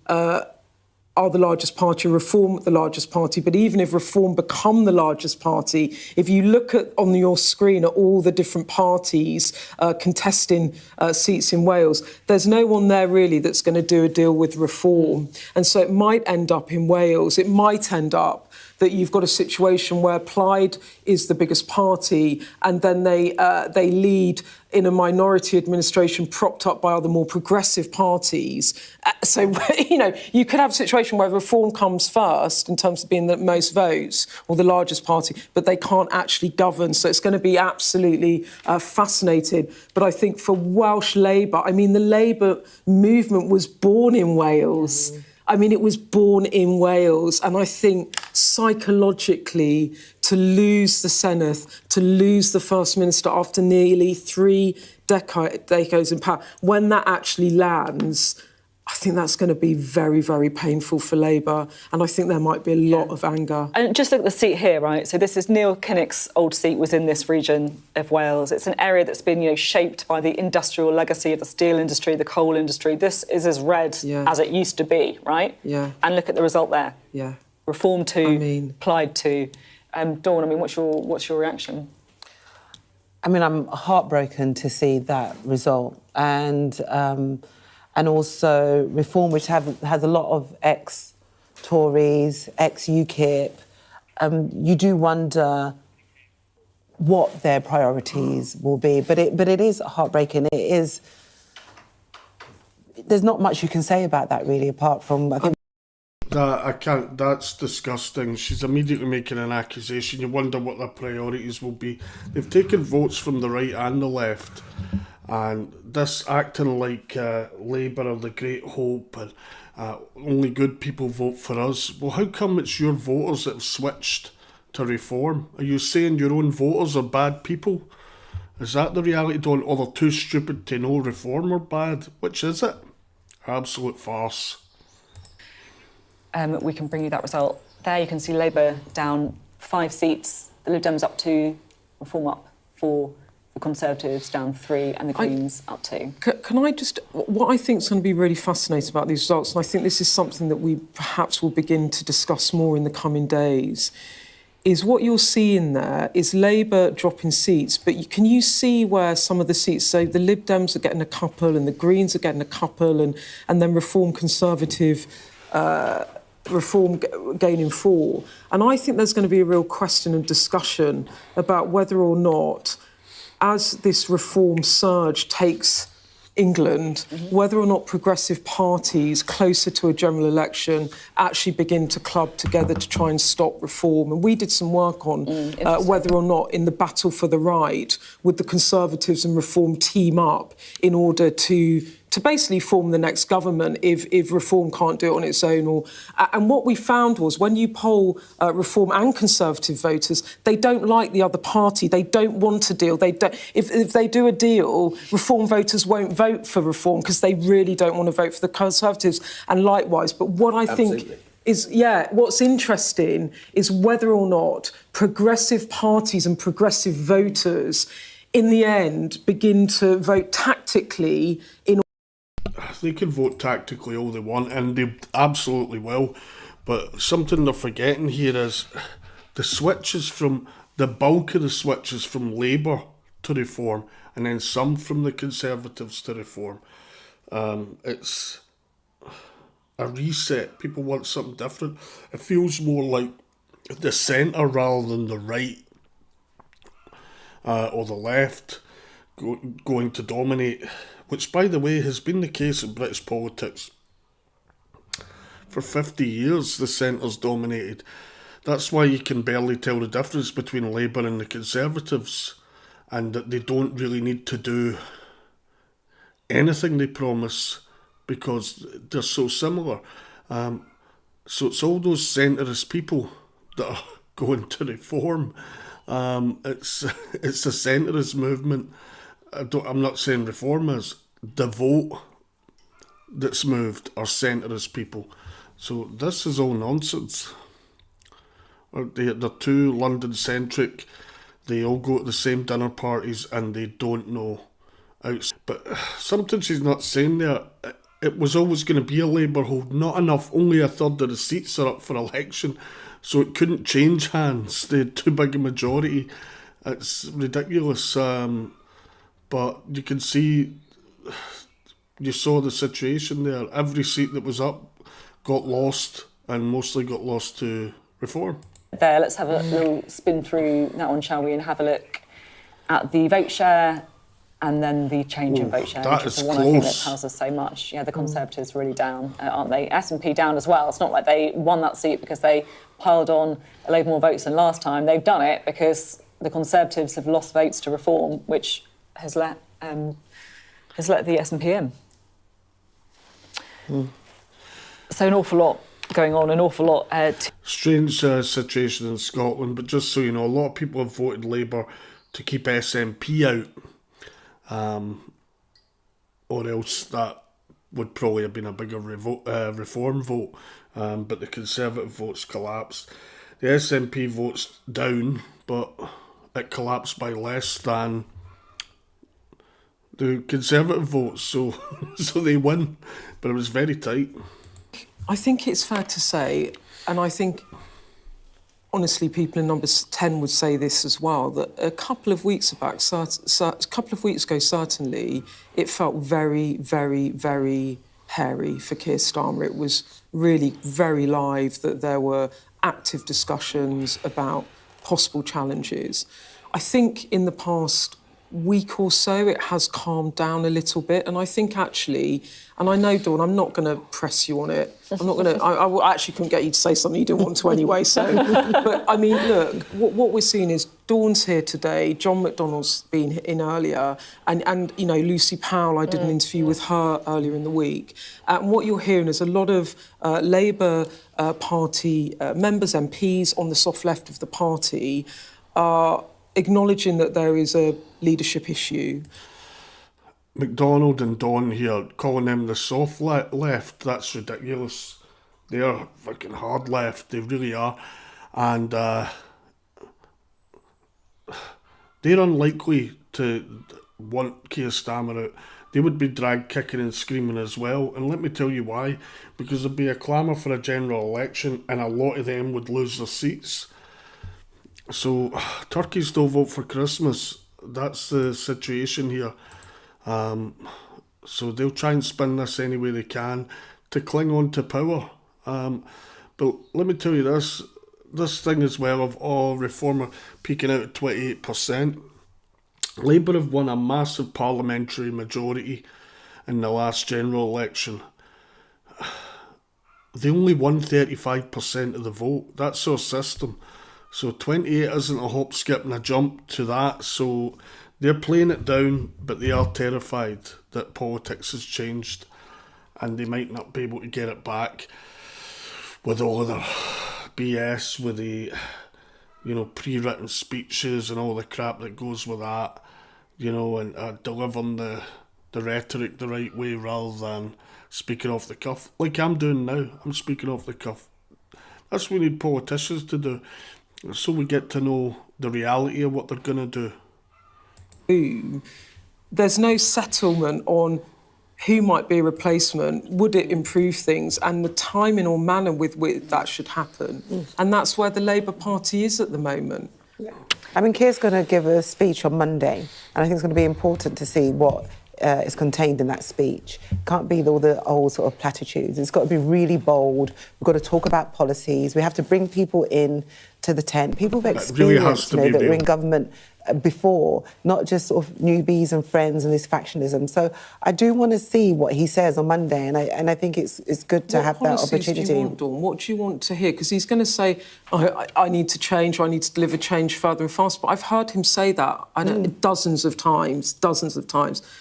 are the largest party, Reform the largest party. But even if Reform become the largest party, if you look at on your screen at all the different parties contesting seats in Wales, there's no one there really that's going to do a deal with Reform. And so it might end up in Wales, it might end up that you've got a situation where Plaid is the biggest party and then they lead in a minority administration propped up by other more progressive parties. So, you could have a situation where Reform comes first in terms of being the most votes or the largest party, but they can't actually govern. So it's going to be absolutely fascinating. But I think for Welsh Labour, the Labour movement was born in Wales. It was born in Wales, and I think psychologically to lose the Senedd, to lose the First Minister after nearly 3 decades in power, when that actually lands, I think that's going to be very, very painful for Labour, and I think there might be a lot of anger. And just look at the seat here, right? So this is Neil Kinnock's old seat, was in this region of Wales. It's an area that's been, shaped by the industrial legacy of the steel industry, the coal industry. This is as red as it used to be, right? Yeah. And look at the result there. Yeah. Reform 2, Clyde 2. Dawn, what's your reaction? I'm heartbroken to see that result, and also Reform, which has a lot of ex-Tories, ex-UKIP. You do wonder what their priorities will be, but it is heartbreaking. It is. There's not much you can say about that, really, apart from I think. I can't. That's disgusting. She's immediately making an accusation. You wonder what their priorities will be. They've taken votes from the right and the left, and this acting like Labour are the great hope and only good people vote for us. Well, how come it's your voters that have switched to Reform? Are you saying your own voters are bad people? Is that the reality, Don? Or they're too stupid to know Reform are bad? Which is it? Absolute farce. We can bring you that result. There you can see Labour down 5 seats, the Lib Dems up 2, Reform up 4, the Conservatives down 3, and the Greens up 2. Can I just... What I think is going to be really fascinating about these results, and I think this is something that we perhaps will begin to discuss more in the coming days, is what you're seeing there is Labour dropping seats, but can you see where some of the seats, so the Lib Dems are getting a couple and the Greens are getting a couple, and then Reform Conservative... Reform gaining 4. And I think there's going to be a real question and discussion about whether or not, as this Reform surge takes England, whether or not progressive parties closer to a general election actually begin to club together to try and stop Reform. And we did some work on whether or not in the battle for the right would the Conservatives and Reform team up in order to basically form the next government if Reform can't do it on its own. And what we found was when you poll Reform and Conservative voters, they don't like the other party. They don't want a deal. If they do a deal, Reform voters won't vote for Reform because they really don't want to vote for the Conservatives, and likewise. But what I think is, what's interesting is whether or not progressive parties and progressive voters in the end begin to vote tactically in. They can vote tactically all they want, and they absolutely will. But something they're forgetting here is the switches from the bulk of the switches from Labour to Reform, and then some from the Conservatives to Reform. It's a reset. People want something different. It feels more like the centre rather than the right or the left going to dominate, which, by the way, has been the case in British politics. For 50 years, the centre's dominated. That's why you can barely tell the difference between Labour and the Conservatives, and that they don't really need to do anything they promise because they're so similar. So it's all those centrist people that are going to Reform. It's a centrist movement. I'm not saying Reform is. The vote that's moved are centrist people. So this is all nonsense. They're too London-centric. They all go to the same dinner parties and they don't know. But something she's not saying there, it was always going to be a Labour hold. Not enough, only a third of the seats are up for election. So it couldn't change hands. They had too big a majority. It's ridiculous. But you can see, you saw the situation there. Every seat that was up got lost, and mostly got lost to Reform. There, let's have a little spin through that one, shall we, and have a look at the vote share and then the change in vote share, which is the one I think that tells us so much. Yeah, the Conservatives really down, aren't they? SNP down as well. It's not like they won that seat because they piled on a load more votes than last time. They've done it because the Conservatives have lost votes to Reform, which has let the SNP in. So an awful lot going on an awful lot. Strange situation in Scotland, but just so you know, a lot of people have voted Labour to keep SNP out, or else that would probably have been a bigger reform vote, but the Conservative votes collapsed. The SNP votes down, but it collapsed by less than the Conservative votes, so they win, but it was very tight. I think it's fair to say, and I think honestly people in number 10 would say this as well, that a couple of weeks ago certainly it felt very, very, very hairy for Keir Starmer. It was really very live, that there were active discussions about possible challenges. I think in the past week or so it has calmed down a little bit, and I think actually, and I know, Dawn, I'm not going to press you on it. I'm not going to. I actually couldn't get you to say something you didn't want to anyway. So, but I mean, look, what we're seeing is Dawn's here today. John McDonnell's been in earlier, and you know, Lucy Powell. I did an interview with her earlier in the week. And what you're hearing is a lot of Labour Party members, MPs on the soft left of the party are acknowledging that there is a leadership issue. McDonald and Don here, calling them the soft left, that's ridiculous. They're fucking hard left, they really are. And they're unlikely to want Keir Starmer out. They would be dragged kicking and screaming as well. And let me tell you why. Because there'd be a clamour for a general election and a lot of them would lose their seats. So, turkeys don't vote for Christmas. That's the situation here. So they'll try and spin this any way they can to cling on to power. But let me tell you this thing as well of Reformer peaking out at 28%. Labour have won a massive parliamentary majority in the last general election. They only won 35% of the vote. That's our system. So 28 isn't a hop, skip and a jump to that. So they're playing it down, but they are terrified that politics has changed and they might not be able to get it back with all of their BS, with the, you know, pre-written speeches and all the crap that goes with that, you know, and delivering the rhetoric the right way rather than speaking off the cuff. Like I'm doing now, I'm speaking off the cuff. That's what we need politicians to do, so we get to know the reality of what they're going to do. There's no settlement on who might be a replacement. Would it improve things? And the timing or manner with which that should happen. And that's where the Labour Party is at the moment. Yeah. I mean, Keir's going to give a speech on Monday, and I think it's going to be important to see what is contained in that speech. It can't be all the old sort of platitudes. It's got to be really bold. We've got to talk about policies. We have to bring people in to the tent. People have experienced, that were in government before, not just sort of newbies and friends and this factionalism. So I do want to see what he says on Monday, and I think it's good to have that opportunity. What policies do you want, Dawn? What do you want to hear? Because he's going to say, I need to change, or I need to deliver change further and faster. But I've heard him say that dozens of times.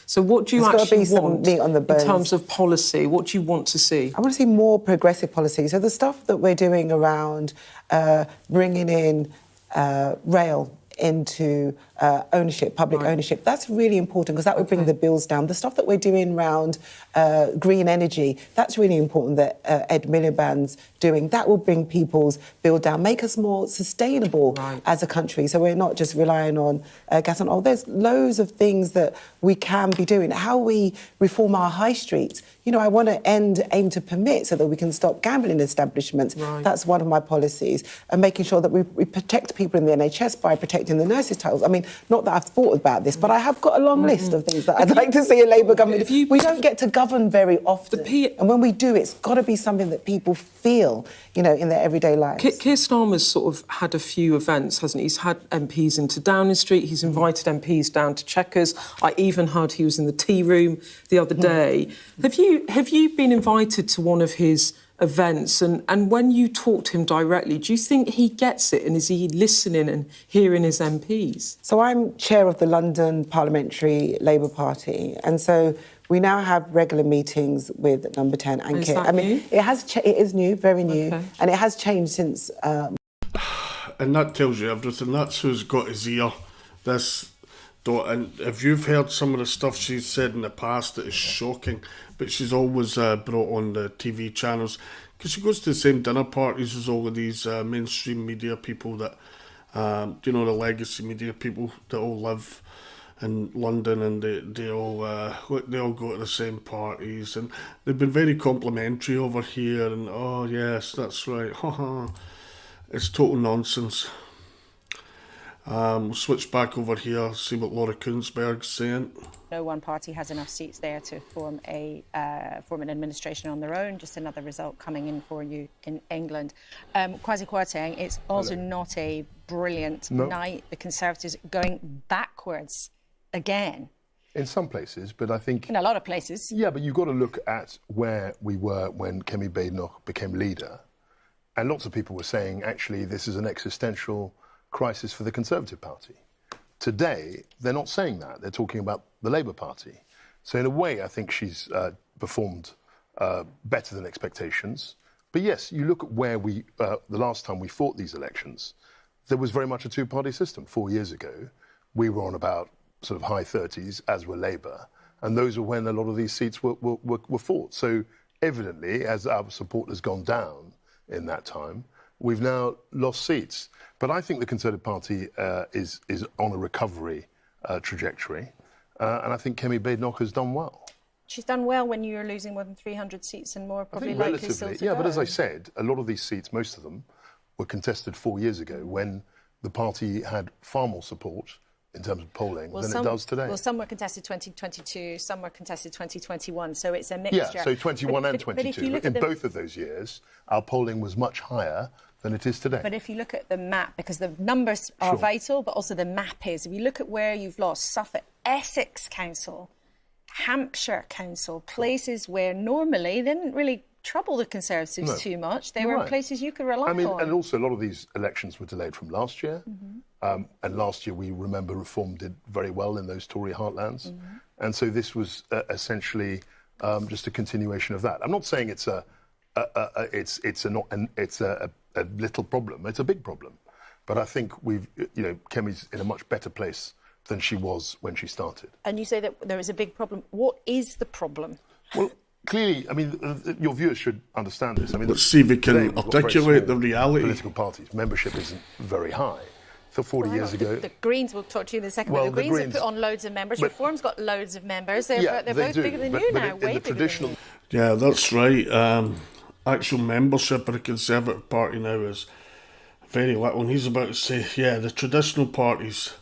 So what do you actually want meat on the bones in terms of policy? What do you want to see? I want to see more progressive policy. So the stuff that we're doing around bringing in rail into ownership, public ownership, that's really important because that would bring the bills down. The stuff that we're doing around green energy, that's really important that Ed Miliband's doing. That will bring people's bill down, make us more sustainable as a country. So we're not just relying on gas and oil. There's loads of things that we can be doing. How we reform our high streets. You know, I want to aim to permit so that we can stop gambling establishments. That's one of my policies. And making sure that we protect people in the NHS by protecting the nurses' titles. I mean, not that I've thought about this, but I have got a long list of things that I'd like to see a Labour government. We don't get to govern very often. And when we do, it's got to be something that people feel, you know, in their everyday lives. Keir Starmer's sort of had a few events, hasn't he? He's had MPs into Downing Street. He's invited MPs down to Chequers. I even heard he was in the tea room the other day. Have you been invited to one of his events. And when you talk to him directly, do you think he gets it, and is he listening and hearing his MPs? So I'm chair of the London Parliamentary Labour Party, and so we now have regular meetings with Number 10 and Is Kit. that I mean, new? it is new, very new, Okay. and it has changed since. And that tells you everything. That's who's got his ear. And if you've heard some of the stuff she's said in the past, it is shocking. But she's always brought on the TV channels because she goes to the same dinner parties as all of these mainstream media people that, the legacy media people that all live in London, and they all go to the same parties, and they've been very complimentary over here. And oh yes, that's right. It's total nonsense. We'll switch back over here, see what Laura Kuenssberg's saying. No one party has enough seats there to form an administration on their own. Just another result coming in for you in England. Kwasi Kwarteng, it's also not a brilliant night. The Conservatives going backwards again. In some places, but I think... In a lot of places. Yeah, but you've got to look at where we were when Kemi Badenoch became leader. And lots of people were saying, actually, this is an existential crisis for the Conservative Party. Today, they're not saying that. They're talking about the Labour Party. So in a way, I think she's performed better than expectations. But yes, you look at where the last time we fought these elections, there was very much a two-party system. 4 years ago, we were on about sort of high 30s, as were Labour. And those were when a lot of these seats were fought. So evidently, as our support has gone down in that time, we've now lost seats. But I think the Conservative Party is on a recovery trajectory. And I think Kemi Badenoch has done well. She's done well when you're losing more than 300 seats and more probably likely still to yeah, go. but as I said, a lot of these seats, most of them, were contested 4 years ago when the party had far more support in terms of polling than it does today. Well, some were contested 2022, some were contested 2021, so it's a mixture. Yeah, so 21 and 22. In both of those years, our polling was much higher than it is today. But if you look at the map, because the numbers are vital, but also the map is, if you look at where you've lost Suffolk, Essex Council, Hampshire Council, places where normally they didn't really trouble the Conservatives too much. They were places you could rely on. And also a lot of these elections were delayed from last year. And last year, we remember Reform did very well in those Tory heartlands. And so this was essentially just a continuation of that. I'm not saying it's a little problem. It's a big problem. But I think Kemi's in a much better place than she was when she started. And you say that there is a big problem. What is the problem? Well, clearly, I mean, your viewers should understand this. I mean, let's see if we can articulate the reality. Political parties membership isn't very high. So 40 years ago, the Greens will talk to you in a second. But the Greens have put on loads of members. Reform's got loads of members. They're both bigger than you now. Way bigger than you. Yeah, that's right. Actual membership of the Conservative Party now is very little. And he's about to say, yeah, the traditional parties.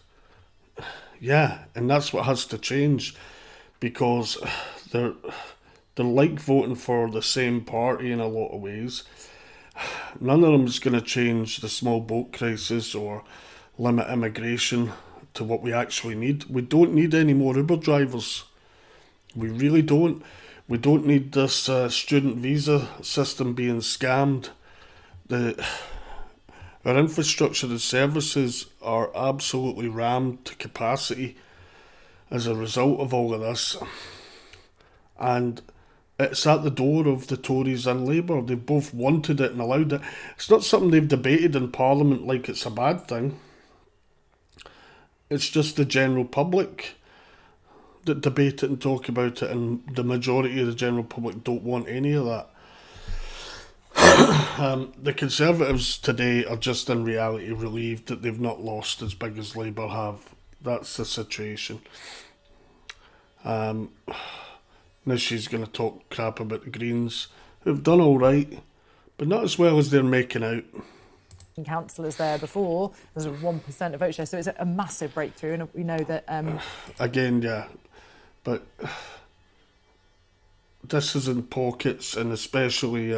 Yeah, and that's what has to change, because they're like voting for the same party in a lot of ways. None of them is going to change the small boat crisis or limit immigration to what we actually need. We don't need any more Uber drivers. We really don't. We don't need this student visa system being scammed. Our infrastructure and services are absolutely rammed to capacity as a result of all of this. And it's at the door of the Tories and Labour. They both wanted it and allowed it. It's not something they've debated in Parliament like it's a bad thing. It's just the general public that debate it and talk about it, and the majority of the general public don't want any of that. The Conservatives today are just in reality relieved that they've not lost as big as Labour have. That's the situation. Now she's going to talk crap about the Greens, who've done all right, but not as well as they're making out. Councillors there before, there's a 1% of vote share, so it's a massive breakthrough, and we know that... Again, yeah, but this is in pockets, and especially,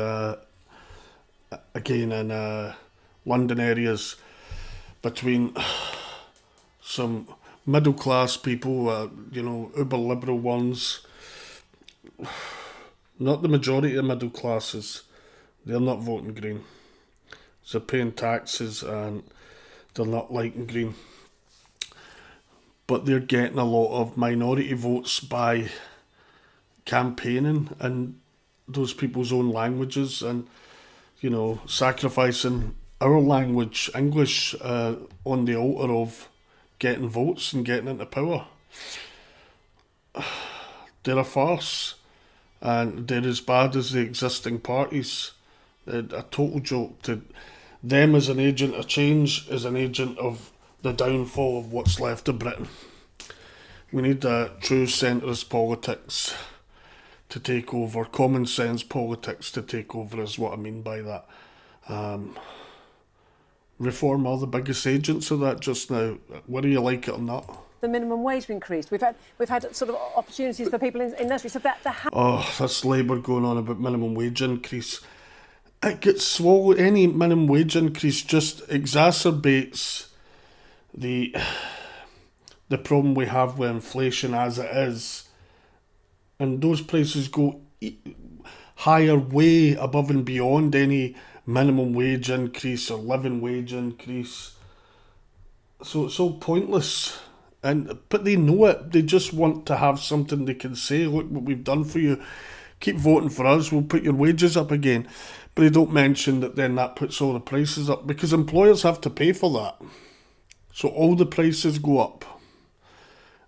again, in London areas, between some middle-class people, uber-liberal ones, not the majority of middle classes, They're not voting Green. They're paying taxes and they're not liking Green. But they're getting a lot of minority votes by campaigning in those people's own languages and, you know, sacrificing our language, English, on the altar of getting votes and getting into power. They're a farce, and they're as bad as the existing parties. They're a total joke. To them as an agent of change is an agent of the downfall of what's left of Britain. We need a true centrist politics to take over, common sense politics to take over is what I mean by that. Reform are the biggest agents of that just now, whether you like it or not. The minimum wage increased. We've had sort of opportunities for people in nursery. So that That's Labour going on about minimum wage increase. It gets swallowed. Any minimum wage increase just exacerbates the problem we have with inflation as it is. And those places go higher, way above and beyond any minimum wage increase or living wage increase. So it's all pointless. But they know it. They just want to have something they can say. Look what we've done for you. Keep voting for us. We'll put your wages up again. But they don't mention that then that puts all the prices up because employers have to pay for that. So all the prices go up.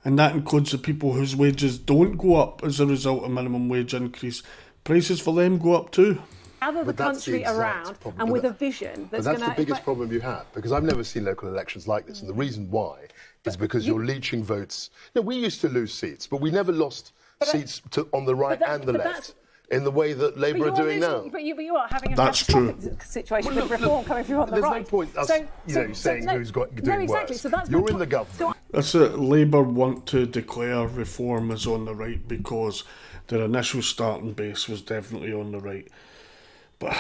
And that includes the people whose wages don't go up as a result of minimum wage increase. Prices for them go up too. gather the country around and with a vision that's going to... That's the biggest problem you have, because I've never seen local elections like this, and the reason why is because you're leeching votes. No, we used to lose seats, but we never lost seats on the right and the left in the way that Labour are doing now. But you are having a catastrophic situation with reform coming through on the right. There's no point us saying who's doing exactly. worse. So that's you're in the government. That's it. Labour want to declare reform as on the right because their initial starting base was definitely on the right. But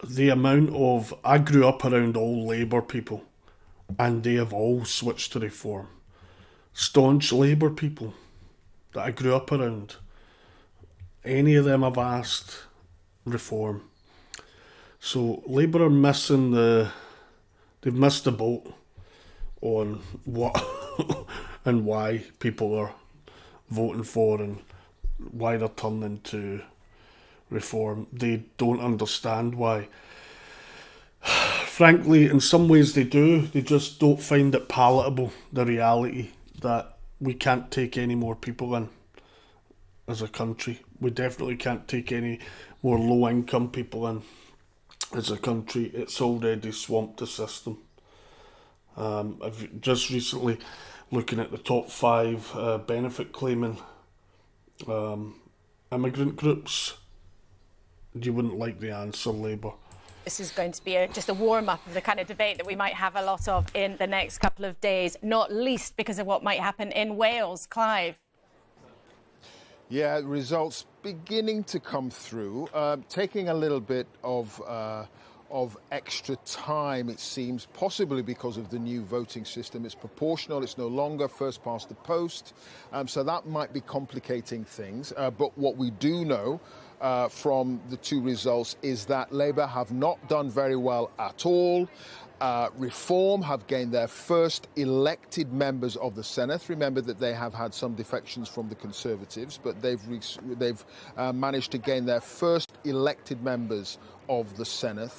the amount of... I grew up around all Labour people and they have all switched to reform. Staunch Labour people that I grew up around, any of them have asked reform. So Labour are missing they've missed the boat on what and why people are voting for and why they're turning to reform. They don't understand why. Frankly, in some ways they do. They just don't find it palatable, the reality that we can't take any more people in as a country. We definitely can't take any more low-income people in as a country. It's already swamped the system. I've just recently looking at the top 5 benefit claiming immigrant groups. You wouldn't like the answer, Labour. This is going to be just a warm-up of the kind of debate that we might have a lot of in the next couple of days, not least because of what might happen in Wales. Clive. Yeah, results beginning to come through, taking a little bit of extra time, it seems, possibly because of the new voting system. It's proportional, it's no longer first past the post, so that might be complicating things. But what we do know from the two results is that Labour have not done very well at all. Reform have gained their first elected members of the Senate. Remember that they have had some defections from the Conservatives, but they've managed to gain their first elected members of the Senate,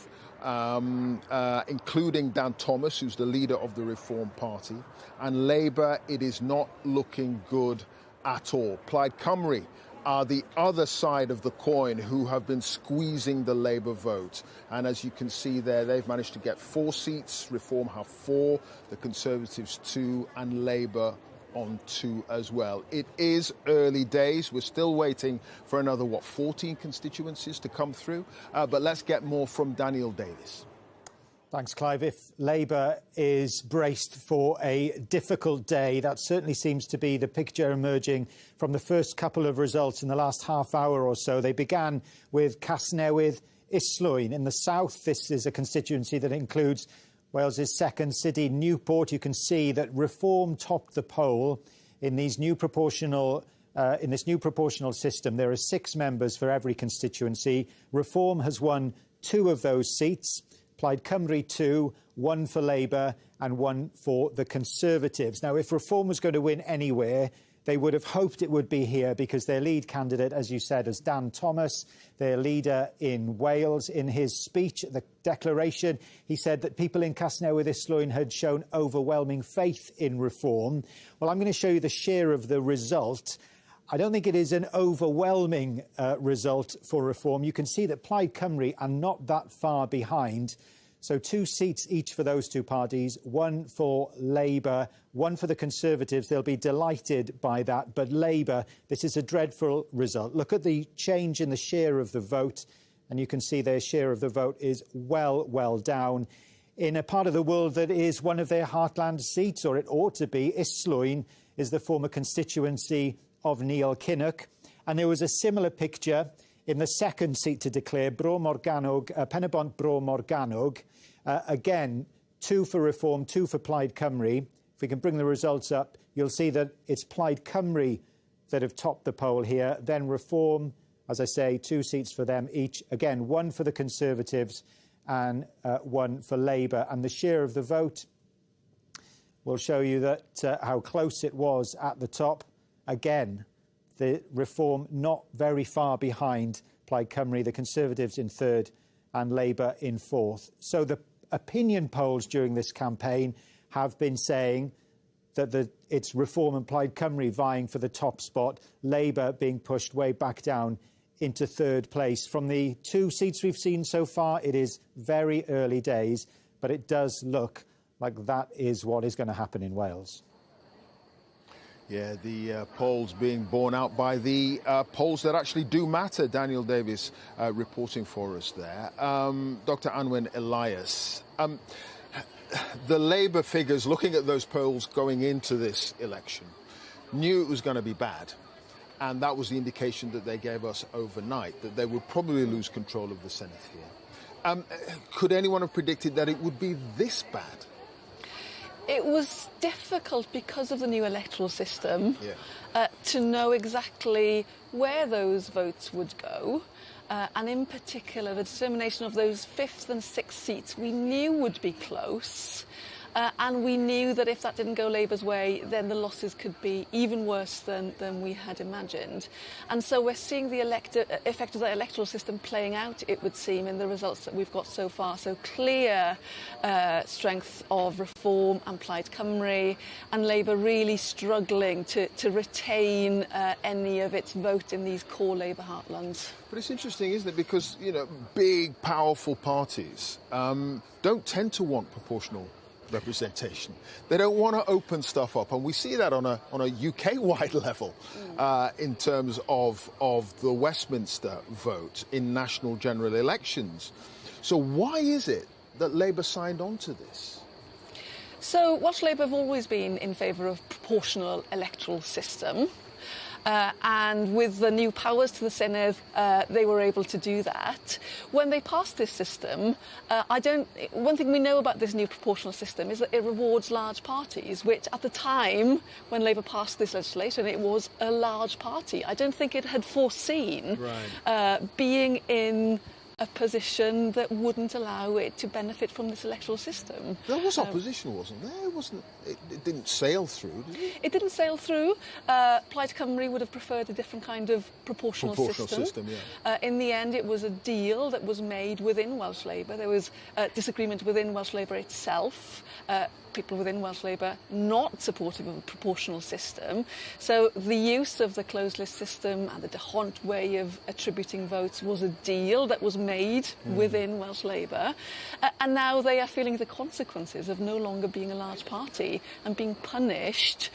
including Dan Thomas, who's the leader of the Reform Party. And Labour, it is not looking good at all. Plaid Cymru are the other side of the coin who have been squeezing the Labour vote. And as you can see there, they've managed to get 4 seats. Reform have 4, the Conservatives 2, and Labour on 2 as well. It is early days. We're still waiting for another, 14 constituencies to come through. But let's get more from Daniel Davis. Thanks, Clive. If Labour is braced for a difficult day, that certainly seems to be the picture emerging from the first couple of results in the last half hour or so. They began with Casnewydd, Islwyn. In the south, this is a constituency that includes Wales's second city, Newport. You can see that Reform topped the poll in these new proportional in this new proportional system, there are 6 members for every constituency. Reform has won 2 of those seats. Plaid Cymru 2, 1 for Labour and 1 for the Conservatives. Now, if Reform was going to win anywhere, they would have hoped it would be here, because their lead candidate, as you said, is Dan Thomas, their leader in Wales. In his speech, the declaration, he said that people in Casnewydd Islwyn had shown overwhelming faith in Reform. Well, I'm going to show you the share of the result. I don't think it is an overwhelming result for Reform. You can see that Plaid Cymru are not that far behind. So 2 seats each for those 2 parties, 1 for Labour, 1 for the Conservatives. They'll be delighted by that. But Labour, this is a dreadful result. Look at the change in the share of the vote, and you can see their share of the vote is well down. In a part of the world that is one of their heartland seats, or it ought to be, Islwyn is the former constituency of Neil Kinnock. And there was a similar picture in the second seat to declare, Bro Morgannwg, Pen-y-bont Bro Morgannwg. Again, 2 for Reform, 2 for Plaid Cymru. If we can bring the results up, you'll see that it's Plaid Cymru that have topped the poll here. Then Reform, as I say, 2 seats for them each. Again, 1 for the Conservatives and 1 for Labour. And the share of the vote will show you that how close it was at the top. Again, the Reform not very far behind Plaid Cymru, the Conservatives in 3rd and Labour in 4th. So the opinion polls during this campaign have been saying that it's Reform and Plaid Cymru vying for the top spot, Labour being pushed way back down into 3rd place. From the 2 seats we've seen so far, it is very early days, but it does look like that is what is going to happen in Wales. Yeah, the polls being borne out by the polls that actually do matter. Daniel Davis reporting for us there. Dr. Anwen Elias, the Labour figures, looking at those polls going into this election, knew it was going to be bad. And that was the indication that they gave us overnight, that they would probably lose control of the Senate here. Could anyone have predicted that it would be this bad? It was difficult because of the new electoral system to know exactly where those votes would go. And in particular, the determination of those 5th and 6th seats we knew would be close. And we knew that if that didn't go Labour's way, then the losses could be even worse than we had imagined. And so we're seeing the effect of that electoral system playing out, it would seem, in the results that we've got so far. So clear strength of Reform and Plaid Cymru, and Labour really struggling to retain any of its vote in these core Labour heartlands. But it's interesting, isn't it? Because, you know, big, powerful parties don't tend to want proportional representation. They don't want to open stuff up, and we see that on a UK-wide level in terms of the Westminster vote in national general elections. So why is it that Labour signed on to this? So Welsh Labour have always been in favour of proportional electoral system. And with the new powers to the Senedd, they were able to do that. When they passed this system, one thing we know about this new proportional system is that it rewards large parties, which at the time when Labour passed this legislation, it was a large party. I don't think it had foreseen being in a position that wouldn't allow it to benefit from this electoral system. There was opposition, wasn't there? It didn't sail through, did it? It didn't sail through. Plaid Cymru would have preferred a different kind of proportional system. In the end, it was a deal that was made within Welsh Labour. There was disagreement within Welsh Labour itself. People within Welsh Labour not supportive of a proportional system. So the use of the closed list system and the Dehont way of attributing votes was a deal that was made within Welsh Labour. And now they are feeling the consequences of no longer being a large party and being punished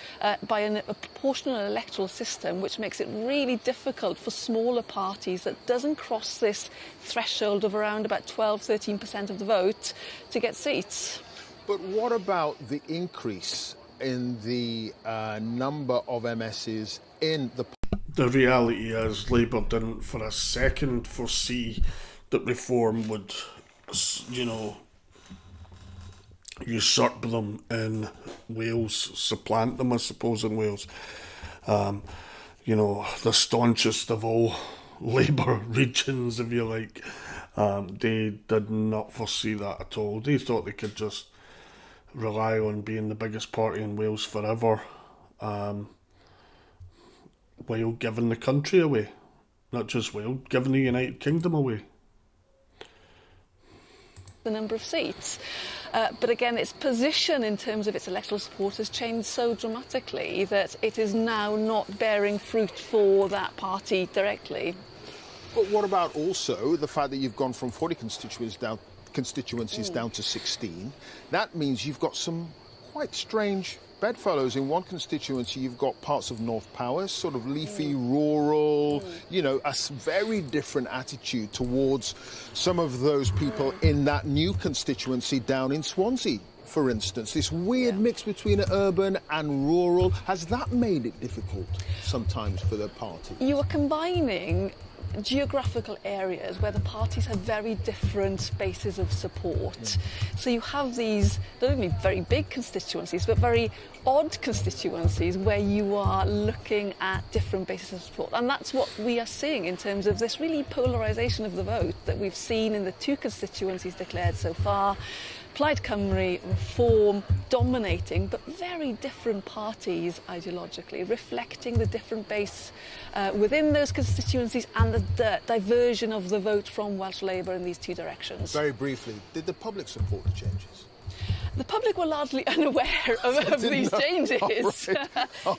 by a proportional electoral system, which makes it really difficult for smaller parties that doesn't cross this threshold of around about 12-13% of the vote to get seats. But what about the increase in the number of MSs in the... The reality is Labour didn't for a second foresee that Reform would, you know, usurp them in Wales, supplant them, I suppose, in Wales. you know, the staunchest of all Labour regions, if you like. They did not foresee that at all. They thought they could just rely on being the biggest party in Wales forever, while giving the country away. Not just Wales, giving the United Kingdom away. The number of seats. But again, its position in terms of its electoral support has changed so dramatically that it is now not bearing fruit for that party directly. But what about also the fact that you've gone from 40 constituencies down to 16? That means you've got some quite strange bedfellows. In one constituency, you've got parts of North Powys, sort of leafy, rural, you know, a very different attitude towards some of those people in that new constituency down in Swansea, for instance. This weird mix between urban and rural. Has that made it difficult sometimes for the party? You are combining geographical areas where the parties have very different bases of support. So you have these not only very big constituencies but very odd constituencies where you are looking at different bases of support, and that's what we are seeing in terms of this really polarisation of the vote that we've seen in the two constituencies declared so far. Plaid Cymru, Reform dominating, but very different parties ideologically, reflecting the different base within those constituencies and the diversion of the vote from Welsh Labour in these two directions. Very briefly, did the public support the changes? The public were largely unaware of these changes.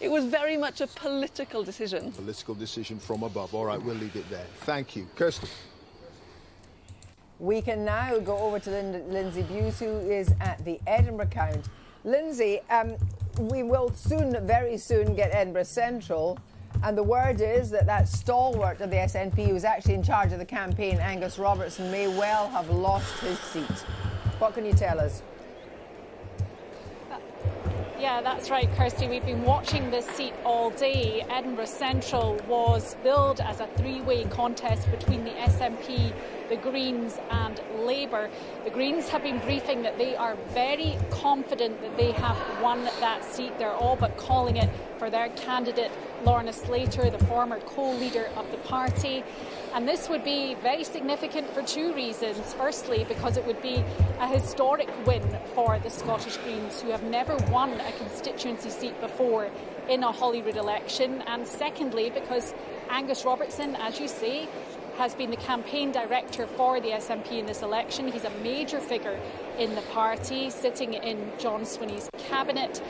It was very much a political decision. Political decision from above. All right, we'll leave it there. Thank you. Kirsty. We can now go over to Lindsay Buse, who is at the Edinburgh count. Lindsay, we will soon, very soon, get Edinburgh Central, and the word is that stalwart of the SNP who was actually in charge of the campaign, Angus Robertson, may well have lost his seat. What can you tell us? Yeah, that's right, Kirsty. We've been watching this seat all day. Edinburgh Central was billed as a three-way contest between the SNP, the Greens and Labour. The Greens have been briefing that they are very confident that they have won that seat. They're all but calling it for their candidate, Lorna Slater, the former co-leader of the party. And this would be very significant for two reasons. Firstly, because it would be a historic win for the Scottish Greens, who have never won a constituency seat before in a Holyrood election. And secondly, because Angus Robertson, as you say, has been the campaign director for the SNP in this election. He's a major figure in the party, sitting in John Swinney's cabinet.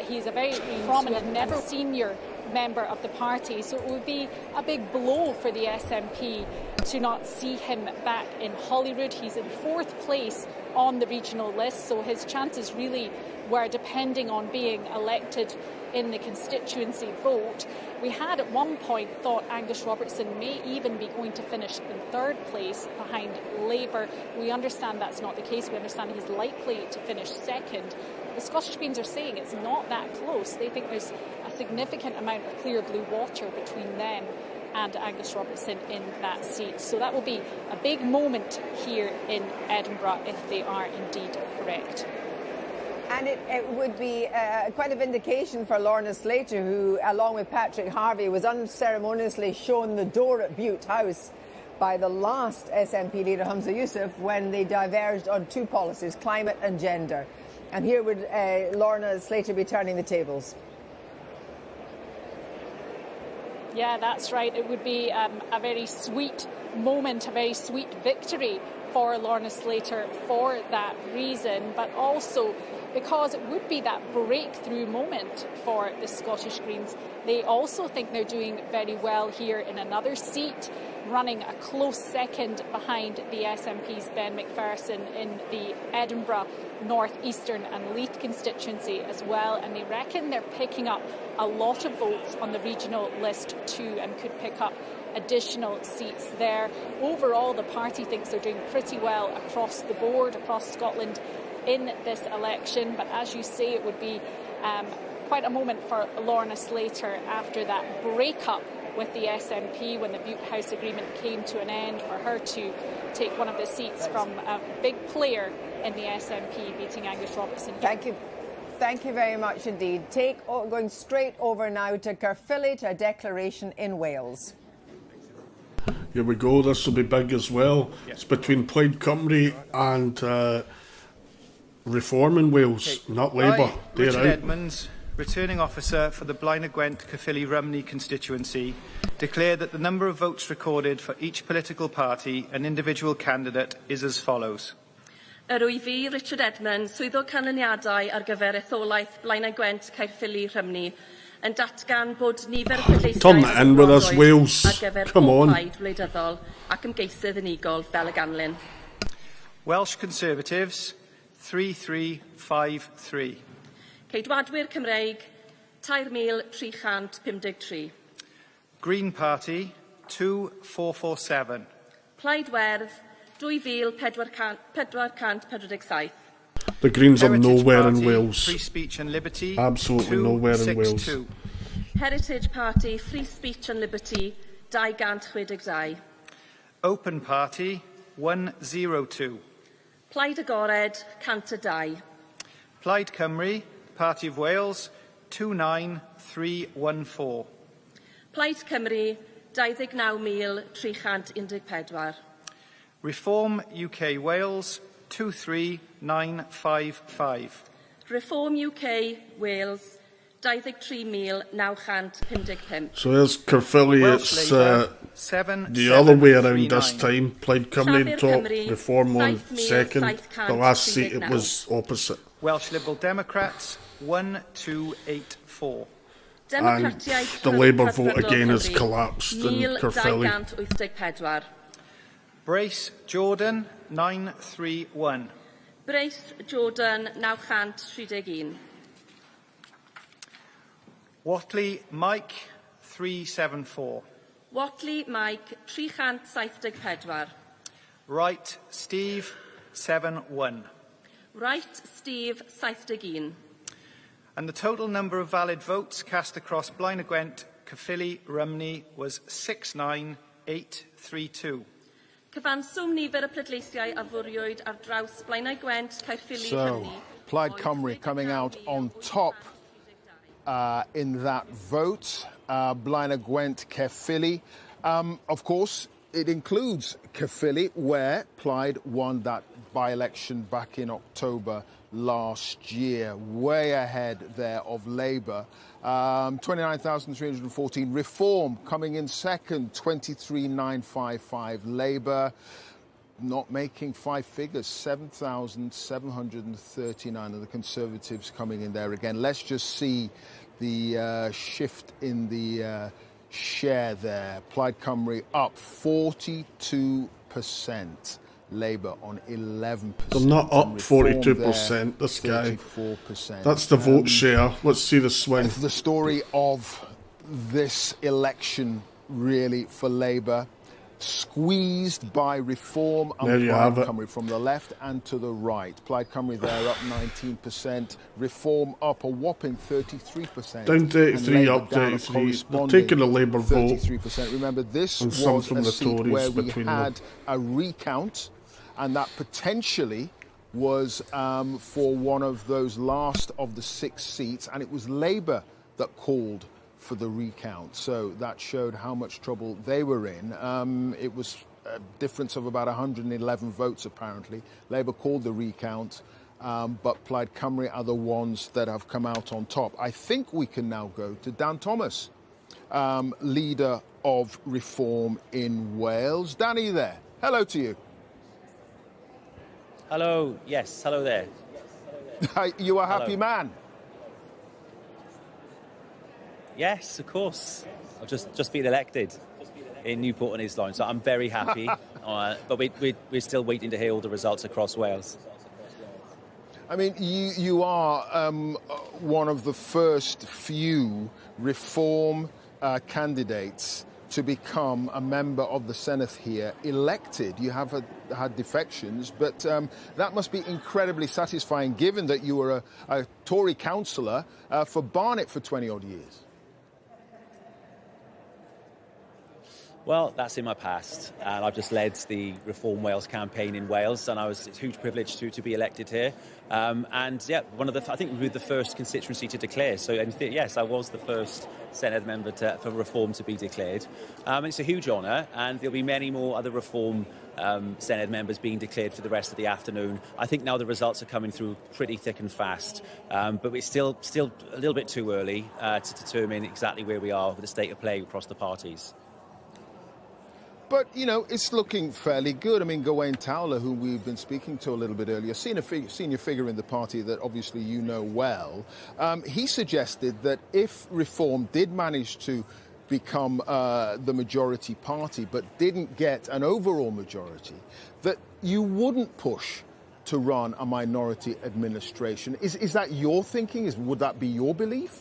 He's a very prominent, never senior member of the party, so it would be a big blow for the SNP to not see him back in Holyrood. He's in fourth place on the regional list, so his chances really were depending on being elected in the constituency vote. We had at one point thought Angus Robertson may even be going to finish in third place behind Labour. We understand that's not the case. We understand he's likely to finish second. The Scottish Greens are saying it's not that close. They think there's a significant amount of clear blue water between them and Angus Robertson in that seat. So that will be a big moment here in Edinburgh if they are indeed correct. And it would be quite a vindication for Lorna Slater, who, along with Patrick Harvey, was unceremoniously shown the door at Bute House by the last SNP leader, Humza Yousaf, when they diverged on two policies, climate and gender. And here would Lorna Slater be turning the tables. Yeah, that's right. It would be a very sweet moment, a very sweet victory for Lorna Slater for that reason, but also because it would be that breakthrough moment for the Scottish Greens. They also think they're doing very well here in another seat, running a close second behind the SNP's Ben McPherson in the Edinburgh North Eastern and Leith constituency as well, and they reckon they're picking up a lot of votes on the regional list too and could pick up additional seats there. Overall, the party thinks they're doing pretty well across the board, across Scotland in this election, but as you say, it would be quite a moment for Lorna Slater after that breakup with the SNP when the Bute House agreement came to an end, for her to take one of the seats from a big player in the SNP, beating Angus Robertson. Thank you. Thank you very much indeed. Going straight over now to Caerphilly, to a declaration in Wales. Here we go, this will be big as well. It's between Plaid Cymru and Reform in Wales, not Labour. Richard Edmonds, returning officer for the Blaenau Gwent Caerphilly Rumney constituency, declared that the number of votes recorded for each political party and individual candidate is as follows. Yr wyf fi, Richard Edmonds, swyddog canlyniadau ar gyfer etholaeth Blaenau Gwent Caerphilly Rhymni, yn datgan bod nifer y pleidleisiau Turn that in with us, Wales. ar gyfer Come on. plaid wleidyddol ac ymgeisydd unigol fel y ganlyn. Welsh Conservatives, 3353. Ceidwadwyr Cymreig, 3,353. Green Party, 2447. Plaid Werdd, 2,447. The Greens are Heritage nowhere Party, in Wales. Free Speech and Liberty, Absolutely nowhere in Wales. 262. Heritage Party, Free Speech and Liberty, 262. Open Party, 102. Plaid Agored, 102. Plaid Cymru, Party of Wales, 29314. Plaid Cymru, 29,314. Reform UK Wales, 23955. Reform UK Wales, 23,955. So here's Caerphilly, Welsh it's Labour, the other way around 7739. this time. Plaid Cymru Llafur top, Cymru, Reform on 7,739. second. The last seat it was opposite. Welsh Liberal Democrats, 1284. And the Labour vote again has collapsed in Caerphilly. 1,284. Brace Jordan, 931. Brace Jordan, 931. Watley Mike 374. Watley Mike 374. Wright Steve 71. Wright Steve 71. And the total number of valid votes cast across Blaenau Gwent, Caerphilly, Rhymney was 69832. Cyfanswm nifer y pleidleisiau a fwriwyd ar draws Blaenau Gwent, Caerphilly, So, Rhymney. Plaid Cymru coming out on top in that vote. Blaenau Gwent, Caerphilly. Of course, it includes Caerphilly, where Plaid won that by-election back in October last year, way ahead there of Labour. 29,314. Reform coming in second, 23,955. Labour not making five figures, 7,739. And the Conservatives coming in there again. Let's just see the shift in the share there. Plaid Cymru up 42%. Labour on 11%. They're not up 42%, this guy. 34%. That's the vote share. Let's see the swing. The story of this election, really, for Labour, squeezed by Reform and There you Plaid have it. Cymru from the left and to the right. Plaid Cymru there up 19%, Reform up a whopping 33%. Down to 83, and up to Labour down a 83. They're corresponding taking the Labour vote. 33%. Remember, this And some was from a the seat Tories where we between had a recount, and that potentially was for one of those last of the 6 seats, and it was Labour that called for the recount. So that showed how much trouble they were in. It was a difference of about 111 votes, apparently. Labour called the recount, but Plaid Cymru are the ones that have come out on top. I think we can now go to Dan Thomas, leader of Reform in Wales. Danny there, hello to you. Hello, yes, hello there. You a happy man? Yes, of course. I've just been elected in Newport-on-Island, so I'm very happy. But we're still waiting to hear all the results across Wales. I mean, you are one of the first few Reform candidates to become a member of the Senedd here, elected. You have had defections, but that must be incredibly satisfying, given that you were a Tory councillor for Barnet for 20-odd years. Well, that's in my past, and I've just led the Reform Wales campaign in Wales, and it's a huge privilege to be elected here. And yeah, I think we were the first constituency to declare. So yes, I was the first Senedd member for Reform to be declared. It's a huge honour, and there'll be many more other Reform Senedd members being declared for the rest of the afternoon. I think now the results are coming through pretty thick and fast, but it's still a little bit too early to determine exactly where we are with the state of play across the parties. But, you know, it's looking fairly good. I mean, Gawain Towler, who we've been speaking to a little bit earlier, senior figure in the party that obviously you know well, he suggested that if Reform did manage to become the majority party but didn't get an overall majority, that you wouldn't push to run a minority administration. Is that your thinking? Would that be your belief?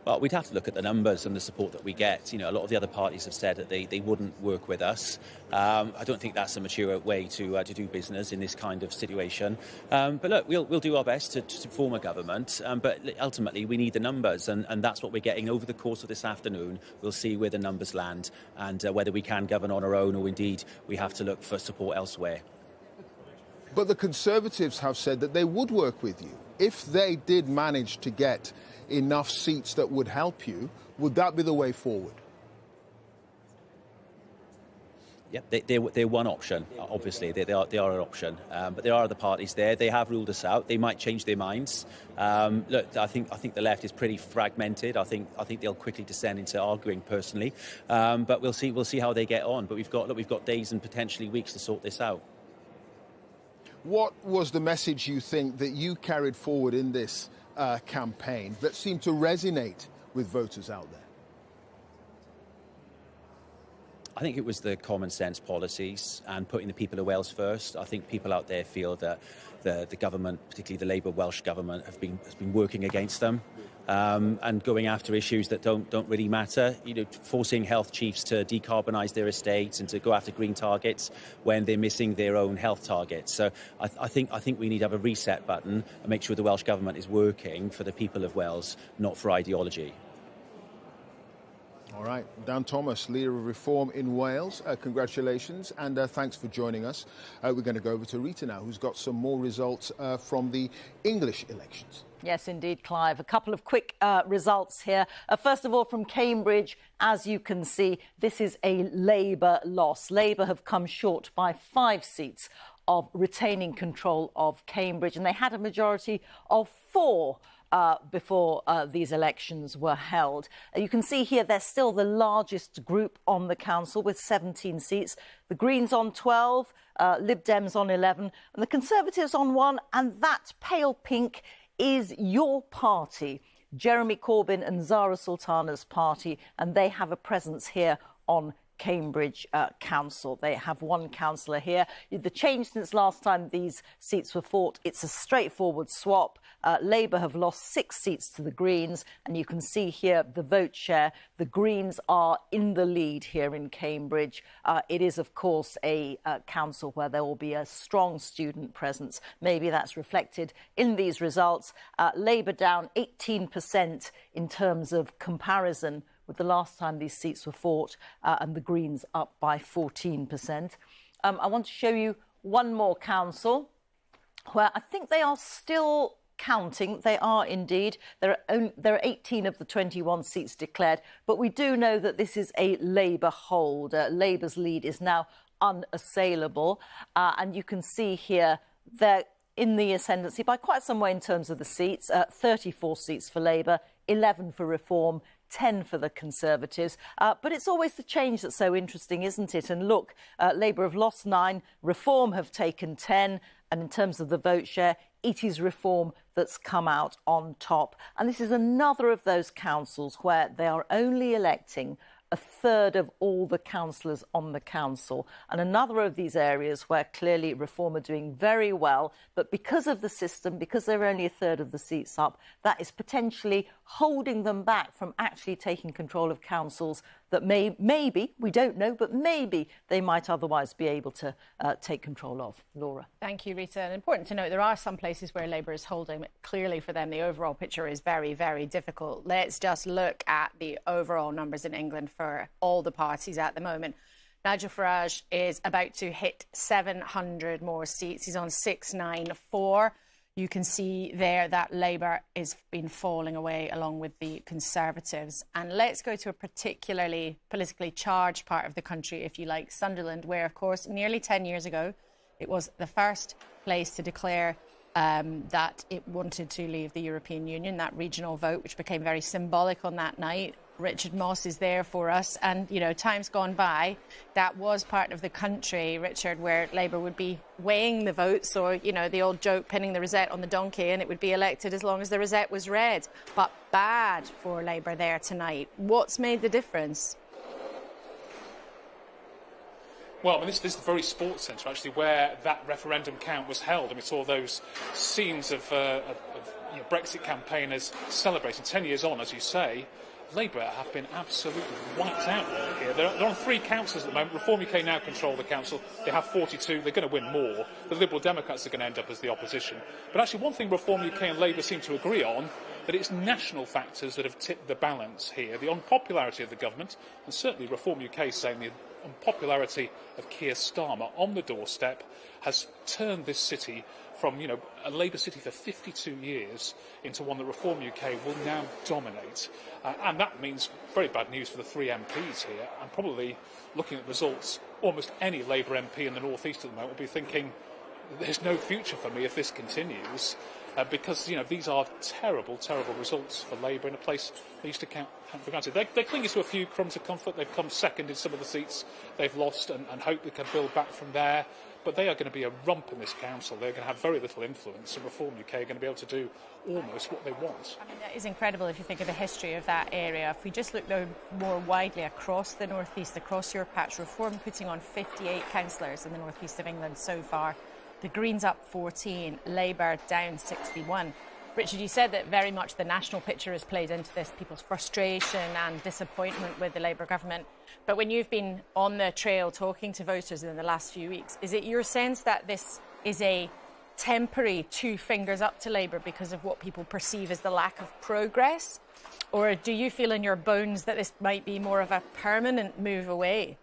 Well, we'd have to look at the numbers and the support that we get. You know, a lot of the other parties have said that they wouldn't work with us. I don't think that's a mature way to do business in this kind of situation. But look, we'll do our best to form a government. But ultimately, we need the numbers, and that's what we're getting over the course of this afternoon. We'll see where the numbers land and whether we can govern on our own, or indeed we have to look for support elsewhere. But the Conservatives have said that they would work with you if they did manage to get enough seats that would help you. Would that be the way forward? Yeah, they're one option. Obviously, they are an option. But there are other parties there. They have ruled us out. They might change their minds. Look, I think the left is pretty fragmented. I think they'll quickly descend into arguing personally. But we'll see how they get on. But we've got days and potentially weeks to sort this out. What was the message you think that you carried forward in this campaign that seemed to resonate with voters out there? I think it was the common sense policies and putting the people of Wales first. I think people out there feel that the government, particularly the Labour Welsh government, has been working against them and going after issues that don't really matter. You know, forcing health chiefs to decarbonise their estates and to go after green targets when they're missing their own health targets. So I think we need to have a reset button and make sure the Welsh government is working for the people of Wales, not for ideology. All right, Dan Thomas, leader of Reform in Wales, congratulations and thanks for joining us. We're going to go over to Rita now, who's got some more results from the English elections. Yes, indeed, Clive. A couple of quick results here. First of all, from Cambridge, as you can see, this is a Labour loss. Labour have come short by 5 seats of retaining control of Cambridge, and they had a majority of 4 before these elections were held. You can see here they're still the largest group on the council with 17 seats. The Greens on 12, Lib Dems on 11, and the Conservatives on 1, and that pale pink is your party, Jeremy Corbyn and Zara Sultana's party, and they have a presence here on Cambridge Council. They have 1 councillor here. The change since last time these seats were fought, it's a straightforward swap. Labour have lost 6 seats to the Greens, and you can see here the vote share. The Greens are in the lead here in Cambridge. It is, of course, a council where there will be a strong student presence. Maybe that's reflected in these results. Labour down 18% in terms of comparison with the last time these seats were fought, and the Greens up by 14%. I want to show you one more council where I think they are still counting. They are indeed. There are 18 of the 21 seats declared, but we do know that this is a Labour hold. Labour's lead is now unassailable, and you can see here they're in the ascendancy by quite some way in terms of the seats. 34 seats for Labour, 11 for Reform, 10 for the Conservatives. But it's always the change that's so interesting, isn't it? And look, Labour have lost 9, Reform have taken 10, and in terms of the vote share, it is Reform that's come out on top. And this is another of those councils where they are only electing a third of all the councillors on the council, and another of these areas where clearly Reform are doing very well, but because of the system, because they're only a third of the seats up, that is potentially holding them back from actually taking control of councils that maybe, we don't know, but maybe they might otherwise be able to take control of. Laura. Thank you, Rita. And important to note, there are some places where Labour is holding. Clearly for them, the overall picture is very, very difficult. Let's just look at the overall numbers in England for all the parties at the moment. Nigel Farage is about to hit 700 more seats. He's on 694. You can see there that Labour has been falling away along with the Conservatives. And let's go to a particularly politically charged part of the country, if you like, Sunderland, where, of course, nearly 10 years ago, it was the first place to declare that it wanted to leave the European Union, that regional vote, which became very symbolic on that night. Richard Moss is there for us. And, you know, time's gone by. That was part of the country, Richard, where Labour would be weighing the votes, or, you know, the old joke, pinning the rosette on the donkey, and it would be elected as long as the rosette was red. But bad for Labour there tonight. What's made the difference? Well, I mean, this is the very sports centre, actually, where that referendum count was held. And we saw those scenes of Brexit campaigners celebrating. 10 years on, as you say, Labour have been absolutely wiped out here. They're on 3 councils at the moment. Reform UK now control the council. They have 42. They're going to win more. The Liberal Democrats are going to end up as the opposition. But actually, one thing Reform UK and Labour seem to agree on, that it's national factors that have tipped the balance here. The unpopularity of the government, and certainly Reform UK saying the unpopularity of Keir Starmer on the doorstep, has turned this city from, you know, a Labour city for 52 years into one that Reform UK will now dominate. And that means very bad news for the 3 MPs here. And probably, looking at results, almost any Labour MP in the North East at the moment will be thinking, there's no future for me if this continues. Because, you know, these are terrible, terrible results for Labour in a place they used to count for granted. They're clinging to a few crumbs of comfort. They've come second in some of the seats they've lost and hope they can build back from there. But they are going to be a rump in this council. They're going to have very little influence, and Reform UK are going to be able to do almost what they want. I mean, that is incredible if you think of the history of that area. If we just look, though, more widely across the North East, across your patch, Reform putting on 58 councillors in the North East of England so far. The Greens up 14, Labour down 61. Richard, you said that very much the national picture has played into this, people's frustration and disappointment with the Labour government. But when you've been on the trail talking to voters in the last few weeks, is it your sense that this is a temporary 2 fingers up to Labour because of what people perceive as the lack of progress? Or do you feel in your bones that this might be more of a permanent move away?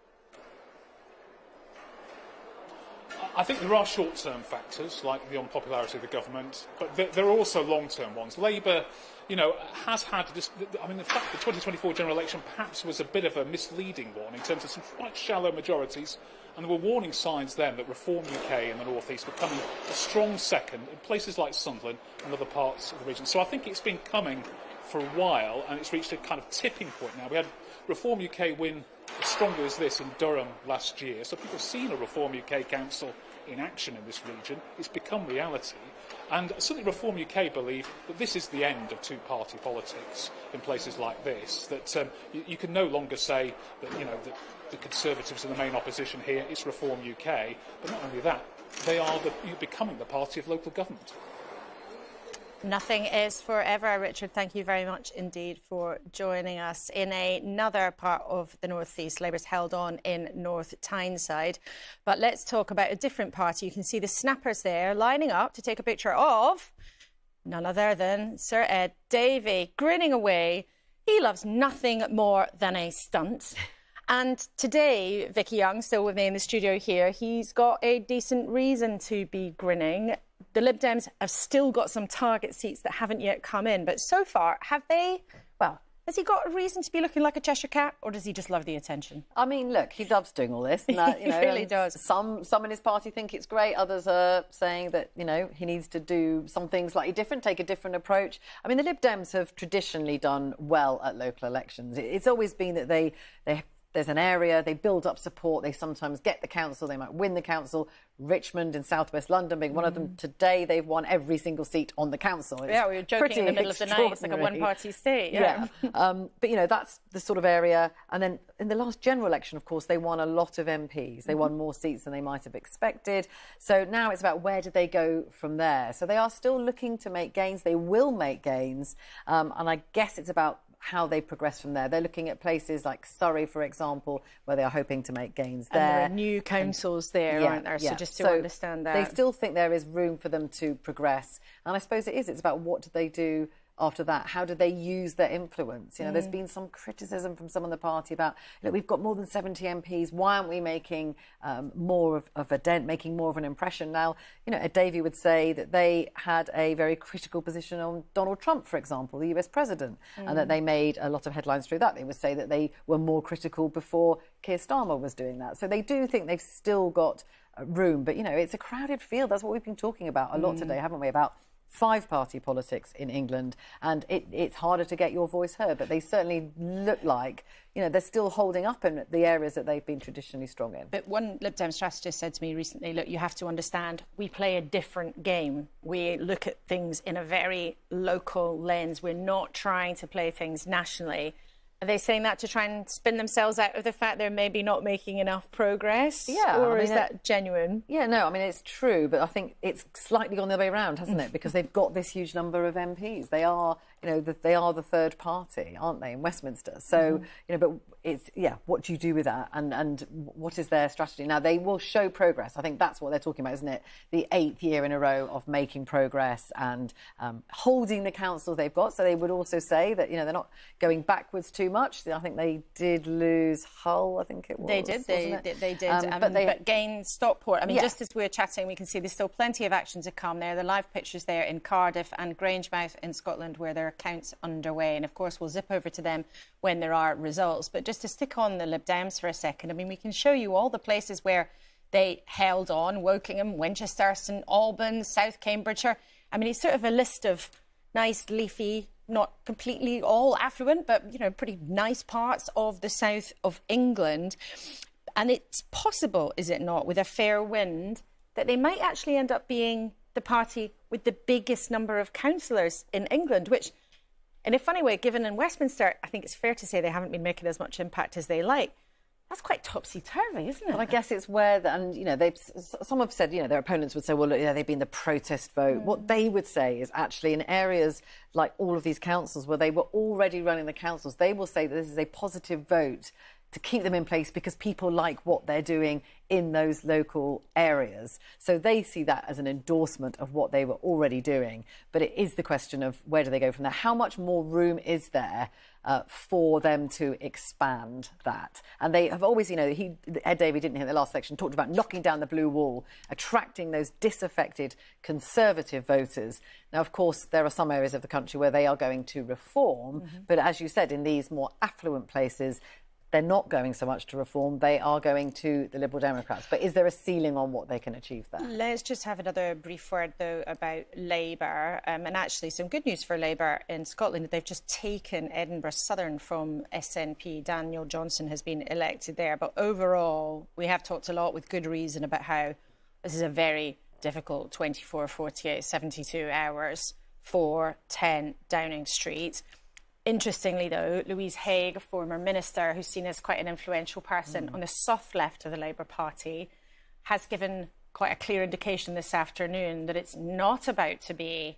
I think there are short-term factors, like the unpopularity of the government, but there are also long-term ones. Labour, you know, has had this. I mean, the fact the 2024 general election perhaps was a bit of a misleading one in terms of some quite shallow majorities, and there were warning signs then that Reform UK in the North East were coming a strong second in places like Sunderland and other parts of the region. So I think it's been coming for a while, and it's reached a kind of tipping point now. We had Reform UK win as strongly as this in Durham last year, so people have seen a Reform UK council in action in this region. It's become reality, and certainly Reform UK believe that this is the end of 2-party politics in places like this, that you can no longer say that, you know, that the Conservatives are the main opposition here, it's Reform UK, but not only that, they are becoming the party of local government. Nothing is forever. Richard, thank you very much indeed for joining us. In another part of the North East, Labour's held on in North Tyneside. But let's talk about a different party. You can see the snappers there lining up to take a picture of none other than Sir Ed Davey, grinning away. He loves nothing more than a stunt. And today, Vicky Young, still with me in the studio here, he's got a decent reason to be grinning. The Lib Dems have still got some target seats that haven't yet come in. But so far, have they, well, has he got a reason to be looking like a Cheshire Cat, or does he just love the attention? I mean, look, he loves doing all this. And that, you know, he really does. Some in his party think it's great. Others are saying that, you know, he needs to do something slightly different, take a different approach. I mean, the Lib Dems have traditionally done well at local elections. It's always been that there's an area, they build up support, they sometimes get the council, they might win the council. Richmond in southwest London being one of them. Today, they've won every single seat on the council. It's we were joking in the middle of the night. It's like a one-party state. Yeah. But, you know, that's the sort of area. And then in the last general election, of course, they won a lot of MPs. They won more seats than they might have expected. So now it's about where do they go from there. So they are still looking to make gains. They will make gains. And I guess it's about how they progress from there. They're looking at places like Surrey, for example, where they are hoping to make gains there. And there are new councils there, aren't there? So just to understand that. They still think there is room for them to progress. And I suppose it's about what do they do after that? How do they use their influence? You know, there's been some criticism from some of the party about, we've got more than 70 MPs. Why aren't we making more of a dent, making more of an impression? Now, Ed Davey would say that they had a very critical position on Donald Trump, for example, the US president, and that they made a lot of headlines through that. They would say that they were more critical before Keir Starmer was doing that. So they do think they've still got room. But, it's a crowded field. That's what we've been talking about a lot today, haven't we? About five-party politics in England, and it's harder to get your voice heard, but they certainly look like, they're still holding up in the areas that they've been traditionally strong in. But one Lib Dem strategist said to me recently, look, you have to understand, we play a different game. We look at things in a very local lens. We're not trying to play things nationally. Are they saying that to try and spin themselves out of the fact they're maybe not making enough progress? Yeah. Or is that genuine? Yeah, no, it's true, but I think it's slightly gone the other way around, hasn't it? Because they've got this huge number of MPs. They are, they are the third party, aren't they, in Westminster? So, but it's, what do you do with that? And what is their strategy? Now, they will show progress. I think that's what they're talking about, isn't it? The 8th year in a row of making progress and holding the council they've got. So they would also say that, they're not going backwards too much. I think they did lose Hull, I think it was. They did. They did. But gained Stockport. Just as we're chatting, we can see there's still plenty of action to come there. The live pictures there in Cardiff and Grangemouth in Scotland, where there are counts underway. And of course, we'll zip over to them when there are results. But just to stick on the Lib Dems for a second, we can show you all the places where they held on: Wokingham, Winchester, St Albans, South Cambridgeshire. It's sort of a list of nice, leafy, not completely all affluent, but, pretty nice parts of the south of England. And it's possible, is it not, with a fair wind, that they might actually end up being the party with the biggest number of councillors in England, which, in a funny way, given in Westminster, I think it's fair to say they haven't been making as much impact as they like. That's quite topsy-turvy, isn't it? But I guess it's where, some have said, their opponents would say, well, look, they've been the protest vote. What they would say is actually in areas like all of these councils where they were already running the councils, they will say that this is a positive vote to keep them in place because people like what they're doing in those local areas. So they see that as an endorsement of what they were already doing. But it is the question of where do they go from there? How much more room is there for them to expand that? And they have always, Ed Davey didn't hear the last section, talked about knocking down the blue wall, attracting those disaffected Conservative voters. Now, of course, there are some areas of the country where they are going to reform. But as you said, in these more affluent places, they're not going so much to reform, they are going to the Liberal Democrats. But is there a ceiling on what they can achieve there? Let's just have another brief word, though, about Labour. And actually, some good news for Labour in Scotland. They've just taken Edinburgh Southern from SNP. Daniel Johnson has been elected there. But overall, we have talked a lot with good reason about how this is a very difficult 24, 48, 72 hours for 10 Downing Street. Interestingly, though, Louise Haigh, a former minister who's seen as quite an influential person on the soft left of the Labour Party, has given quite a clear indication this afternoon that it's not about to be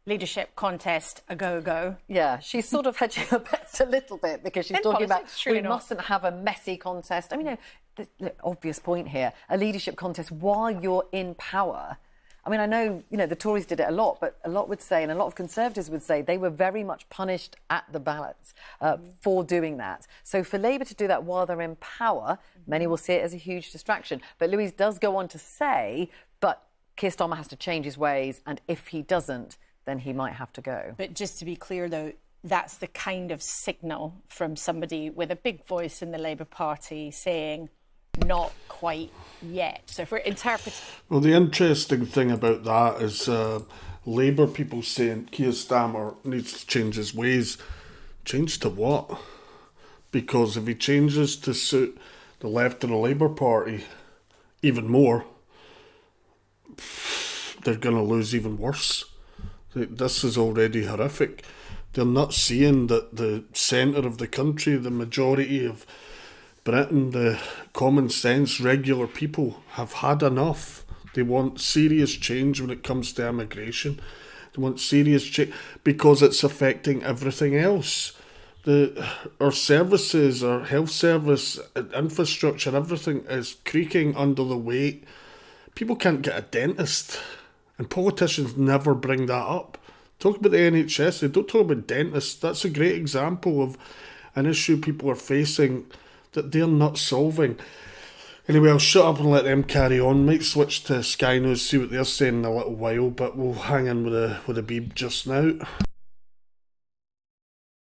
leadership contest a go-go. Yeah, she's sort of hedging her bets a little bit because she's talking about we mustn't have a messy contest. The obvious point here, a leadership contest while you're in power. I know, the Tories did it a lot, but a lot would say, and a lot of Conservatives would say, they were very much punished at the ballots for doing that. So for Labour to do that while they're in power, many will see it as a huge distraction. But Louise does go on to say, but Keir Starmer has to change his ways, and if he doesn't, then he might have to go. But just to be clear, though, that's the kind of signal from somebody with a big voice in the Labour Party saying, not quite yet. So if we're interpreting... Well, the interesting thing about that is Labour people saying Keir Starmer needs to change his ways. Change to what? Because if he changes to suit the left of the Labour Party even more, they're going to lose even worse. This is already horrific. They're not seeing that the centre of the country, the majority of Britain, the common sense, regular people have had enough. They want serious change when it comes to immigration. They want serious change because it's affecting everything else. our services, our health service, infrastructure, everything is creaking under the weight. People can't get a dentist, and politicians never bring that up. Talk about the NHS, they don't talk about dentists. That's a great example of an issue people are facing that they're not solving. Anyway, I'll shut up and let them carry on. Might switch to Sky News, see what they're saying in a little while, but we'll hang in with a beeb just now.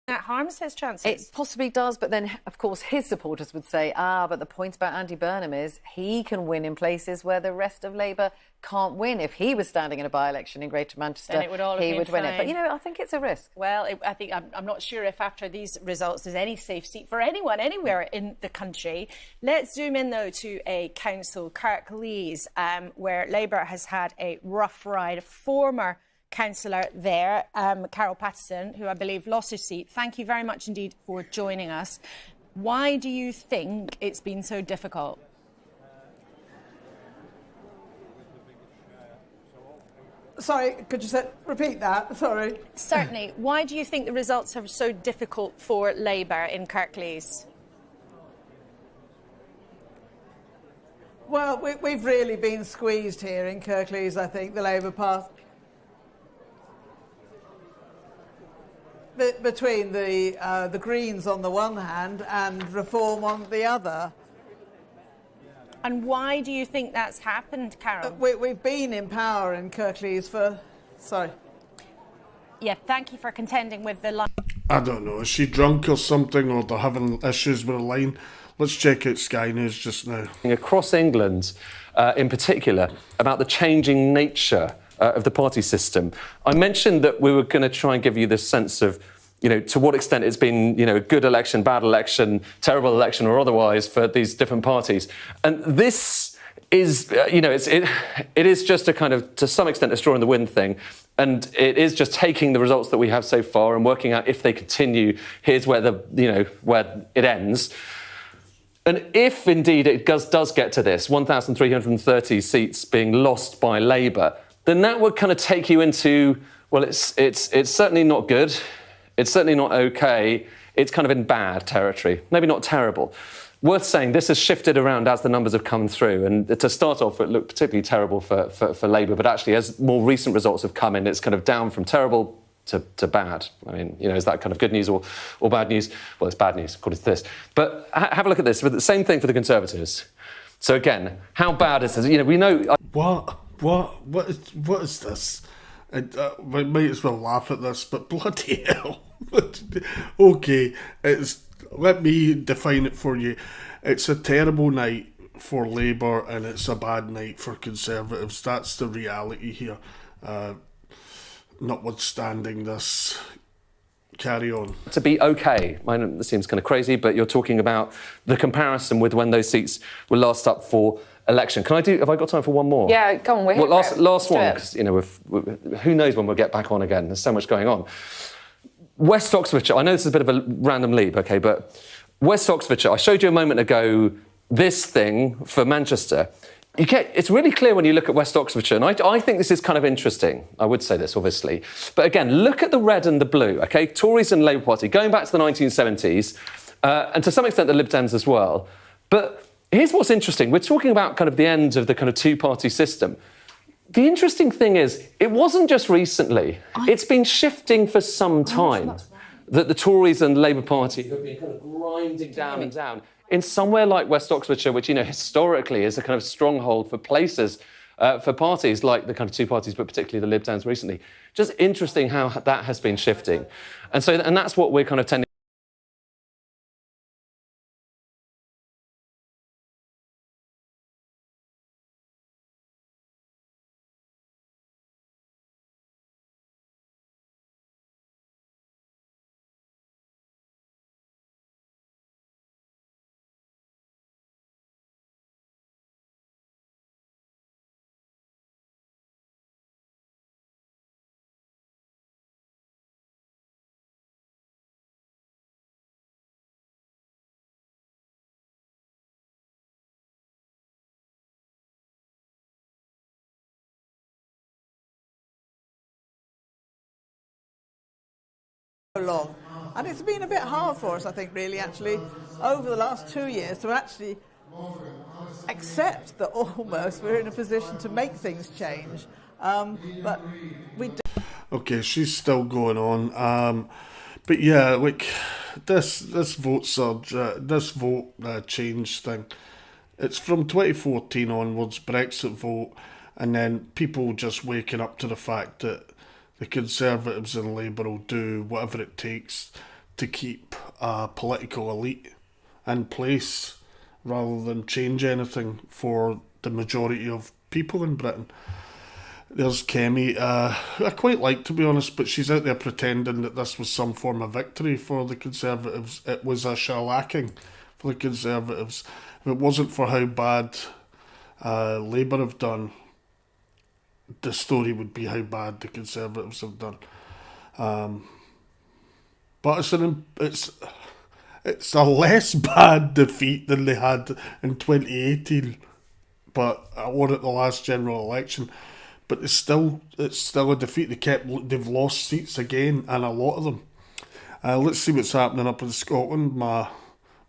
That harms his chances. It possibly does, but then, of course, his supporters would say, but the point about Andy Burnham is he can win in places where the rest of Labour can't win. If he was standing in a by-election in Greater Manchester, he would win it. But, you know, I think it's a risk. Well, I'm not sure if after these results there's any safe seat for anyone anywhere in the country. Let's zoom in, though, to a council, Kirklees, where Labour has had a rough ride. Former councillor there, Carol Patterson, who I believe lost his seat. Thank you very much indeed for joining us. Why do you think it's been so difficult? Sorry, could you repeat that? Sorry. Certainly. Why do you think the results are so difficult for Labour in Kirklees? Well, we've really been squeezed here in Kirklees, I think, the Labour Party. Between the Greens on the one hand and Reform on the other. And why do you think that's happened, Carol? We've been in power in Kirklees for... Sorry. Yeah, thank you for contending with the line. I don't know, is she drunk or something, or they're having issues with a line? Let's check out Sky News just now. Across England, in particular, about the changing nature of the party system. I mentioned that we were going to try and give you this sense of, you know, to what extent it's been, you know, a good election, bad election, terrible election or otherwise for these different parties. And this is, you know, it is just a kind of, to some extent, a straw in the wind thing. And it is just taking the results that we have so far and working out if they continue, here's where where it ends. And if indeed it does get to this, 1,330 seats being lost by Labour, then that would kind of take you into, well, it's certainly not good, it's certainly not OK, it's kind of in bad territory, maybe not terrible. Worth saying, this has shifted around as the numbers have come through, and to start off, it looked particularly terrible for Labour, but actually, as more recent results have come in, it's kind of down from terrible to bad. I mean, you know, is that kind of good news or bad news? Well, it's bad news, according to this. But have a look at this, the same thing for the Conservatives. So again, how bad is this? You know, we know... What is this? We might as well laugh at this, but bloody hell. OK, let me define it for you. It's a terrible night for Labour and it's a bad night for Conservatives. That's the reality here. Notwithstanding this, carry on. To be OK, I know this seems kind of crazy, but you're talking about the comparison with when those seats were last up for election. Have I got time for one more? Yeah, go on. Last one, because, you know, who knows when we'll get back on again. There's so much going on. West Oxfordshire, I know this is a bit of a random leap, OK, but West Oxfordshire, I showed you a moment ago this thing for Manchester. It's really clear when you look at West Oxfordshire, and I think this is kind of interesting. I would say this, obviously. But again, look at the red and the blue, OK? Tories and Labour Party, going back to the 1970s, and to some extent the Lib Dems as well. But here's what's interesting. We're talking about kind of the end of the kind of two-party system. The interesting thing is, it wasn't just recently. It's been shifting for some time. That the Tories and the Labour Party have been kind of grinding down and down. In somewhere like West Oxfordshire, which, you know, historically is a kind of stronghold for places, for parties like the kind of two parties, but particularly the Lib Dems recently. Just interesting how that has been shifting. And that's what we're kind of tending long. And it's been a bit hard for us, I think, really, actually, over the last 2 years to actually accept that almost we're in a position to make things change. But we don't. Okay, she's still going on. But yeah, like this vote surge, this vote change thing, it's from 2014 onwards, Brexit vote, and then people just waking up to the fact that the Conservatives and Labour will do whatever it takes to keep a political elite in place rather than change anything for the majority of people in Britain. There's Kemi, who I quite like, to be honest, but she's out there pretending that this was some form of victory for the Conservatives. It was a shellacking for the Conservatives. If it wasn't for how bad Labour have done, the story would be how bad the Conservatives have done. But it's a less bad defeat than they had in 2018, or at the last general election. But it's still a defeat. They've lost seats again, and a lot of them. Let's see what's happening up in Scotland, my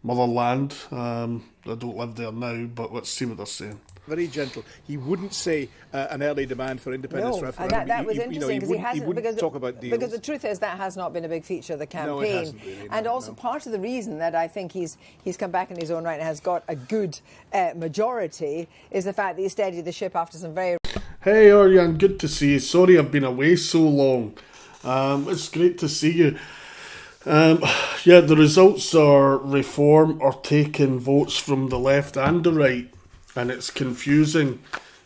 motherland. I don't live there now, but let's see what they're saying. Very gentle. He wouldn't say an early demand for independence referendum. That was interesting because he wouldn't talk about deals. Because the truth is that has not been a big feature of the campaign. No, it hasn't really, and also part of the reason that I think he's come back in his own right and has got a good majority is the fact that he steadied the ship after some very... Hey Ariane, good to see you. Sorry I've been away so long. It's great to see you. Yeah, the results are Reform are taking votes from the left and the right, and it's confusing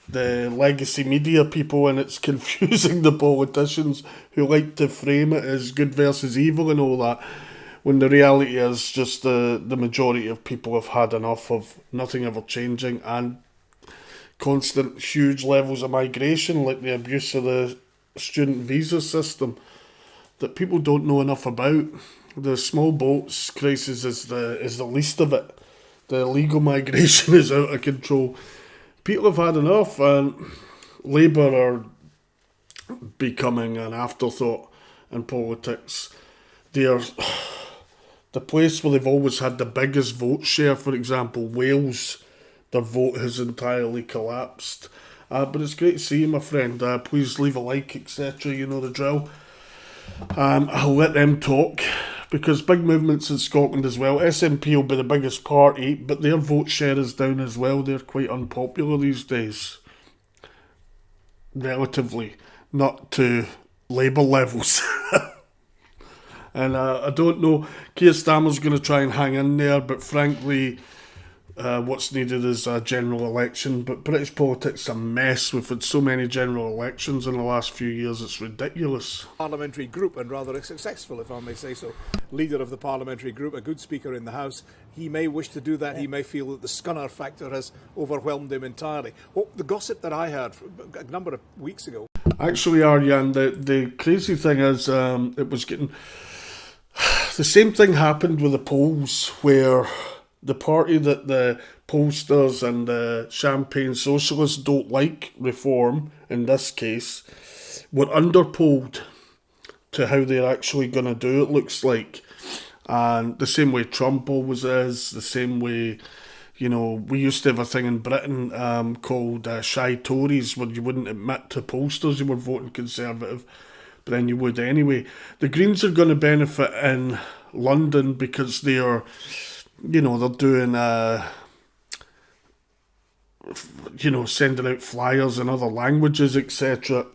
the legacy media people, and it's confusing the politicians who like to frame it as good versus evil and all that, when the reality is just the majority of people have had enough of nothing ever changing and constant huge levels of migration, like the abuse of the student visa system that people don't know enough about. The small boats crisis is the least of it. The illegal migration is out of control. People have had enough, and Labour are becoming an afterthought in politics. They are the place where they've always had the biggest vote share. For example, Wales, their vote has entirely collapsed. But it's great to see you, my friend. Please leave a like, etc. You know the drill. I'll let them talk, because big movements in Scotland as well. SNP will be the biggest party, but their vote share is down as well. They're quite unpopular these days, relatively, not to Labour levels. And I don't know, Keir Starmer's going to try and hang in there, but frankly, what's needed is a general election. But British politics is a mess. We've had so many general elections in the last few years, it's ridiculous. Parliamentary group, and rather successful, if I may say so. Leader of the parliamentary group, a good speaker in the House. He may wish to do that. He may feel that the Scunner factor has overwhelmed him entirely. Well, the gossip that I heard a number of weeks ago. Actually, Ariane, the crazy thing is it was getting... The same thing happened with the polls, where the party that the pollsters and the champagne socialists don't like, Reform in this case, were underpolled to how they're actually going to do it, looks like. And the same way Trump always is, the same way, you know, we used to have a thing in Britain called shy Tories, where you wouldn't admit to pollsters you were voting Conservative, but then you would anyway. The Greens are going to benefit in London because they are, you know, they're doing, you know, sending out flyers in other languages, etc.,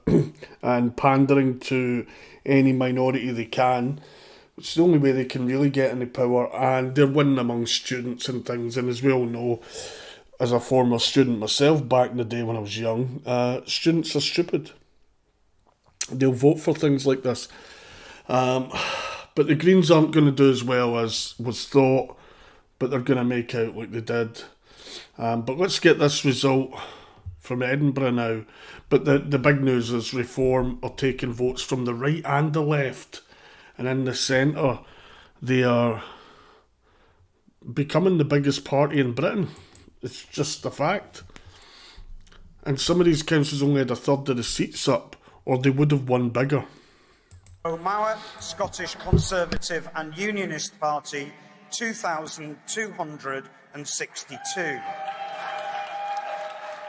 and pandering to any minority they can. It's the only way they can really get any power, and they're winning among students and things. And as we all know, as a former student myself back in the day when I was young, students are stupid. They'll vote for things like this. But the Greens aren't going to do as well as was thought, but they're going to make out like they did. But let's get this result from Edinburgh now. But the big news is Reform are taking votes from the right and the left. And in the centre, they are becoming the biggest party in Britain. It's just a fact. And some of these councils only had a third of the seats up, or they would have won bigger. O'Mauer, Scottish Conservative and Unionist Party, 2,262.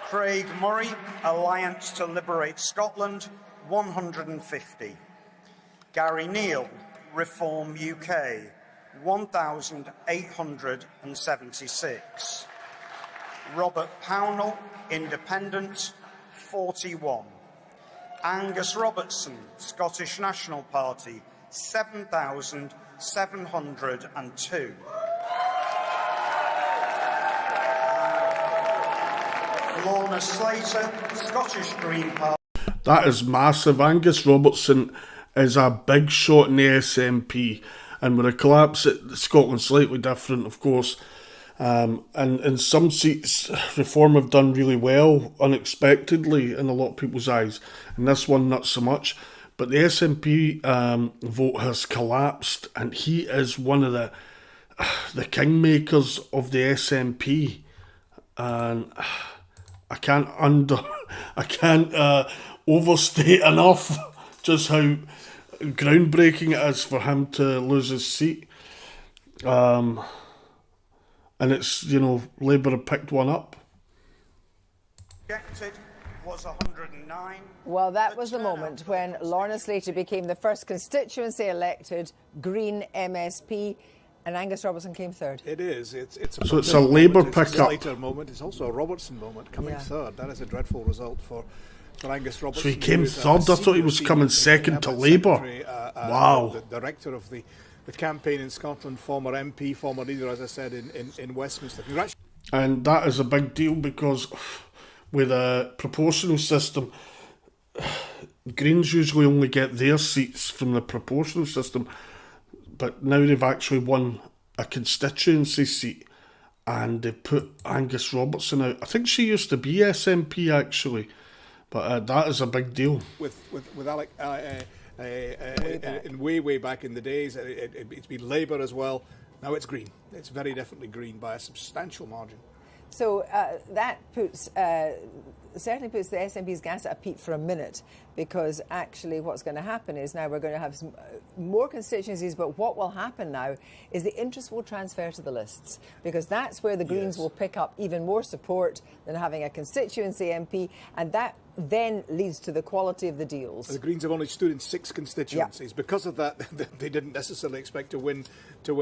Craig Murray, Alliance to Liberate Scotland, 150. Gary Neal, Reform UK, 1,876. Robert Pownall, Independent, 41. Angus Robertson, Scottish National Party, 7,702. Lorna Slater, Scottish Green Party. That is massive. Angus Robertson is a big shot in the SNP, and with a collapse at Scotland, slightly different, of course. And in some seats, Reform have done really well, unexpectedly, in a lot of people's eyes. And this one, not so much. But the SNP vote has collapsed, and he is one of the kingmakers of the SNP. And I can't overstate enough just how groundbreaking it is for him to lose his seat. And it's, Labour have picked one up. Rejected was 109. Well, that was the moment when Lorna Slater became the first constituency elected Green MSP, and Angus Robertson came third. It is. It's a Labour pickup. It's a Slater moment. It's also a Robertson moment, coming third. That is a dreadful result for Angus Robertson. So he came third? I thought he was coming second to Labour. Wow. The director of the campaign in Scotland, former MP, former leader, as I said, in Westminster. Congratulations. And that is a big deal because with a proportional system, Greens usually only get their seats from the proportional system, but now they've actually won a constituency seat and they put Angus Robertson out. I think she used to be SNP actually, but that is a big deal. With Alec... way back in the days, it's been Labour as well. Now it's Green. It's very definitely Green by a substantial margin. So that certainly puts the SNP's gas at a peak for a minute, because actually what's going to happen is now we're going to have some more constituencies, but what will happen now is the interest will transfer to the lists, because that's where the Greens will pick up even more support than having a constituency MP, and that then leads to the quality of the deals. The Greens have only stood in 6 constituencies. Yeah. Because of that, they didn't necessarily expect to win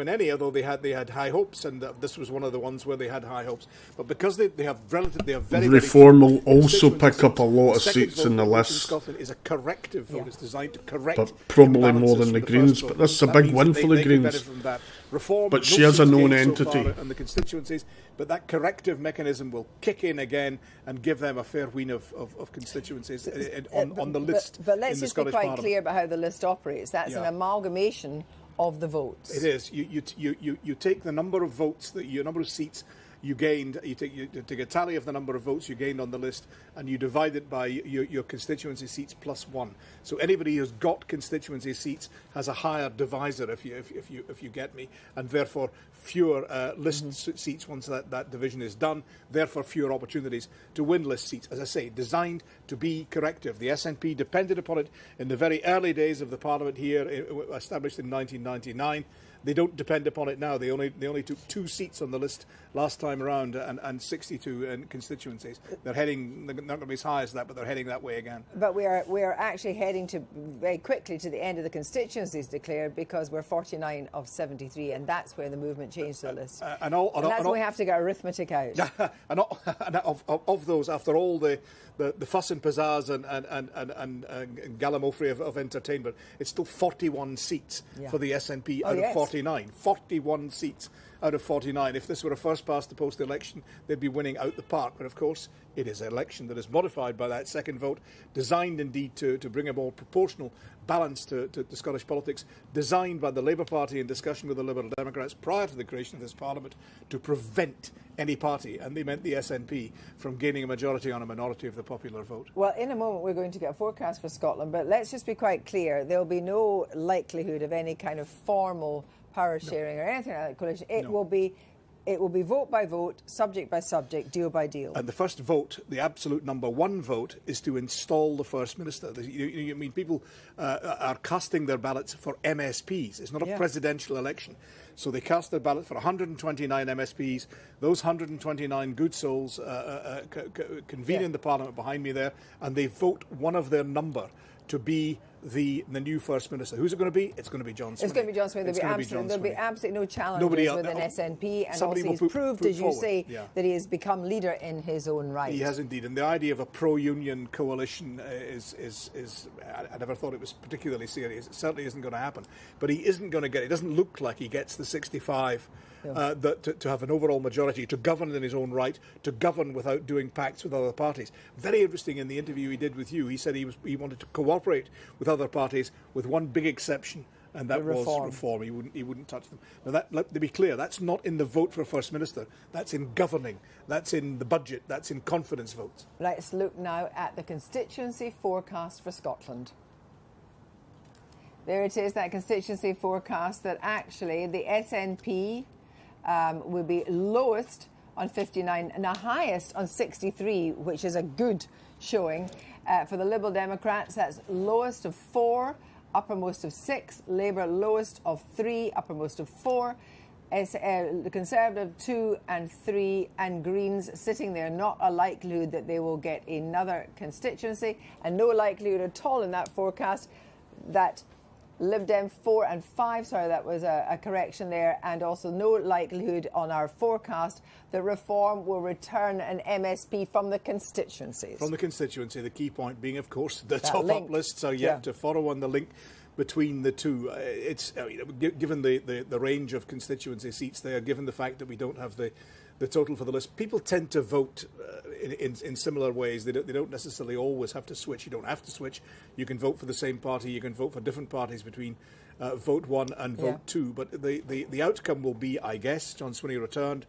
any, although they had high hopes, and this was one of the ones where they had high hopes. But because they have very Reform will also pick up a lot of seats in the list. In Scotland is a corrective vote. It's designed to correct, but probably more than the Greens. But this is a big win for the Greens. Reform, but she is a known entity. So the constituencies, but that corrective mechanism will kick in again and give them a fair whean of constituencies on the list. But let's just be quite Parliament. Clear about how the list operates. That's an amalgamation of the votes. It is. You take the number of votes, number of seats you gained, you take a tally of the number of votes you gained on the list, and you divide it by your constituency seats plus 1. So anybody who's got constituency seats has a higher divisor, if you get me, and therefore fewer list seats once that division is done, therefore fewer opportunities to win list seats. As I say, designed to be corrective. The SNP depended upon it in the very early days of the Parliament here, established in 1999. They don't depend upon it now. They only took 2 seats on the list last time around and 62 in constituencies. They're heading, they're not going to be as high as that, but they're heading that way again. But we are actually heading very quickly to the end of the constituencies declared, because we're 49 of 73, and that's where the movement changed the list. And that's when we have to get arithmetic out. And of those, after all the fuss and pizzazz and gallimaufry of entertainment, it's still 41 seats for the SNP out of 49. 41 seats out of 49. If this were a first-past-the-post election, they'd be winning out the park. But of course, it is an election that is modified by that second vote, designed indeed to bring a more proportional balance to Scottish politics, designed by the Labour Party in discussion with the Liberal Democrats prior to the creation of this Parliament to prevent any party, and they meant the SNP, from gaining a majority on a minority of the popular vote. Well, in a moment we're going to get a forecast for Scotland, but let's just be quite clear. There'll be no likelihood of any kind of formal power sharing or anything like that coalition. It will be it will be vote by vote, subject by subject, deal by deal. And the first vote, the absolute number one vote, is to install the First Minister. I mean, people are casting their ballots for MSPs. It's not a presidential election. So they cast their ballot for 129 MSPs. Those 129 good souls convene in the Parliament behind me there, and they vote one of their number to be the new First Minister. Who's it going to be? It's going to be John Swinney. It's going to be John Swinney. There'll be absolutely no challenges within SNP, and also he's proved, as you say, that he has become leader in his own right. He has indeed, and the idea of a pro-union coalition is I never thought it was particularly serious. It certainly isn't going to happen. But he isn't going to get. It doesn't look like he gets the 65. To have an overall majority, to govern in his own right, to govern without doing pacts with other parties. Very interesting in the interview he did with you. He said he wanted to cooperate with other parties, with one big exception, and that was reform. He wouldn't touch them. Now, let me be clear, that's not in the vote for a First Minister. That's in governing. That's in the budget. That's in confidence votes. Let's look now at the constituency forecast for Scotland. There it is, that constituency forecast that actually the SNP will be lowest on 59 and the highest on 63, which is a good showing. For the Liberal Democrats, that's lowest of 4, uppermost of 6. Labour lowest of 3, uppermost of 4. The Conservative 2 and 3, and Greens sitting there. Not a likelihood that they will get another constituency, and no likelihood at all in that forecast that Lib Dem 4 and 5, sorry, that was a correction there, and also no likelihood on our forecast that Reform will return an MSP from the constituencies. From the constituency, the key point being, of course, the top-up lists are yet to follow on the link between the two. Given the range of constituency seats there, given the fact that we don't have the total for the list, people tend to vote in similar ways. They don't necessarily always have to switch. You don't have to switch. You can vote for the same party. You can vote for different parties between vote 1 and vote 2. But the outcome will be, I guess, John Swinney returned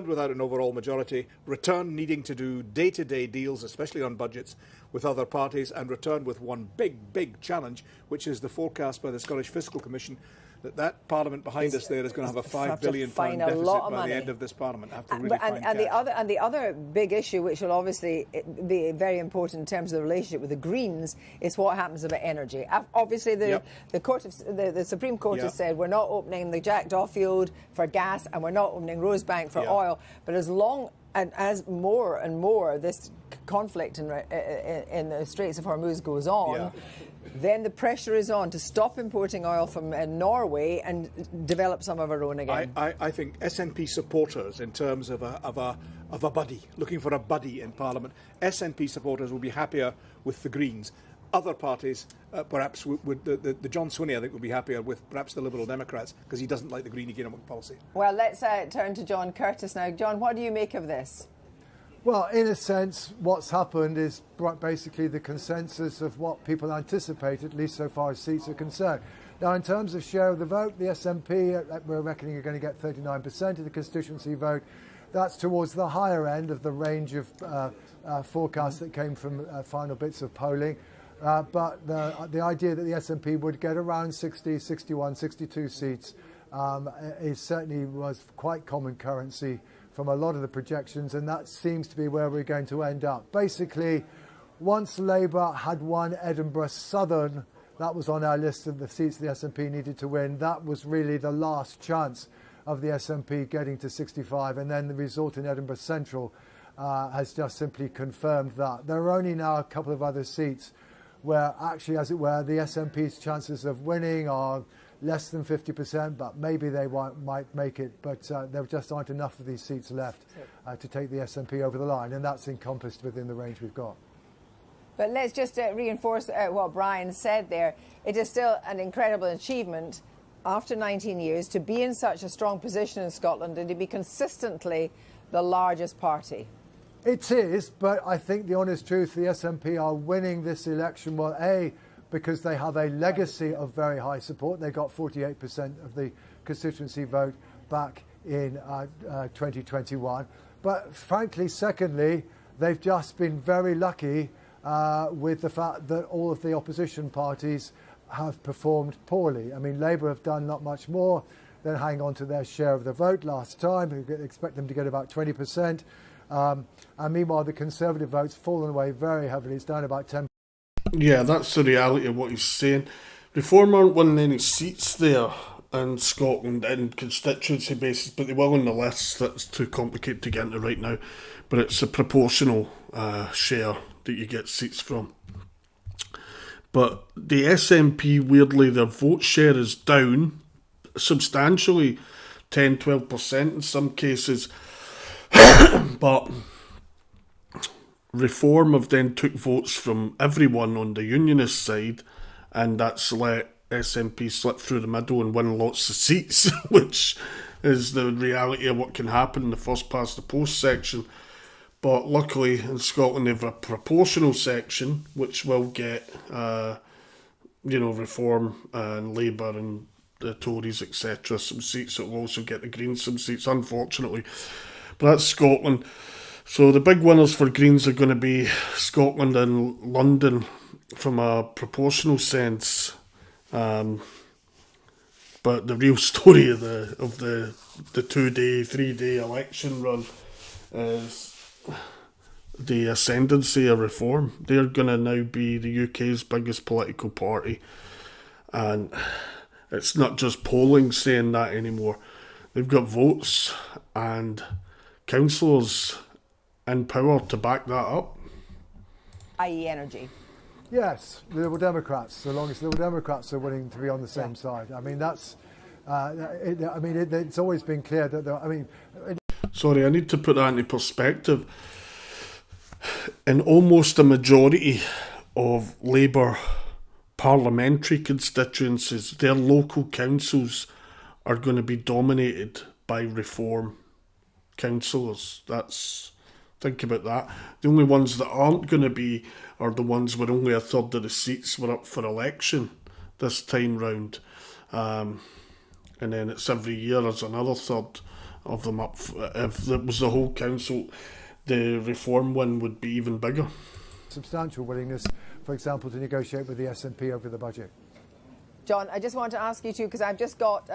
without an overall majority, returned needing to do day-to-day deals, especially on budgets, with other parties, and returned with one big challenge, which is the forecast by the Scottish Fiscal Commission that Parliament behind us there is going to have a £5 billion deficit by the end of this Parliament. The other big issue, which will obviously be very important in terms of the relationship with the Greens, is what happens about energy. Obviously, the Supreme Court has said we're not opening the Jack Duffield for gas, and we're not opening Rosebank for oil. But as long and as more and more this conflict in the Straits of Hormuz goes on, then the pressure is on to stop importing oil from Norway and develop some of our own again. I think SNP supporters, in terms of a buddy, looking for a buddy in Parliament, SNP supporters will be happier with the Greens. Other parties, perhaps, the John Swinney, I think, will be happier with perhaps the Liberal Democrats, because he doesn't like the Green economic policy. Well, let's turn to John Curtis now. John, what do you make of this? Well, in a sense, what's happened is basically the consensus of what people anticipate, at least so far as seats are concerned. Now, in terms of share of the vote, the SNP, we're reckoning, are going to get 39% of the constituency vote. That's towards the higher end of the range of forecasts that came from final bits of polling. But the idea that the SNP would get around 60, 61, 62 seats certainly was quite common currency from a lot of the projections, and that seems to be where we're going to end up. Basically, once Labour had won Edinburgh Southern, that was on our list of the seats the SNP needed to win. That was really the last chance of the SNP getting to 65, and then the result in Edinburgh Central has just simply confirmed that. There are only now a couple of other seats where actually, as it were, the SNP's chances of winning are less than 50%, but maybe they might make it. But there just aren't enough of these seats left to take the SNP over the line, and that's encompassed within the range we've got. But let's just reinforce what Brian said there. It is still an incredible achievement after 19 years to be in such a strong position in Scotland and to be consistently the largest party. It is, but I think the honest truth, the SNP are winning this election, well, A, because they have a legacy of very high support. They got 48% of the constituency vote back in 2021. But frankly, secondly, they've just been very lucky with the fact that all of the opposition parties have performed poorly. I mean, Labour have done not much more. then hang on to their share of the vote last time. We expect them to get about 20%. And meanwhile, the Conservative vote's fallen away very heavily. It's down about 10%. Yeah, that's the reality of what he's saying. Reform aren't winning any seats there in Scotland in constituency basis, but they will on the list. That's too complicated to get into right now. But it's a proportional share that you get seats from. But the SNP, weirdly, their vote share is down substantially, 10-12% in some cases. But Reform have then took votes from everyone on the unionist side, and that's let SNP slip through the middle and win lots of seats, which is the reality of what can happen in the first past the post section. But luckily in Scotland they have a proportional section which will get Reform and Labour and the Tories, etc., some seats. It will also get the Greens some seats, unfortunately. But that's Scotland. So the big winners for Greens are going to be Scotland and London from a proportional sense. But the real story of the 2-day, 3-day election run is the ascendancy of Reform. They're going to now be the UK's biggest political party. And it's not just polling saying that anymore. They've got votes and councillors in power to back that up. I.e. energy. Yes, the Liberal Democrats, so long as Liberal Democrats are willing to be on the same side. I mean, that's... it's always been clear that... Sorry, I need to put that into perspective. In almost a majority of Labour parliamentary constituencies, their local councils are going to be dominated by Reform councillors. Think about that. The only ones that aren't going to be are the ones where only a third of the seats were up for election this time round. And then it's every year there's another third of them up. If it was the whole council, the Reform win would be even bigger. Substantial willingness, for example, to negotiate with the SNP over the budget. John, I just want to ask you too, because I've just got,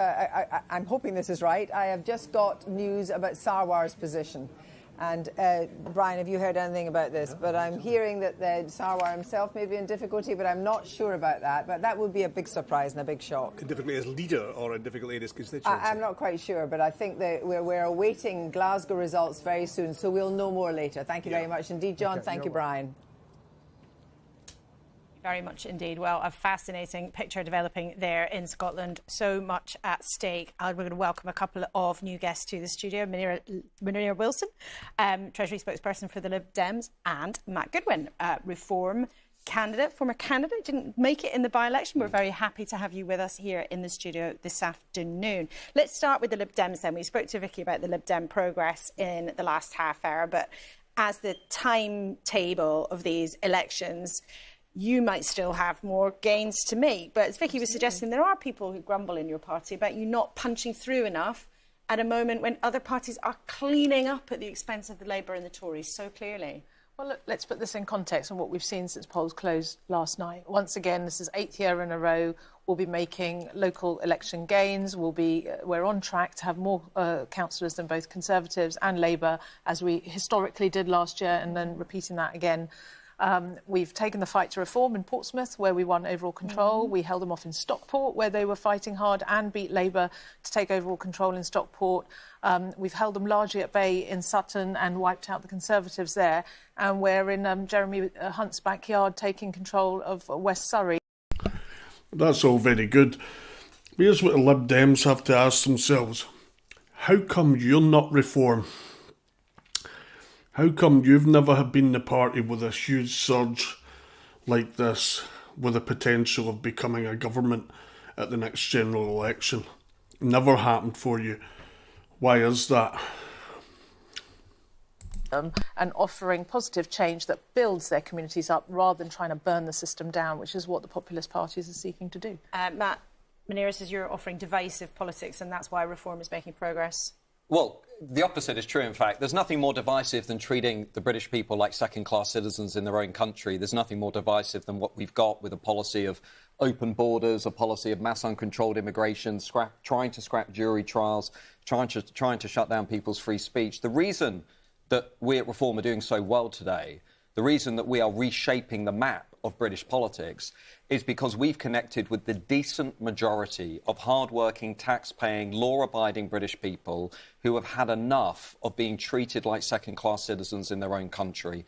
I'm hoping this is right, I have just got news about Sarwar's position. And Brian, have you heard anything about this? But I'm hearing that Sarwar himself may be in difficulty, but I'm not sure about that. But that would be a big surprise and a big shock. In difficulty as leader or in difficulty in his constituency? I'm not quite sure, but I think that we're awaiting Glasgow results very soon, so we'll know more later. Thank you very much indeed, John. Okay, Thank you, Brian. Very much indeed. Well, a fascinating picture developing there in Scotland. So much at stake. We're going to welcome a couple of new guests to the studio. Munira Wilson, Treasury spokesperson for the Lib Dems, and Matt Goodwin, Reform candidate, former candidate, didn't make it in the by-election. We're very happy to have you with us here in the studio this afternoon. Let's start with the Lib Dems then. We spoke to Vicky about the Lib Dem progress in the last half hour, but as the timetable of these elections, you might still have more gains to make. But as Vicky was suggesting, there are people who grumble in your party about you not punching through enough at a moment when other parties are cleaning up at the expense of the Labour and the Tories so clearly. Well, look, let's put this in context on what we've seen since polls closed last night. Once again, this is 8th year in a row. We'll be making local election gains. We're on track to have more councillors than both Conservatives and Labour, as we historically did last year, and then repeating that again. We've taken the fight to Reform in Portsmouth, where we won overall control. We held them off in Stockport, where they were fighting hard, and beat Labour to take overall control in Stockport. We've held them largely at bay in Sutton and wiped out the Conservatives there. And we're in Jeremy Hunt's backyard taking control of West Surrey. That's all very good. Here's what the Lib Dems have to ask themselves. How come you're not Reform? How come you've never been the party with a huge surge like this, with the potential of becoming a government at the next general election? Never happened for you. Why is that? And offering positive change that builds their communities up rather than trying to burn the system down, which is what the populist parties are seeking to do. Matt, Munira says you're offering divisive politics and that's why Reform is making progress. Well, the opposite is true, in fact. There's nothing more divisive than treating the British people like second-class citizens in their own country. There's nothing more divisive than what we've got with a policy of open borders, a policy of mass uncontrolled immigration, trying to scrap jury trials, trying to shut down people's free speech. The reason that we at Reform are doing so well today, the reason that we are reshaping the map of British politics, is because we've connected with the decent majority of hard-working, tax-paying, law-abiding British people who have had enough of being treated like second-class citizens in their own country.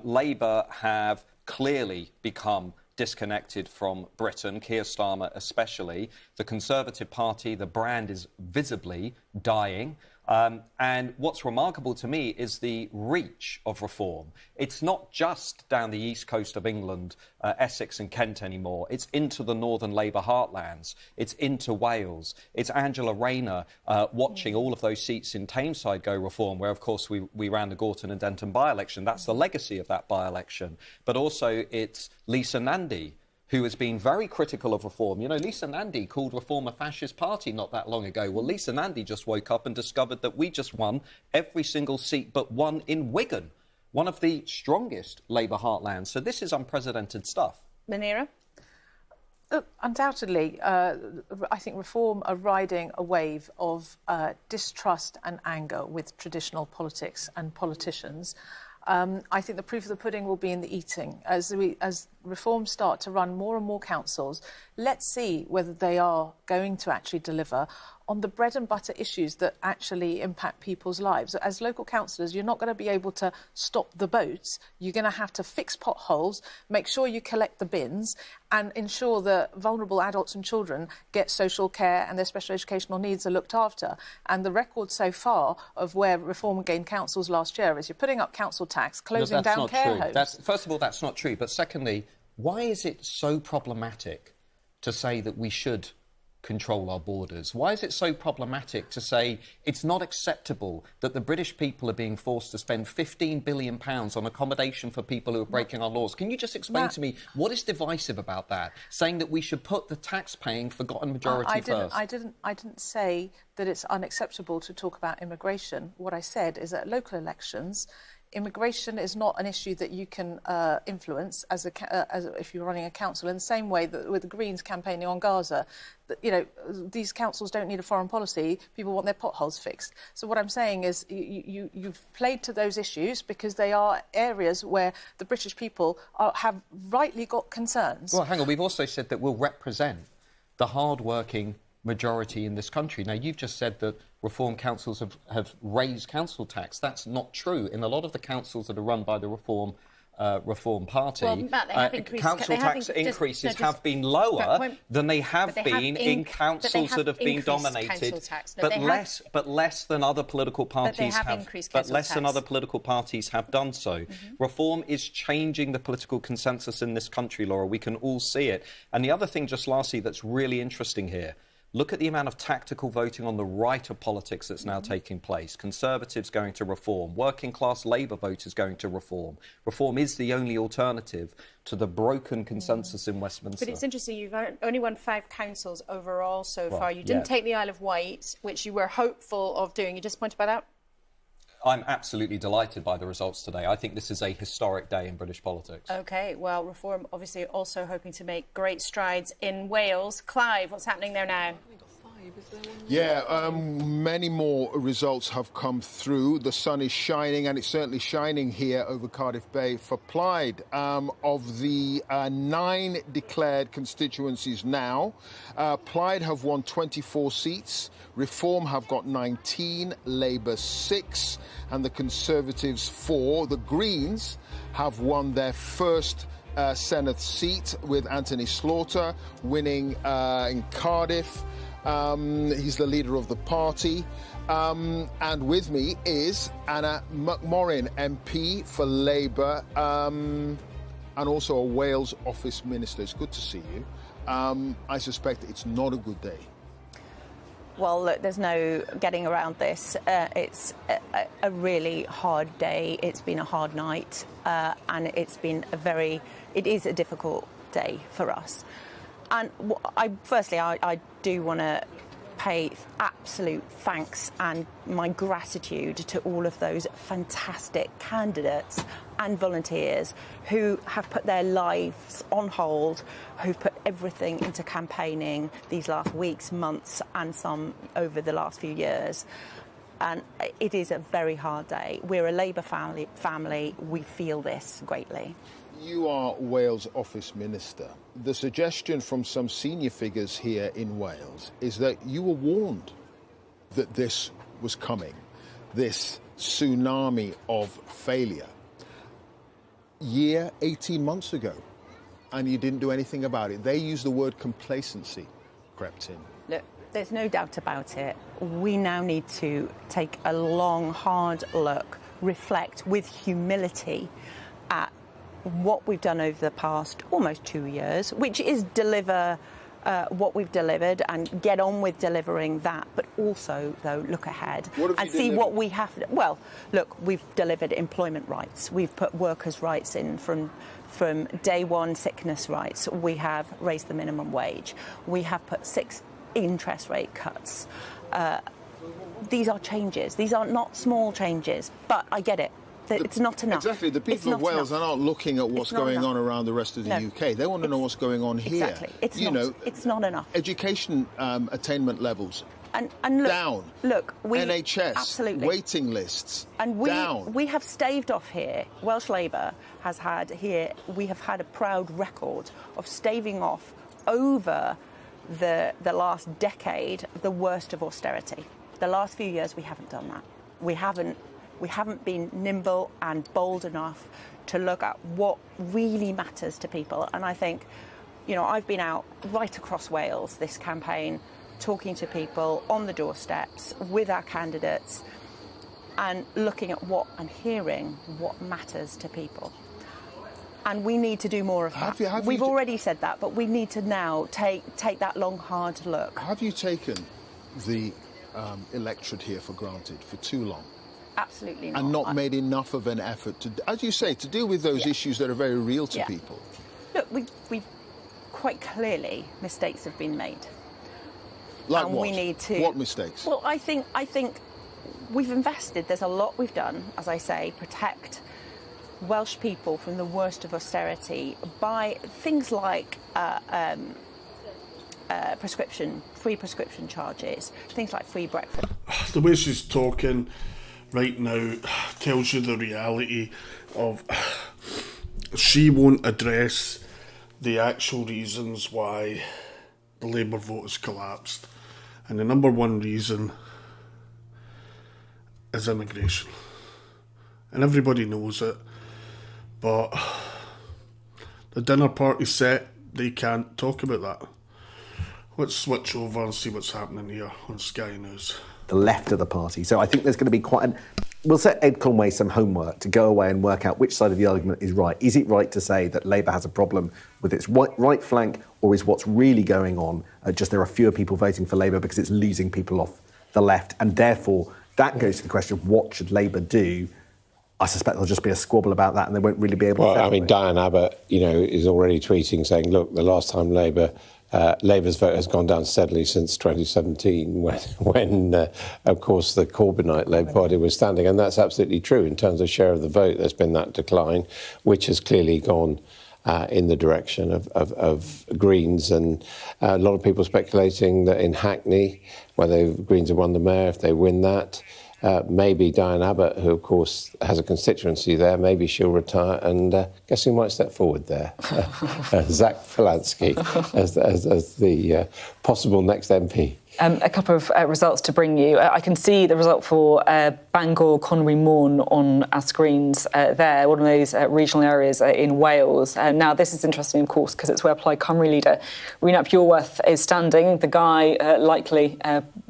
Labour have clearly become disconnected from Britain, Keir Starmer especially. The Conservative Party, the brand is visibly dying. And what's remarkable to me is the reach of Reform. It's not just down the east coast of England, Essex and Kent anymore. It's into the northern Labour heartlands. It's into Wales. It's Angela Rayner watching all of those seats in Tameside go Reform, where, of course, we ran the Gorton and Denton by-election. That's the legacy of that by-election. But also it's Lisa Nandy, who has been very critical of Reform. You know, Lisa Nandy called Reform a fascist party not that long ago. Well, Lisa Nandy just woke up and discovered that we just won every single seat but one in Wigan, one of the strongest Labour heartlands. So this is unprecedented stuff. Munira? Undoubtedly, I think Reform are riding a wave of distrust and anger with traditional politics and politicians. I think the proof of the pudding will be in the eating. As Reform start to run more and more councils, let's see whether they are going to actually deliver on the bread and butter issues that actually impact people's lives. As local councillors, you're not going to be able to stop the boats. You're going to have to fix potholes, make sure you collect the bins, and ensure that vulnerable adults and children get social care and their special educational needs are looked after. And the record so far of where Reform gained councils last year is you're putting up council tax, closing down care homes. First of all, that's not true. But secondly, why is it so problematic to say that we should control our borders? Why is it so problematic to say it's not acceptable that the British people are being forced to spend £15 billion on accommodation for people who are breaking our laws? Can you just explain to me what is divisive about that? Saying that we should put the tax-paying forgotten majority first. I didn't say that it's unacceptable to talk about immigration. What I said is that local elections, immigration is not an issue that you can influence if you're running a council, in the same way that with the Greens campaigning on Gaza. You know, these councils don't need a foreign policy. People want their potholes fixed. So what I'm saying is you've played to those issues because they are areas where the British people have rightly got concerns. Well, hang on. We've also said that we'll represent the hard-working majority in this country. Now, you've just said that Reform councils have raised council tax. That's not true. In a lot of the councils that are run by the Reform Party, well, Matt, council tax increases have been lower than they have been in councils that have been dominated, but less than other political parties have done so. Reform is changing the political consensus in this country, Laura. We can all see it. And the other thing, just lastly, that's really interesting here. Look at the amount of tactical voting on the right of politics that's now taking place. Conservatives going to Reform. Working-class Labour voters going to Reform. Reform is the only alternative to the broken consensus in Westminster. But it's interesting, you've only won 5 councils overall so far. You didn't take the Isle of Wight, which you were hopeful of doing. You're disappointed by that? I'm absolutely delighted by the results today. I think this is a historic day in British politics. OK, well, Reform obviously also hoping to make great strides in Wales. Clive, what's happening there now? Yeah, many more results have come through. The sun is shining, and it's certainly shining here over Cardiff Bay for Plaid. Of the 9 declared constituencies now, Plaid have won 24 seats, Reform have got 19, Labour 6, and the Conservatives 4. The Greens have won their first Senate seat, with Anthony Slaughter winning in Cardiff. He's the leader of the party. And with me is Anna McMorrin, MP for Labour, and also a Wales office minister. It's good to see you. I suspect it's not a good day. Well, look, there's no getting around this. It's a really hard day. It's been a hard night, and it is a difficult day for us. And firstly, I do want to pay absolute thanks and my gratitude to all of those fantastic candidates and volunteers who have put their lives on hold, who've put everything into campaigning these last weeks, months, and some over the last few years. And it is a very hard day. We're a Labour family. We feel this greatly. You are Wales Office Minister. The suggestion from some senior figures here in Wales is that you were warned that this was coming, this tsunami of failure, 18 months ago, and you didn't do anything about it. They use the word complacency crept in. Look, there's no doubt about it. We now need to take a long, hard look, reflect with humility at what we've done over the past almost 2 years, which is deliver what we've delivered and get on with delivering that, but also, though, look ahead and see what we have. Well, look, we've delivered employment rights. We've put workers' rights in from day one, sickness rights. We have raised the minimum wage. We have put 6 interest rate cuts. These are changes. These are not small changes, but I get it. It's not enough. Exactly. The people of Wales are not looking at what's going on around the rest of the UK. They want to know what's going on here. Exactly. It's not enough. Education attainment levels and look, down. Look, NHS absolutely waiting lists down. We have staved off here. Welsh Labour has had here. We have had a proud record of staving off over the last decade the worst of austerity. The last few years we haven't done that. We haven't been nimble and bold enough to look at what really matters to people. And I think, I've been out right across Wales this campaign, talking to people on the doorsteps with our candidates and looking at what and hearing what matters to people. And we need to do more of that. We've already said that, but we need to now take that long, hard look. Have you taken the electorate here for granted for too long? Absolutely not. And not made enough of an effort to, as you say, to deal with those issues that are very real to people? Look, we quite clearly mistakes have been made. Like and what? We need to. What mistakes? Well, I think we've invested. There's a lot we've done, as I say, protect Welsh people from the worst of austerity by things like free prescription charges, things like free breakfast. The way she's talking right now tells you the reality of she won't address the actual reasons why the Labour vote has collapsed. And the number one reason is immigration. And everybody knows it. But the dinner party's set, they can't talk about that. Let's switch over and see what's happening here on Sky News. The left of the party. So I think there's going to be we'll set Ed Conway some homework to go away and work out which side of the argument is right. Is it right to say that Labour has a problem with its right flank, or is what's really going on just there are fewer people voting for Labour because it's losing people off the left? And therefore, that goes to the question of what should Labour do? I suspect there'll just be a squabble about that and they won't really be able to... Well, I mean, Diane Abbott, is already tweeting saying, look, the last time Labour's vote has gone down steadily since 2017 when of course, the Corbynite-led party was standing. And that's absolutely true. In terms of share of the vote, there's been that decline, which has clearly gone in the direction of Greens. And a lot of people speculating that in Hackney, where the Greens have won the mayor, if they win that, maybe Diane Abbott, who of course has a constituency there, maybe she'll retire, and guess who might step forward there? Zach Falansky as the possible next MP. A couple of results to bring you. I can see the result for Bangor, Conwy, Morn on our screens there, one of those regional areas in Wales. Now, this is interesting, of course, because it's where Plaid Cymru leader Rhun ap Iorwerth is standing, the guy likely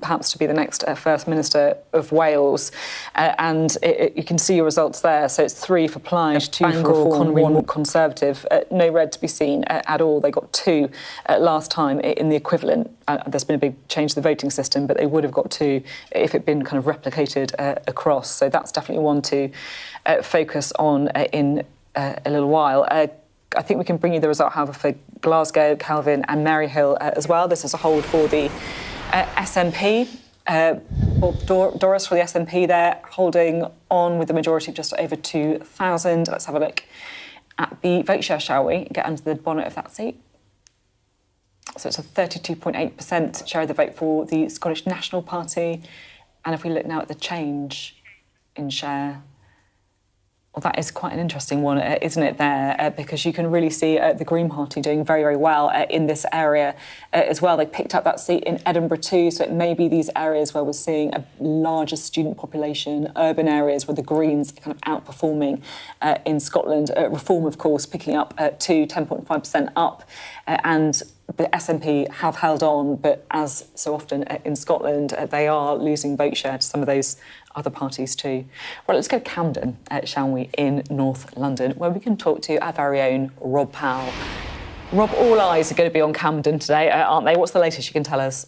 perhaps to be the next First Minister of Wales. And you can see your results there. So it's 3 for Plaid, 2 Bangor, for Conwy, 1 Conservative. No red to be seen at all. They got 2 last time in the equivalent. There's been a big change to the voting system, but they would have got 2 if it'd been kind of replicated across. So that's definitely one to focus on in a little while. I think we can bring you the result, however, for Glasgow, Kelvin and Maryhill as well. This is a hold for the SNP. Bob Doris for the SNP there, holding on with the majority of just over 2,000. Let's have a look at the vote share, shall we? Get under the bonnet of that seat. So it's a 32.8% share of the vote for the Scottish National Party. And if we look now at the change in share, well, that is quite an interesting one, isn't it, there? Because you can really see the Green Party doing very, very well in this area as well. They picked up that seat in Edinburgh too, so it may be these areas where we're seeing a larger student population, urban areas where the Greens are kind of outperforming in Scotland. Reform, of course, picking up to 10.5% up, and the SNP have held on, but as so often in Scotland, they are losing vote share to some of those other parties too. Well, let's go to Camden, shall we, in North London, where we can talk to our very own Rob Powell. Rob, all eyes are going to be on Camden today, aren't they? What's the latest you can tell us?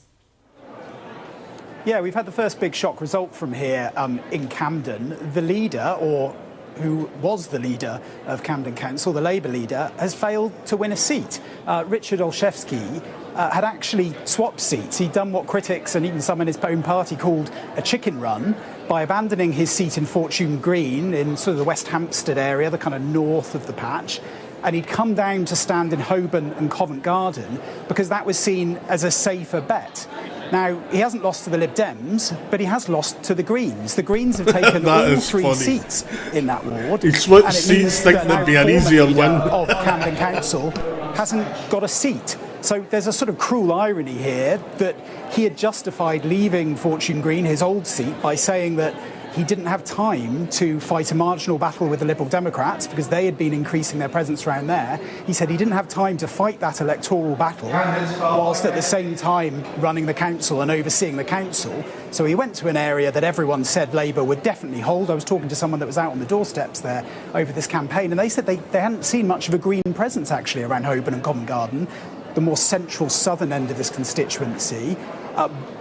Yeah, we've had the first big shock result from here in Camden. The leader, or who was the leader of Camden Council, the Labour leader, has failed to win a seat. Richard Olszewski had actually swapped seats. He'd done what critics and even some in his own party called a chicken run by abandoning his seat in Fortune Green in sort of the West Hampstead area, the kind of north of the patch. And he'd come down to stand in Holborn and Covent Garden because that was seen as a safer bet. Now, he hasn't lost to the Lib Dems, but he has lost to the Greens. The Greens have taken all three seats in that ward. He switched seats thinking there'd be an easier win. Of Camden Council hasn't got a seat. So there's a sort of cruel irony here that he had justified leaving Fortune Green, his old seat, by saying that he didn't have time to fight a marginal battle with the Liberal Democrats because they had been increasing their presence around there. He said he didn't have time to fight that electoral battle whilst at the same time running the council and overseeing the council. So he went to an area that everyone said Labour would definitely hold. I was talking to someone that was out on the doorsteps there over this campaign, and they said they hadn't seen much of a Green presence actually around Holborn and Covent Garden, the more central southern end of this constituency.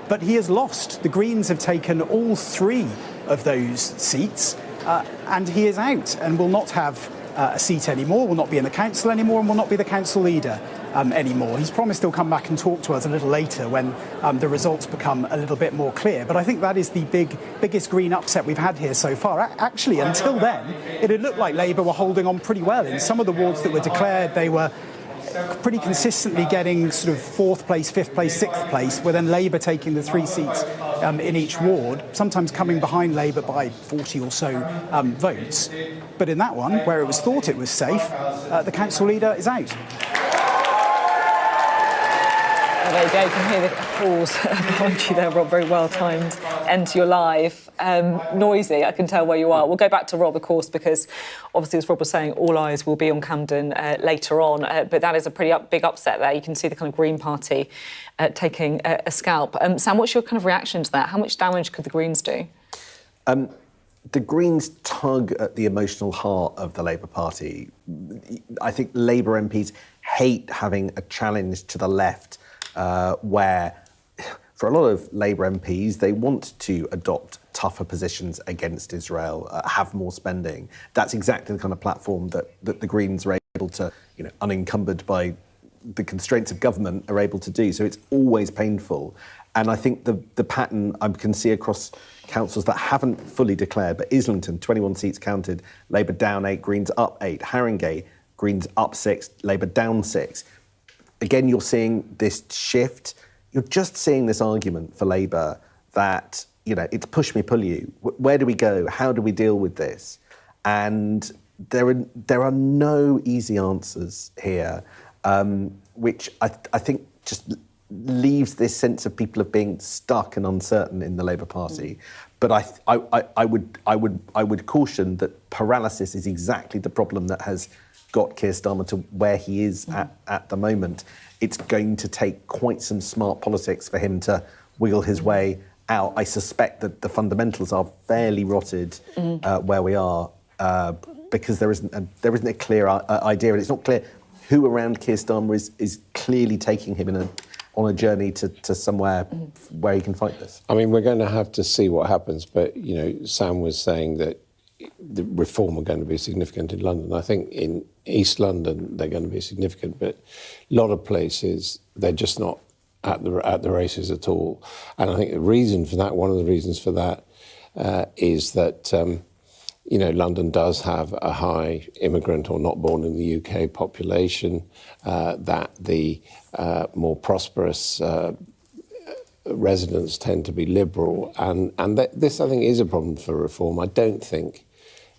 But he has lost. The Greens have taken all three of those seats, and he is out and will not have a seat anymore, will not be in the council anymore, and will not be the council leader anymore. He's promised he'll come back and talk to us a little later when the results become a little bit more clear. But I think that is the biggest Green upset we've had here so far. Actually, until then, it had looked like Labour were holding on pretty well. In some of the wards that were declared, they were pretty consistently getting sort of fourth place, fifth place, sixth place, with then Labour taking the three seats in each ward, sometimes coming behind Labour by 40 or so votes. But in that one, where it was thought it was safe, the council leader is out. Well, there you go. You can hear the applause behind you there, Rob. Very well timed end to your live. Noisy, I can tell where you are. We'll go back to Rob, of course, because obviously, as Rob was saying, all eyes will be on Camden later on. But that is a pretty big upset there. You can see the kind of Green Party taking a scalp. Sam, what's your kind of reaction to that? How much damage could the Greens do? The Greens tug at the emotional heart of the Labour Party. I think Labour MPs hate having a challenge to the left where, for a lot of Labour MPs, they want to adopt tougher positions against Israel, have more spending. That's exactly the kind of platform that the Greens are able to, unencumbered by the constraints of government, are able to do. So it's always painful. And I think the pattern I can see across councils that haven't fully declared, but Islington, 21 seats counted, Labour down 8, Greens up 8, Haringey, Greens up 6, Labour down 6. Again, you're seeing this shift. You're just seeing this argument for Labour that, it's push me, pull you. Where do we go? How do we deal with this? And there are no easy answers here, which I think just leaves this sense of people of being stuck and uncertain in the Labour Party. But I would caution that paralysis is exactly the problem that has got Keir Starmer to where he is at the moment. It's going to take quite some smart politics for him to wiggle his way out. I suspect that the fundamentals are fairly rotted where we are because there isn't a clear idea, and it's not clear who around Keir Starmer is clearly taking him on a journey to somewhere where he can fight this. I mean, we're going to have to see what happens, but, Sam was saying that the reform are going to be significant in London. I think in East London they're going to be significant, but a lot of places they're just not at the races at all. And I think the reason for that, one of the reasons for that, is that London does have a high immigrant or not born in the UK population, that the more prosperous residents tend to be liberal, and this, I think, is a problem for reform. I don't think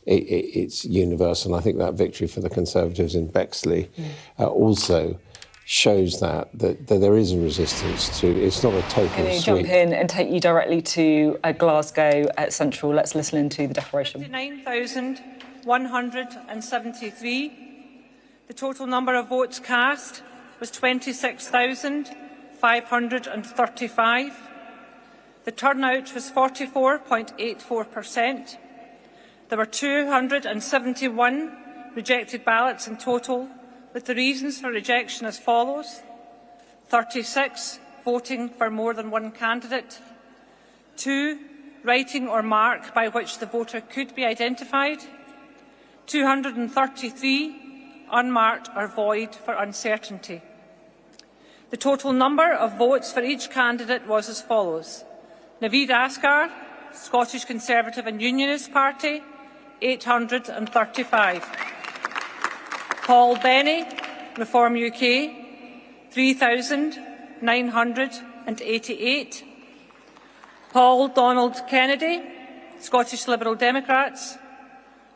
it's universal. And I think that victory for the Conservatives in Bexley also shows that there is a resistance to. It's not a total Can you sweep. jump in and take you directly to Glasgow at Central? Let's listen into the declaration. 59,173. The total number of votes cast was 26,535. The turnout was 44.84%. There were 271 rejected ballots in total, with the reasons for rejection as follows: 36 voting for more than one candidate, 2 writing or mark by which the voter could be identified, 233 unmarked or void for uncertainty. The total number of votes for each candidate was as follows: Naveed Askar, Scottish Conservative and Unionist Party, 835. Paul Benny, Reform UK, 3,988. Paul Donald Kennedy, Scottish Liberal Democrats,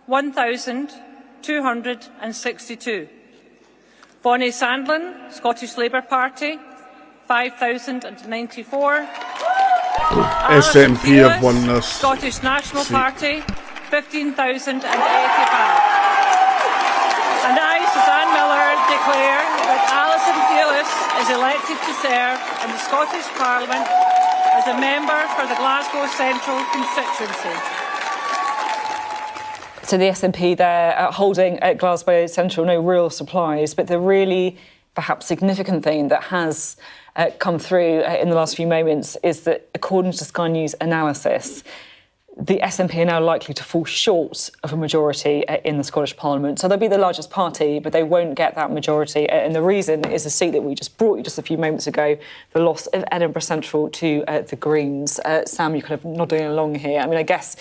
1,262. Bonnie Sandlin, Scottish Labour Party, 5,094. SNP have won this. Scottish National Party, 15,085. And I, Suzanne Miller, declare that Alison Fearless is elected to serve in the Scottish Parliament as a member for the Glasgow Central constituency. So the SNP there holding at Glasgow Central, no real surprise, but the really perhaps significant thing that has come through in the last few moments is that, according to Sky News analysis, the SNP are now likely to fall short of a majority in the Scottish Parliament. So they'll be the largest party, but they won't get that majority. And the reason is a seat that we just brought you just a few moments ago, the loss of Edinburgh Central to the Greens. Sam, you're kind of nodding along here. I mean, I guess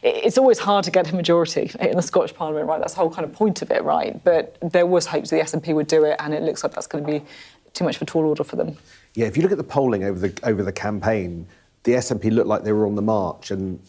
it's always hard to get a majority in the Scottish Parliament, right? That's the whole kind of point of it, right? But there was hopes the SNP would do it, and it looks like that's going to be too much of a tall order for them. Yeah, if you look at the polling over the campaign, the SNP looked like they were on the march, and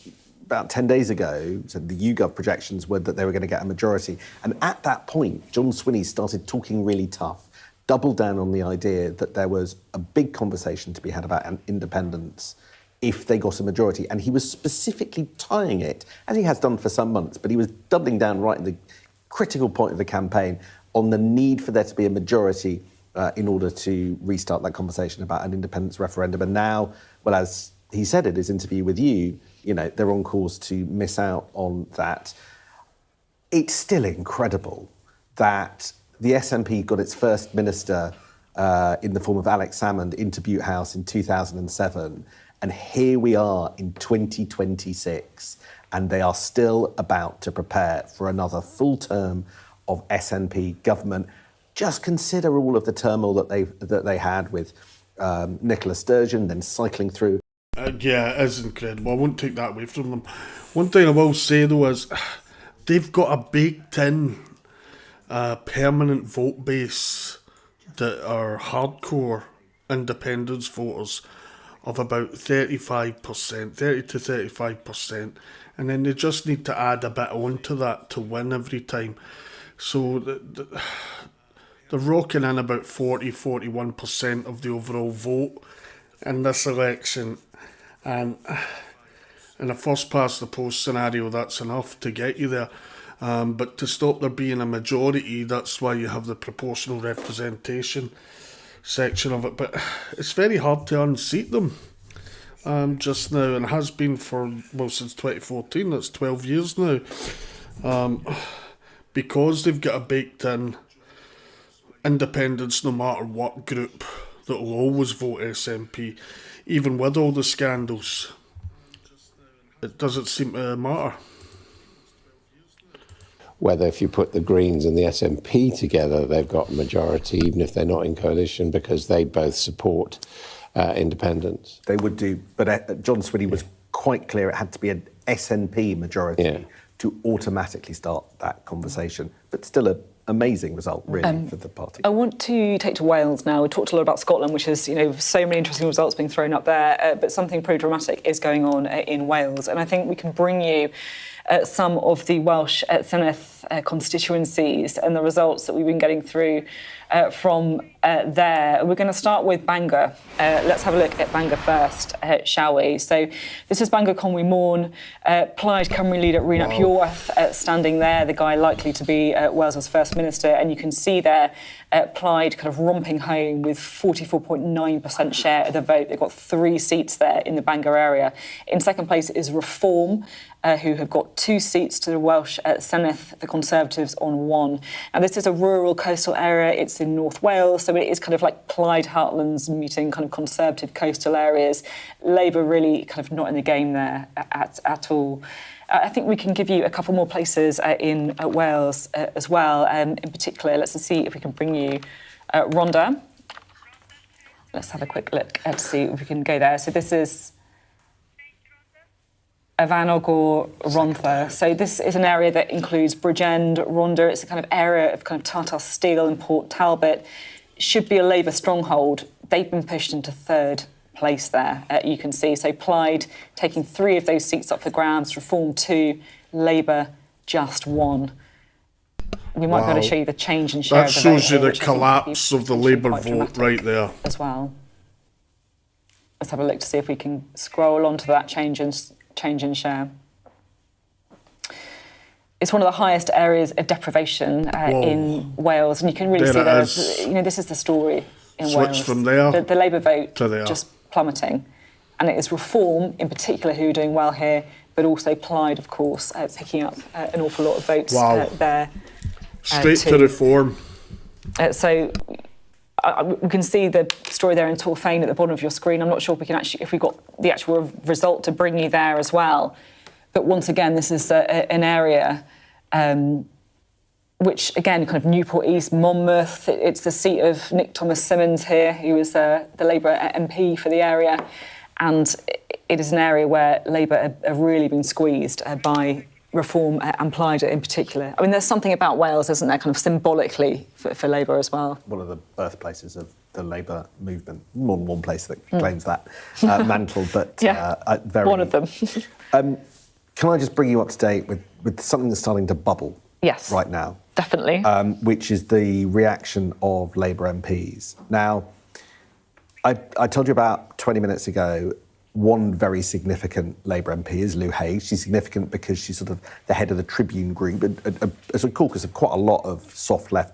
about 10 days ago, so the YouGov projections were that they were going to get a majority. And at that point, John Swinney started talking really tough, doubled down on the idea that there was a big conversation to be had about independence if they got a majority. And he was specifically tying it, as he has done for some months, but he was doubling down right at the critical point of the campaign on the need for there to be a majority in order to restart that conversation about an independence referendum. And now, well, as he said in his interview with you, they're on course to miss out on that. It's still incredible that the SNP got its first minister in the form of Alex Salmond into Butte House in 2007. And here we are in 2026, and they are still about to prepare for another full term of SNP government. Just consider all of the turmoil that they had with Nicola Sturgeon, then cycling through. Yeah, it is incredible. I won't take that away from them. One thing I will say, though, is they've got a baked-in permanent vote base that are hardcore independence voters of about 35%, 30 to 35%, and then they just need to add a bit onto that to win every time. So they're rocking in about 40-41% of the overall vote in this election. And in a first-past-the-post scenario, that's enough to get you there. But to stop there being a majority, that's why you have the proportional representation section of it. But it's very hard to unseat them just now, and has been since 2014. That's 12 years now. Because they've got a baked-in independence no matter what group that will always vote SNP. Even with all the scandals, it doesn't seem to matter. Whether if you put the Greens and the SNP together, they've got a majority, even if they're not in coalition, because they both support independents. They would do, but John Swinney was quite clear it had to be an SNP majority to automatically start that conversation. But still an amazing result, really, for the party. I want to take to Wales now. We talked a lot about Scotland, which is, so many interesting results being thrown up there, but something pretty dramatic is going on in Wales. And I think we can bring you some of the Welsh Senedd constituencies and the results that we've been getting through from there. We're going to start with Bangor. Let's have a look at Bangor first, shall we? So this is Bangor Conwy Môn. Plaid Cymru leader Rhys Iorwerth standing there, the guy likely to be Wales's First Minister. And you can see there Plaid kind of romping home with 44.9% share of the vote. They've got 3 seats there in the Bangor area. In second place is Reform, who have got 2 seats to the Welsh Senedd, the Conservatives on 1. And this is a rural coastal area. It's in North Wales, so it is kind of like Clyde Heartlands meeting kind of Conservative coastal areas. Labour really kind of not in the game there at all. I think we can give you a couple more places in Wales as well. In particular, let's see if we can bring you Rhondda. Let's have a quick look to see if we can go there. So this is Avanog or Rhondda. So this is an area that includes Bridgend, Rhondda. It's a kind of area of kind of Tata Steel and Port Talbot. Should be a Labour stronghold. They've been pushed into third place there, you can see. So Plaid taking 3 of those seats off the grounds, Reform 2, Labour just 1. We might be able to show you the change in share that of the vote. That shows you the collapse of the Labour vote right there. As well. Let's have a look to see if we can scroll on to that change in share. It's one of the highest areas of deprivation in Wales, and you can really see that. This is the story in Wales. Switch from there the Labour vote to there. Just plummeting, and it is Reform in particular who are doing well here, but also Plaid, of course, picking up an awful lot of votes there. Straight to Reform. So we can see the story there in Torfaen at the bottom of your screen. I'm not sure if we got the actual result to bring you there as well. But once again, this is an area which, again, kind of Newport East, Monmouth. It's the seat of Nick Thomas-Symonds here, who was the Labour MP for the area. And it is an area where Labour have really been squeezed by Reform and Plaid in particular. I mean, there's something about Wales, isn't there, kind of symbolically for Labour as well? One of the birthplaces of the Labour movement. More than one place that claims that mantle, but very... one of them. Can I just bring you up to date with something that's starting to bubble right now? Definitely. Which is the reaction of Labour MPs. Now, I told you about 20 minutes ago, one very significant Labour MP is Lou Hay. She's significant because she's sort of the head of the Tribune Group, as a caucus of quite a lot of soft-left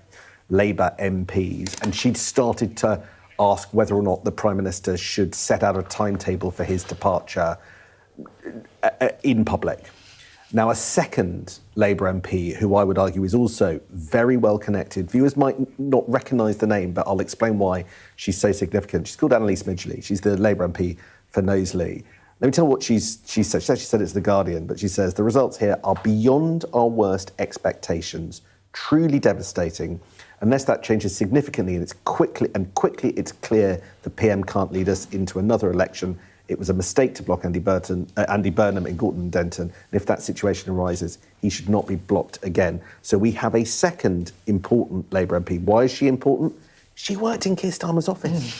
Labour MPs. And she'd started to ask whether or not the Prime Minister should set out a timetable for his departure in public. Now, a second Labour MP, who I would argue is also very well connected, viewers might not recognise the name, but I'll explain why she's so significant. She's called Annalise Midgley. She's the Labour MP for Knowsley. Let me tell you what she said. She actually said it's The Guardian, but she says, the results here are beyond our worst expectations, truly devastating. Unless that changes significantly and quickly it's clear the PM can't lead us into another election. It was a mistake to block Andy Burnham in Gorton and Denton. And if that situation arises, he should not be blocked again. So we have a second important Labour MP. Why is she important? She worked in Keir Starmer's office.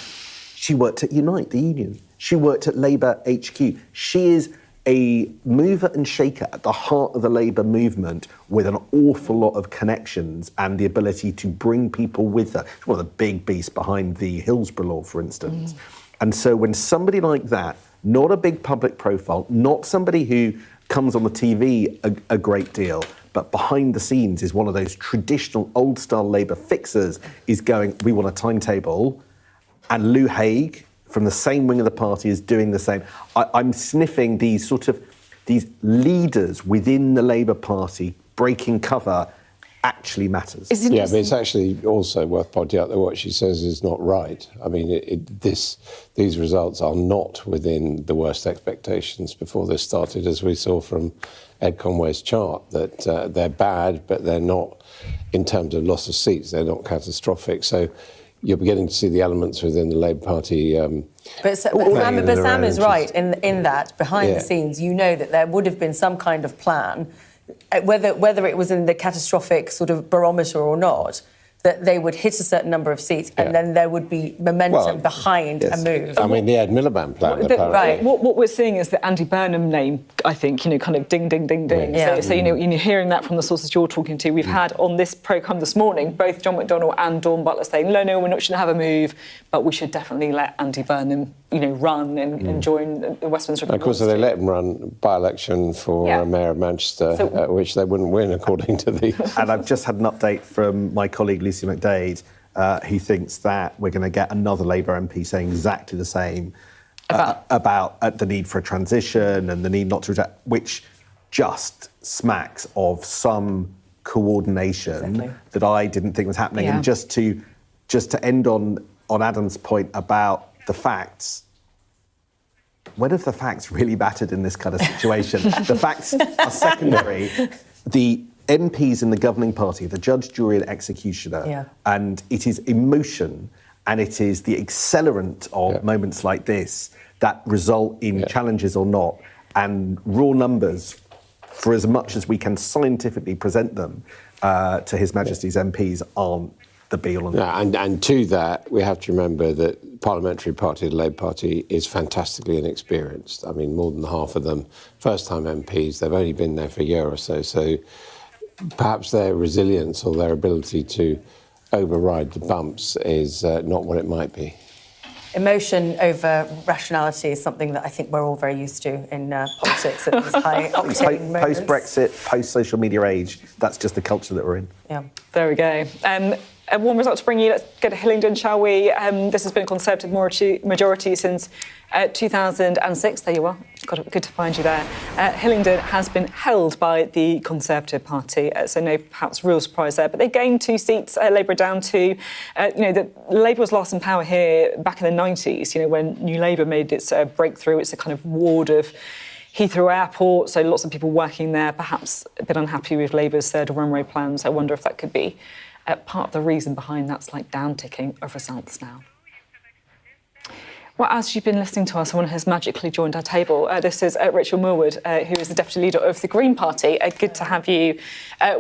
She worked at Unite, the union. She worked at Labour HQ. She is a mover and shaker at the heart of the Labour movement with an awful lot of connections and the ability to bring people with her. She's one of the big beasts behind the Hillsborough law, for instance. And so when somebody like that, not a big public profile, not somebody who comes on the TV a great deal, but behind the scenes is one of those traditional old-style Labour fixers, is going, we want a timetable, and Lou Haig, from the same wing of the party, is doing the same. I'm sniffing these leaders within the Labour Party breaking cover actually matters. Yeah, but it's actually also worth pointing out that what she says is not right. I mean, these results are not within the worst expectations before this started, as we saw from Ed Conway's chart, that they're bad, but they're not, in terms of loss of seats, they're not catastrophic. So, you're beginning to see the elements within the Labour Party. But Sam is right in that behind the scenes, you know that there would have been some kind of plan, whether it was in the catastrophic sort of barometer or not, that they would hit a certain number of seats and then there would be momentum behind a move. I mean, the Ed Miliband plan, apparently. Right. What we're seeing is the Andy Burnham name, I think, kind of ding, ding, ding, ding. Yeah. So you're hearing that from the sources you're talking to. We've had on this programme this morning, both John McDonnell and Dawn Butler saying, no, we're not going to have a move, but we should definitely let Andy Burnham, run and join the Westminster. Of course, they let him run by-election for Mayor of Manchester, which they wouldn't win, according to the... And I've just had an update from my colleague Lucy McDade, who thinks that we're going to get another Labour MP saying exactly the same about the need for a transition and the need not to reject, which just smacks of some coordination that I didn't think was happening. And just to end on Adam's point about the facts, when have the facts really mattered in this kind of situation? The facts are secondary. The MPs in the governing party, the judge, jury and executioner, and it is emotion and it is the accelerant of moments like this that result in challenges or not, and raw numbers, for as much as we can scientifically present them to His Majesty's MPs, aren't the be-all and and to that, we have to remember that the parliamentary party, the Labour Party, is fantastically inexperienced. I mean, more than half of them first-time MPs. They've only been there for a year or so, so perhaps their resilience or their ability to override the bumps is not what it might be. Emotion over rationality is something that I think we're all very used to in politics at this high-octane moments. Post-Brexit, post-social media age, that's just the culture that we're in. Yeah, there we go. One result to bring you. Let's go to Hillingdon, shall we? This has been a Conservative majority since 2006. There you are. Good to find you there. Hillingdon has been held by the Conservative Party, so no perhaps real surprise there. But they gained 2 seats. Labour down to, Labour was last in power here back in the 90s. When New Labour made its breakthrough. It's a kind of ward of Heathrow Airport, so lots of people working there, perhaps a bit unhappy with Labour's third runway plans. I wonder if that could be part of the reason behind that slight down-ticking of results now. Well, as you've been listening to us, someone has magically joined our table. This is Rachel Millward, who is the Deputy Leader of the Green Party. Good to have you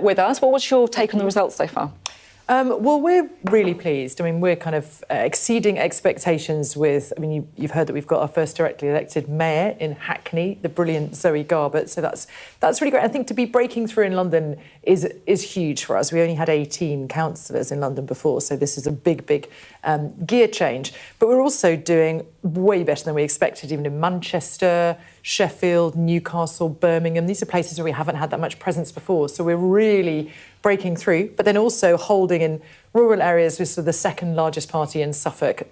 with us. What's your take on the results so far? Well, we're really pleased. I mean, we're kind of exceeding expectations with, you've heard that we've got our first directly elected mayor in Hackney, the brilliant Zoe Garbett. So that's really great. I think to be breaking through in London is huge for us. We only had 18 councillors in London before, so this is a big gear change. But we're also doing way better than we expected, even in Manchester, Sheffield, Newcastle, Birmingham. These are places where we haven't had that much presence before. So we're really breaking through, but then also holding in rural areas with sort of the second largest party in Suffolk.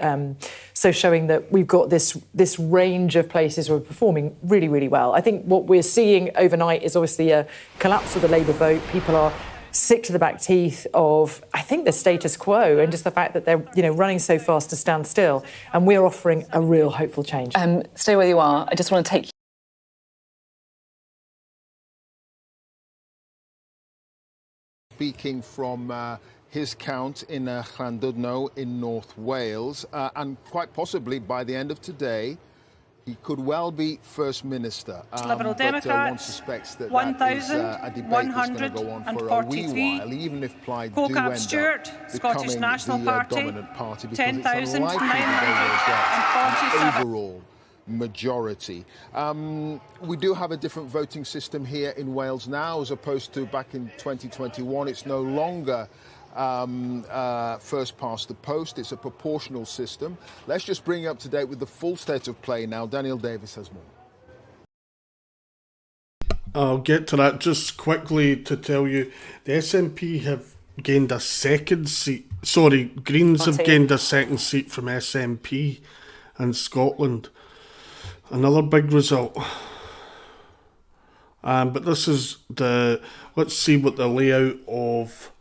So showing that we've got this range of places where we're performing really, really well. I think what we're seeing overnight is obviously a collapse of the Labour vote. People are sick to the back teeth of, I think, the status quo and just the fact that they're running so fast to stand still. And we're offering a real hopeful change. Stay where you are. I just want to take Speaking from his count in Llandudno in North Wales, and quite possibly by the end of today, he could well be First Minister. Liberal Democrats, one suspects that that is a debate that's going to go on for a wee while, even if Plaid do end up Stewart, Scottish becoming National the Party, dominant party, because it's unlikely that they will get an overall majority. We do have a different voting system here in Wales now, as opposed to back in 2021. It's no longer first past the post. It's a proportional system. Let's just bring you up to date with the full state of play now. Daniel Davis has more. I'll get to that just quickly to tell you the SNP have gained a second seat. Sorry, Greens have gained a second seat from SNP in Scotland. Another big result. But this is let's see what the layout of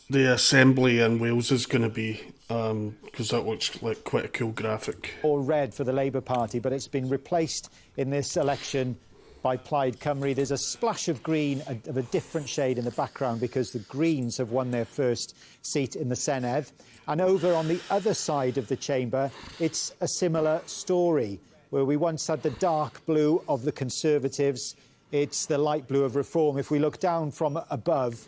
the Assembly in Wales is going to be, because that looks like quite a cool graphic. Or red for the Labour Party, but it's been replaced in this election by Plaid Cymru. There's a splash of green of a different shade in the background because the Greens have won their first seat in the Senedd. And over on the other side of the chamber, it's a similar story, where we once had the dark blue of the Conservatives. It's the light blue of Reform. If we look down from above,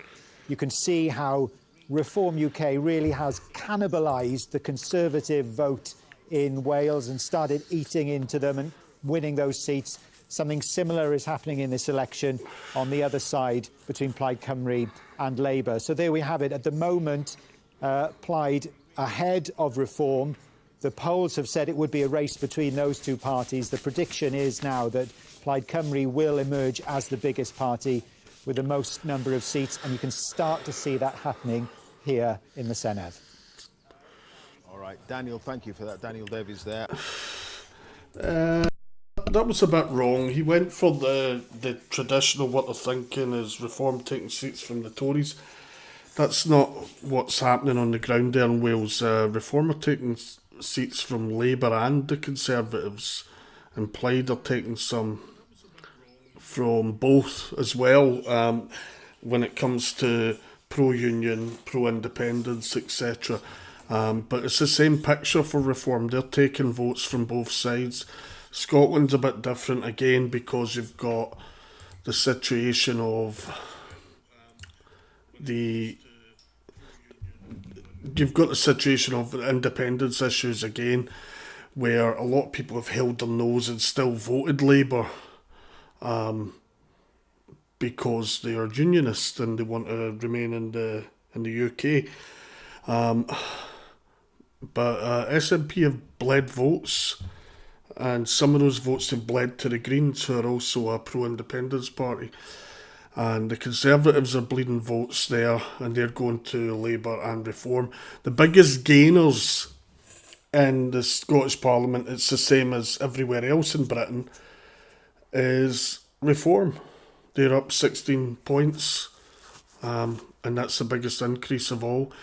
you can see how Reform UK really has cannibalised the Conservative vote in Wales and started eating into them and winning those seats. Something similar is happening in this election on the other side between Plaid Cymru and Labour. So there we have it. At the moment, Plaid ahead of Reform. The polls have said it would be a race between those two parties. The prediction is now that Plaid Cymru will emerge as the biggest party with the most number of seats, and you can start to see that happening here in the Senedd. All right, Daniel, thank you for that. Daniel Davies there. That was a bit wrong. He went for the traditional, what they're thinking is Reform taking seats from the Tories. That's not what's happening on the ground there in Wales. Reform are taking seats from Labour and the Conservatives, and Plaid are taking some from both as well, when it comes to pro-union, pro-independence, etc. But it's the same picture for Reform. They're taking votes from both sides. Scotland's a bit different again because you've got the situation of independence issues again, where a lot of people have held their nose and still voted Labour because they are unionists and they want to remain in the UK. But SNP have bled votes, and some of those votes have bled to the Greens, who are also a pro-independence party. And the Conservatives are bleeding votes there, and they're going to Labour and Reform. The biggest gainers in the Scottish Parliament, it's the same as everywhere else in Britain, is Reform. They're up 16 points, and that's the biggest increase of all.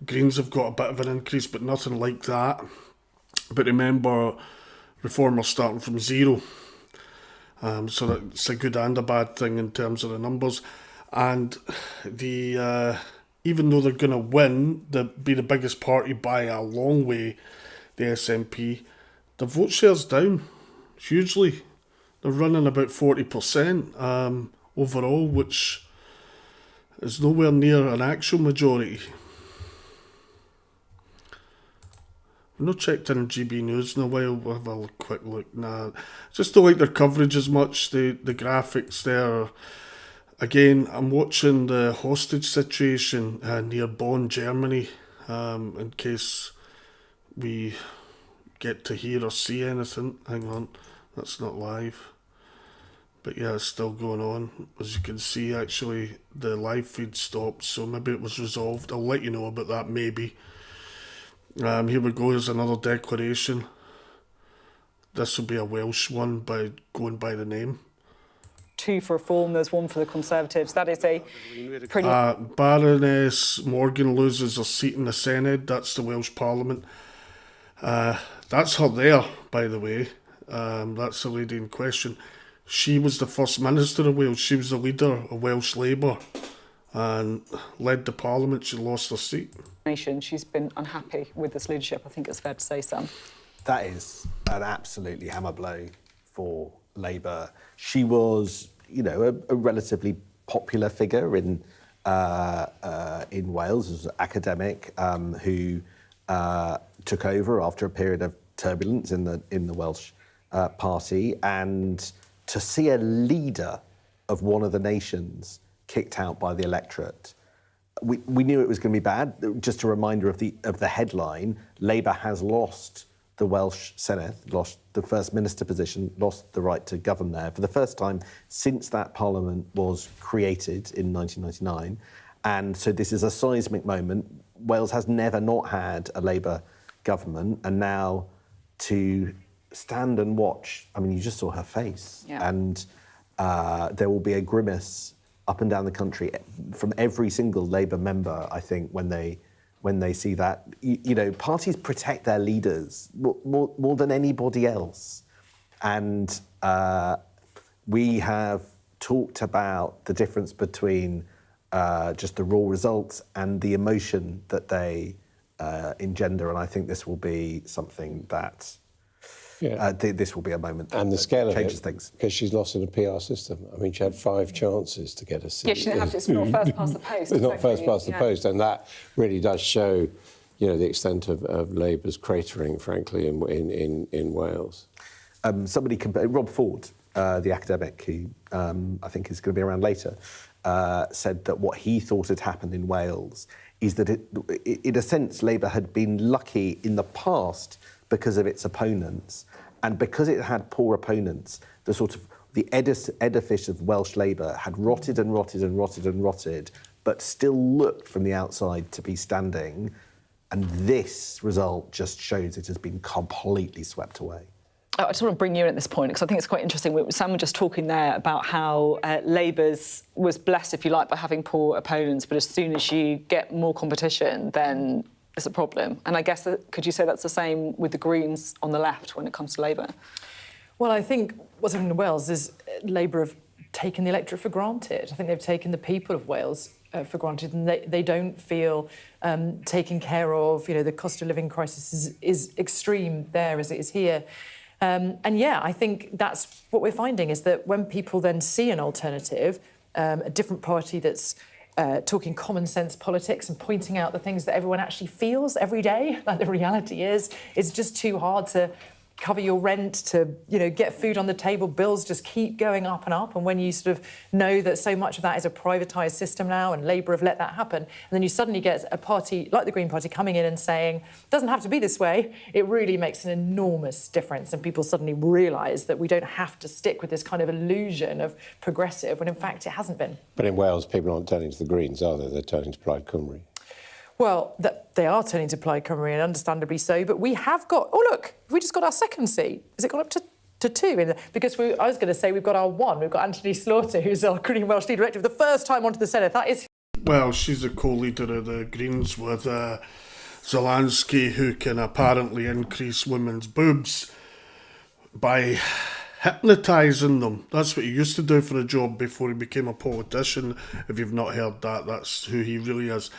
Greens have got a bit of an increase, but nothing like that. But remember, Reform are starting from zero. So that's a good and a bad thing in terms of the numbers. And even though they're going to win, be the biggest party by a long way, the SNP, the vote share's down hugely. They're running about 40% overall, which is nowhere near an actual majority. I've not checked in GB News in a while. We'll have a quick look. Nah, just don't like their coverage as much. The graphics there. Again, I'm watching the hostage situation near Bonn, Germany, in case we get to hear or see anything. Hang on, that's not live. But yeah, it's still going on. As you can see, actually, the live feed stopped, so maybe it was resolved. I'll let you know about that, maybe. Here we go, there's another declaration. This will be a Welsh one by going by the name. 2 for Reform, there's 1 for the Conservatives. That is a pretty... Baroness Morgan loses her seat in the Senedd. That's the Welsh Parliament. That's her there, by the way. That's the lady in question. She was the First Minister of Wales. She was the leader of Welsh Labour and led the Parliament. She lost her seat. She's been unhappy with this leadership, I think it's fair to say, Sam. That is an absolutely hammer blow for Labour. She was, a relatively popular figure in Wales as an academic who took over after a period of turbulence in the Welsh party, and to see a leader of one of the nations kicked out by the electorate. We knew it was going to be bad. Just a reminder of the headline: Labour has lost the Welsh Senedd, lost the First Minister position, lost the right to govern there for the first time since that Parliament was created in 1999. And so this is a seismic moment. Wales has never not had a Labour government, and now to stand and watch, I mean, you just saw her face. Yeah. And there will be a grimace up and down the country from every single Labour member, I think, when they see that. Parties protect their leaders more than anybody else. And we have talked about the difference between just the raw results and the emotion that they engender, and I think this will be something that this will be a moment that, and the scale of changes it, things. because she's lost in a PR system. I mean, she had 5 chances to get a seat. Yeah, she didn't have to. It's not first past the post. It's not first past the post, and that really does show, you know, the extent of Labour's cratering, frankly, in Wales. Somebody Rob Ford, the academic, who I think is going to be around later, said that what he thought had happened in Wales is that, in a sense, Labour had been lucky in the past because of its opponents, and because it had poor opponents, the sort of the edifice of Welsh Labour had rotted and rotted and rotted and rotted, but still looked from the outside to be standing, and this result just shows it has been completely swept away. I just want to bring you in at this point, because I think it's quite interesting. Sam was just talking there about how Labour's was blessed, if you like, by having poor opponents, but as soon as you get more competition, then it's a problem. And I guess, could you say that's the same with the Greens on the left when it comes to Labour? Well, I think what's happened in Wales is Labour have taken the electorate for granted. I think they've taken the people of Wales for granted, and they don't feel taken care of. You know, the cost of living crisis is extreme there as it is here. And yeah, I think that's what we're finding, is that when people then see an alternative, a different party that's talking common sense politics and pointing out the things that everyone actually feels every day, like the reality is, it's just too hard to cover your rent, to, you know, get food on the table. Bills just keep going up and up. And when you sort of know that so much of that is a privatised system now, and Labour have let that happen, and then you suddenly get a party like the Green Party coming in and saying, it doesn't have to be this way, it really makes an enormous difference. And people suddenly realise that we don't have to stick with this kind of illusion of progressive, when in fact it hasn't been. But in Wales, people aren't turning to the Greens, are they? They're turning to Plaid Cymru. Well, they are turning to Plaid Cymru, and understandably so, but we have got... Oh, look, we just got our second seat. Has it gone up to 2? Because I was going to say we've got our 1. We've got Anthony Slaughter, who's our Green Welsh Leader Director, for the first time onto the Senate. That is... Well, she's the co-leader of the Greens with Zelensky, who can apparently increase women's boobs by hypnotising them. That's what he used to do for a job before he became a politician. If you've not heard that, that's who he really is.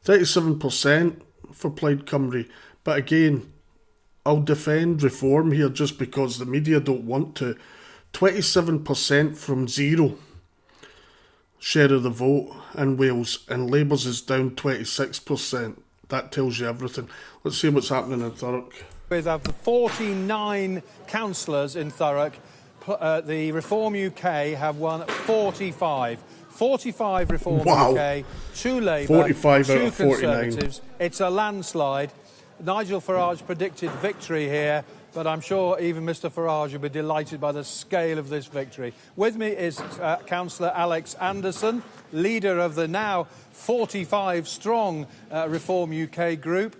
37% for Plaid Cymru, but again, I'll defend reform here just because the media don't want to. 27% from 0 share of the vote in Wales, and Labour's is down 26%. That tells you everything. Let's see what's happening in Thurrock. With 49 councillors in Thurrock, the Reform UK have won 45. 45 Reform UK, 2 Labour, 45 2 out of 49. Conservatives. It's a landslide. Nigel Farage predicted victory here, but I'm sure even Mr Farage will be delighted by the scale of this victory. With me is Councillor Alex Anderson, leader of the now 45-strong Reform UK group.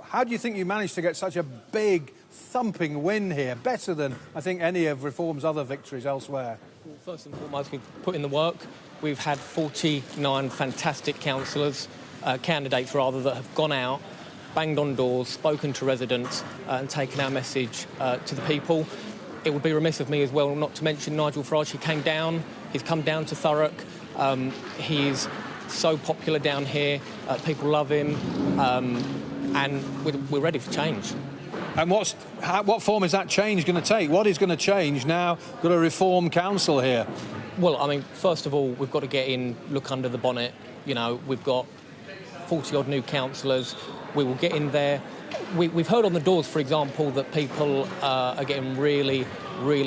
How do you think you managed to get such a big, thumping win here? Better than, I think, any of Reform's other victories elsewhere. Well, first and foremost, we've put in the work. We've had 49 fantastic councillors, candidates rather, that have gone out, banged on doors, spoken to residents and taken our message to the people. It would be remiss of me as well not to mention Nigel Farage. He came down, he's come down to Thurrock. He's so popular down here, people love him, and we're ready for change. And what form is that change going to take? What is going to change now? Got a Reform Council here. Well, I mean, first of all, we've got to get in, look under the bonnet. You know, we've got 40-odd new councillors. We will get in there. We've heard on the doors, for example, that people are getting really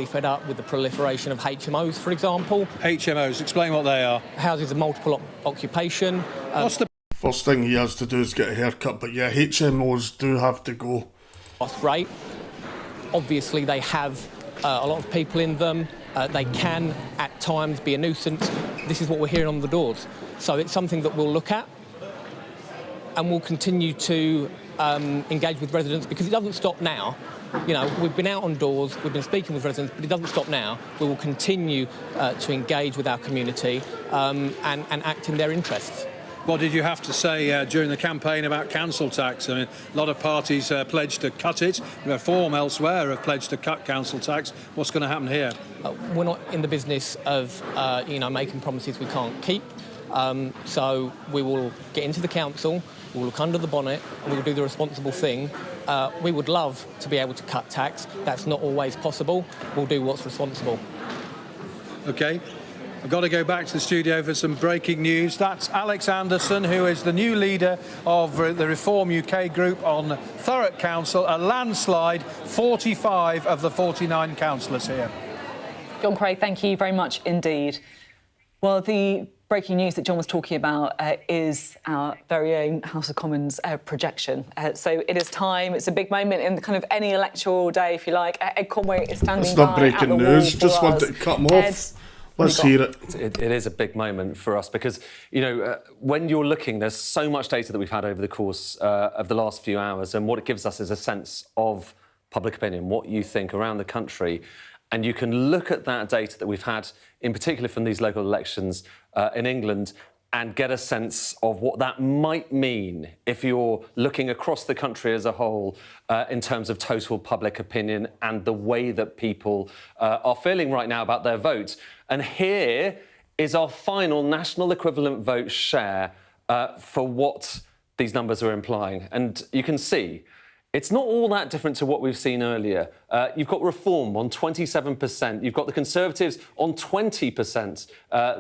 fed up with the proliferation of HMOs, for example. HMOs, explain what they are. Houses of multiple occupation. What's the first thing he has to do is get a haircut, but yeah, HMOs do have to go. That's great. Obviously, they have a lot of people in them. They can, at times, be a nuisance. This is what we're hearing on the doors. So it's something that we'll look at, and we'll continue to engage with residents, because it doesn't stop now. You know, we've been out on doors, we've been speaking with residents, but it doesn't stop now. We will continue to engage with our community and act in their interests. what did you have to say during the campaign about council tax? I mean, a lot of parties pledged to cut it. Reform elsewhere have pledged to cut council tax. What's going to happen here? We're not in the business of, making promises we can't keep. So we will get into the council, we will look under the bonnet, and we will do the responsible thing. We would love to be able to cut tax. That's not always possible. We'll do what's responsible. OK. I've got to go back to the studio for some breaking news. That's Alex Anderson, who is the new leader of the Reform UK group on Thurrock Council. A landslide, 45 of the 49 councillors here. John Craig, thank you very much indeed. Well, the breaking news that John was talking about is our very own House of Commons projection. So it is time. It's a big moment in kind of any electoral day, if you like. Ed Conway is standing It's not by breaking at the news. wall Just for wanted us. to cut them off. Let's hear it. It is a big moment for us because, when you're looking, there's so much data that we've had over the course of the last few hours, and what it gives us is a sense of public opinion, what you think around the country. And you can look at that data that we've had, in particular from these local elections in England, and get a sense of what that might mean if you're looking across the country as a whole in terms of total public opinion and the way that people are feeling right now about their vote. And here is our final national equivalent vote share for what these numbers are implying. And you can see it's not all that different to what we've seen earlier. You've got Reform on 27%. You've got the Conservatives on 20%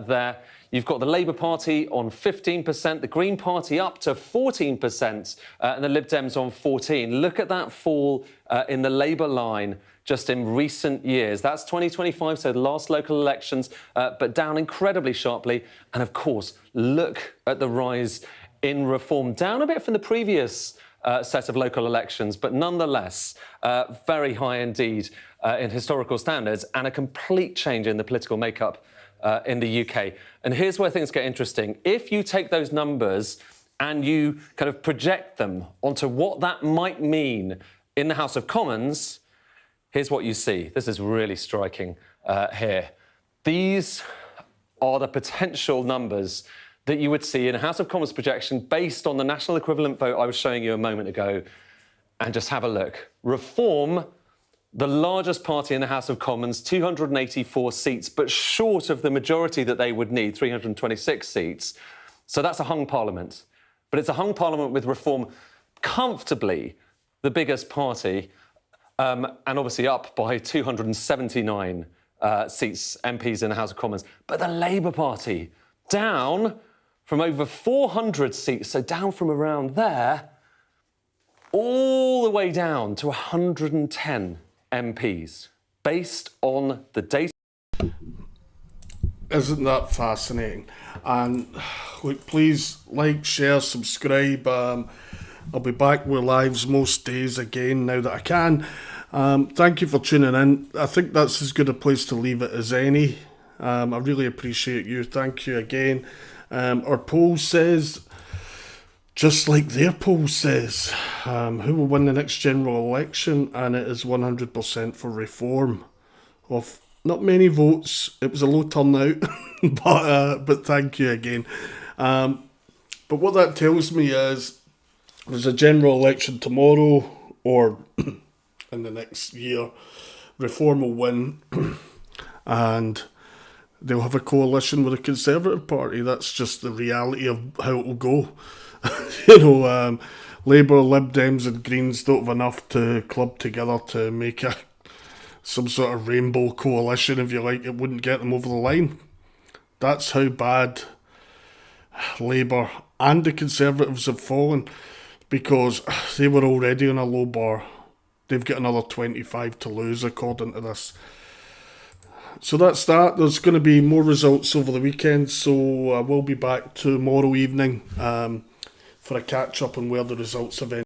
there. You've got the Labour Party on 15%, the Green Party up to 14%, and the Lib Dems on 14%. Look at that fall in the Labour line just in recent years. That's 2025, so the last local elections, but down incredibly sharply. And, of course, look at the rise in Reform. Down a bit from the previous set of local elections, but nonetheless very high indeed in historical standards, and a complete change in the political makeup in the UK. And here's where things get interesting. If you take those numbers and you kind of project them onto what that might mean in the House of Commons, here's what you see. This is really striking here. These are the potential numbers that you would see in a House of Commons projection based on the national equivalent vote I was showing you a moment ago. And just have a look. Reform, the largest party in the House of Commons, 284 seats, but short of the majority that they would need, 326 seats. So that's a hung parliament. But it's a hung parliament with Reform comfortably the biggest party, and obviously up by 279 seats, MPs in the House of Commons. But the Labour Party, down from over 400 seats, so down from around there, all the way down to 110 MPs, based on the data. Isn't that fascinating? And look, please like, share, subscribe. I'll be back with lives most days again now that I can. Thank you for tuning in. I think that's as good a place to leave it as any. I really appreciate you. Thank you again. Our poll says, just like their poll says, who will win the next general election, and it is 100% for Reform. Of not many votes, it was a low turnout, but thank you again. But what that tells me is there's a general election tomorrow or in the next year. Reform will win, and they'll have a coalition with the Conservative Party. That's just the reality of how it will go. Labour, Lib Dems and Greens don't have enough to club together to make some sort of rainbow coalition, if you like. It wouldn't get them over the line. That's how bad Labour and the Conservatives have fallen, because they were already on a low bar. They've got another 25 to lose, according to this. So that's that. There's going to be more results over the weekend, so I will be back tomorrow evening for a catch-up on where the results have ended.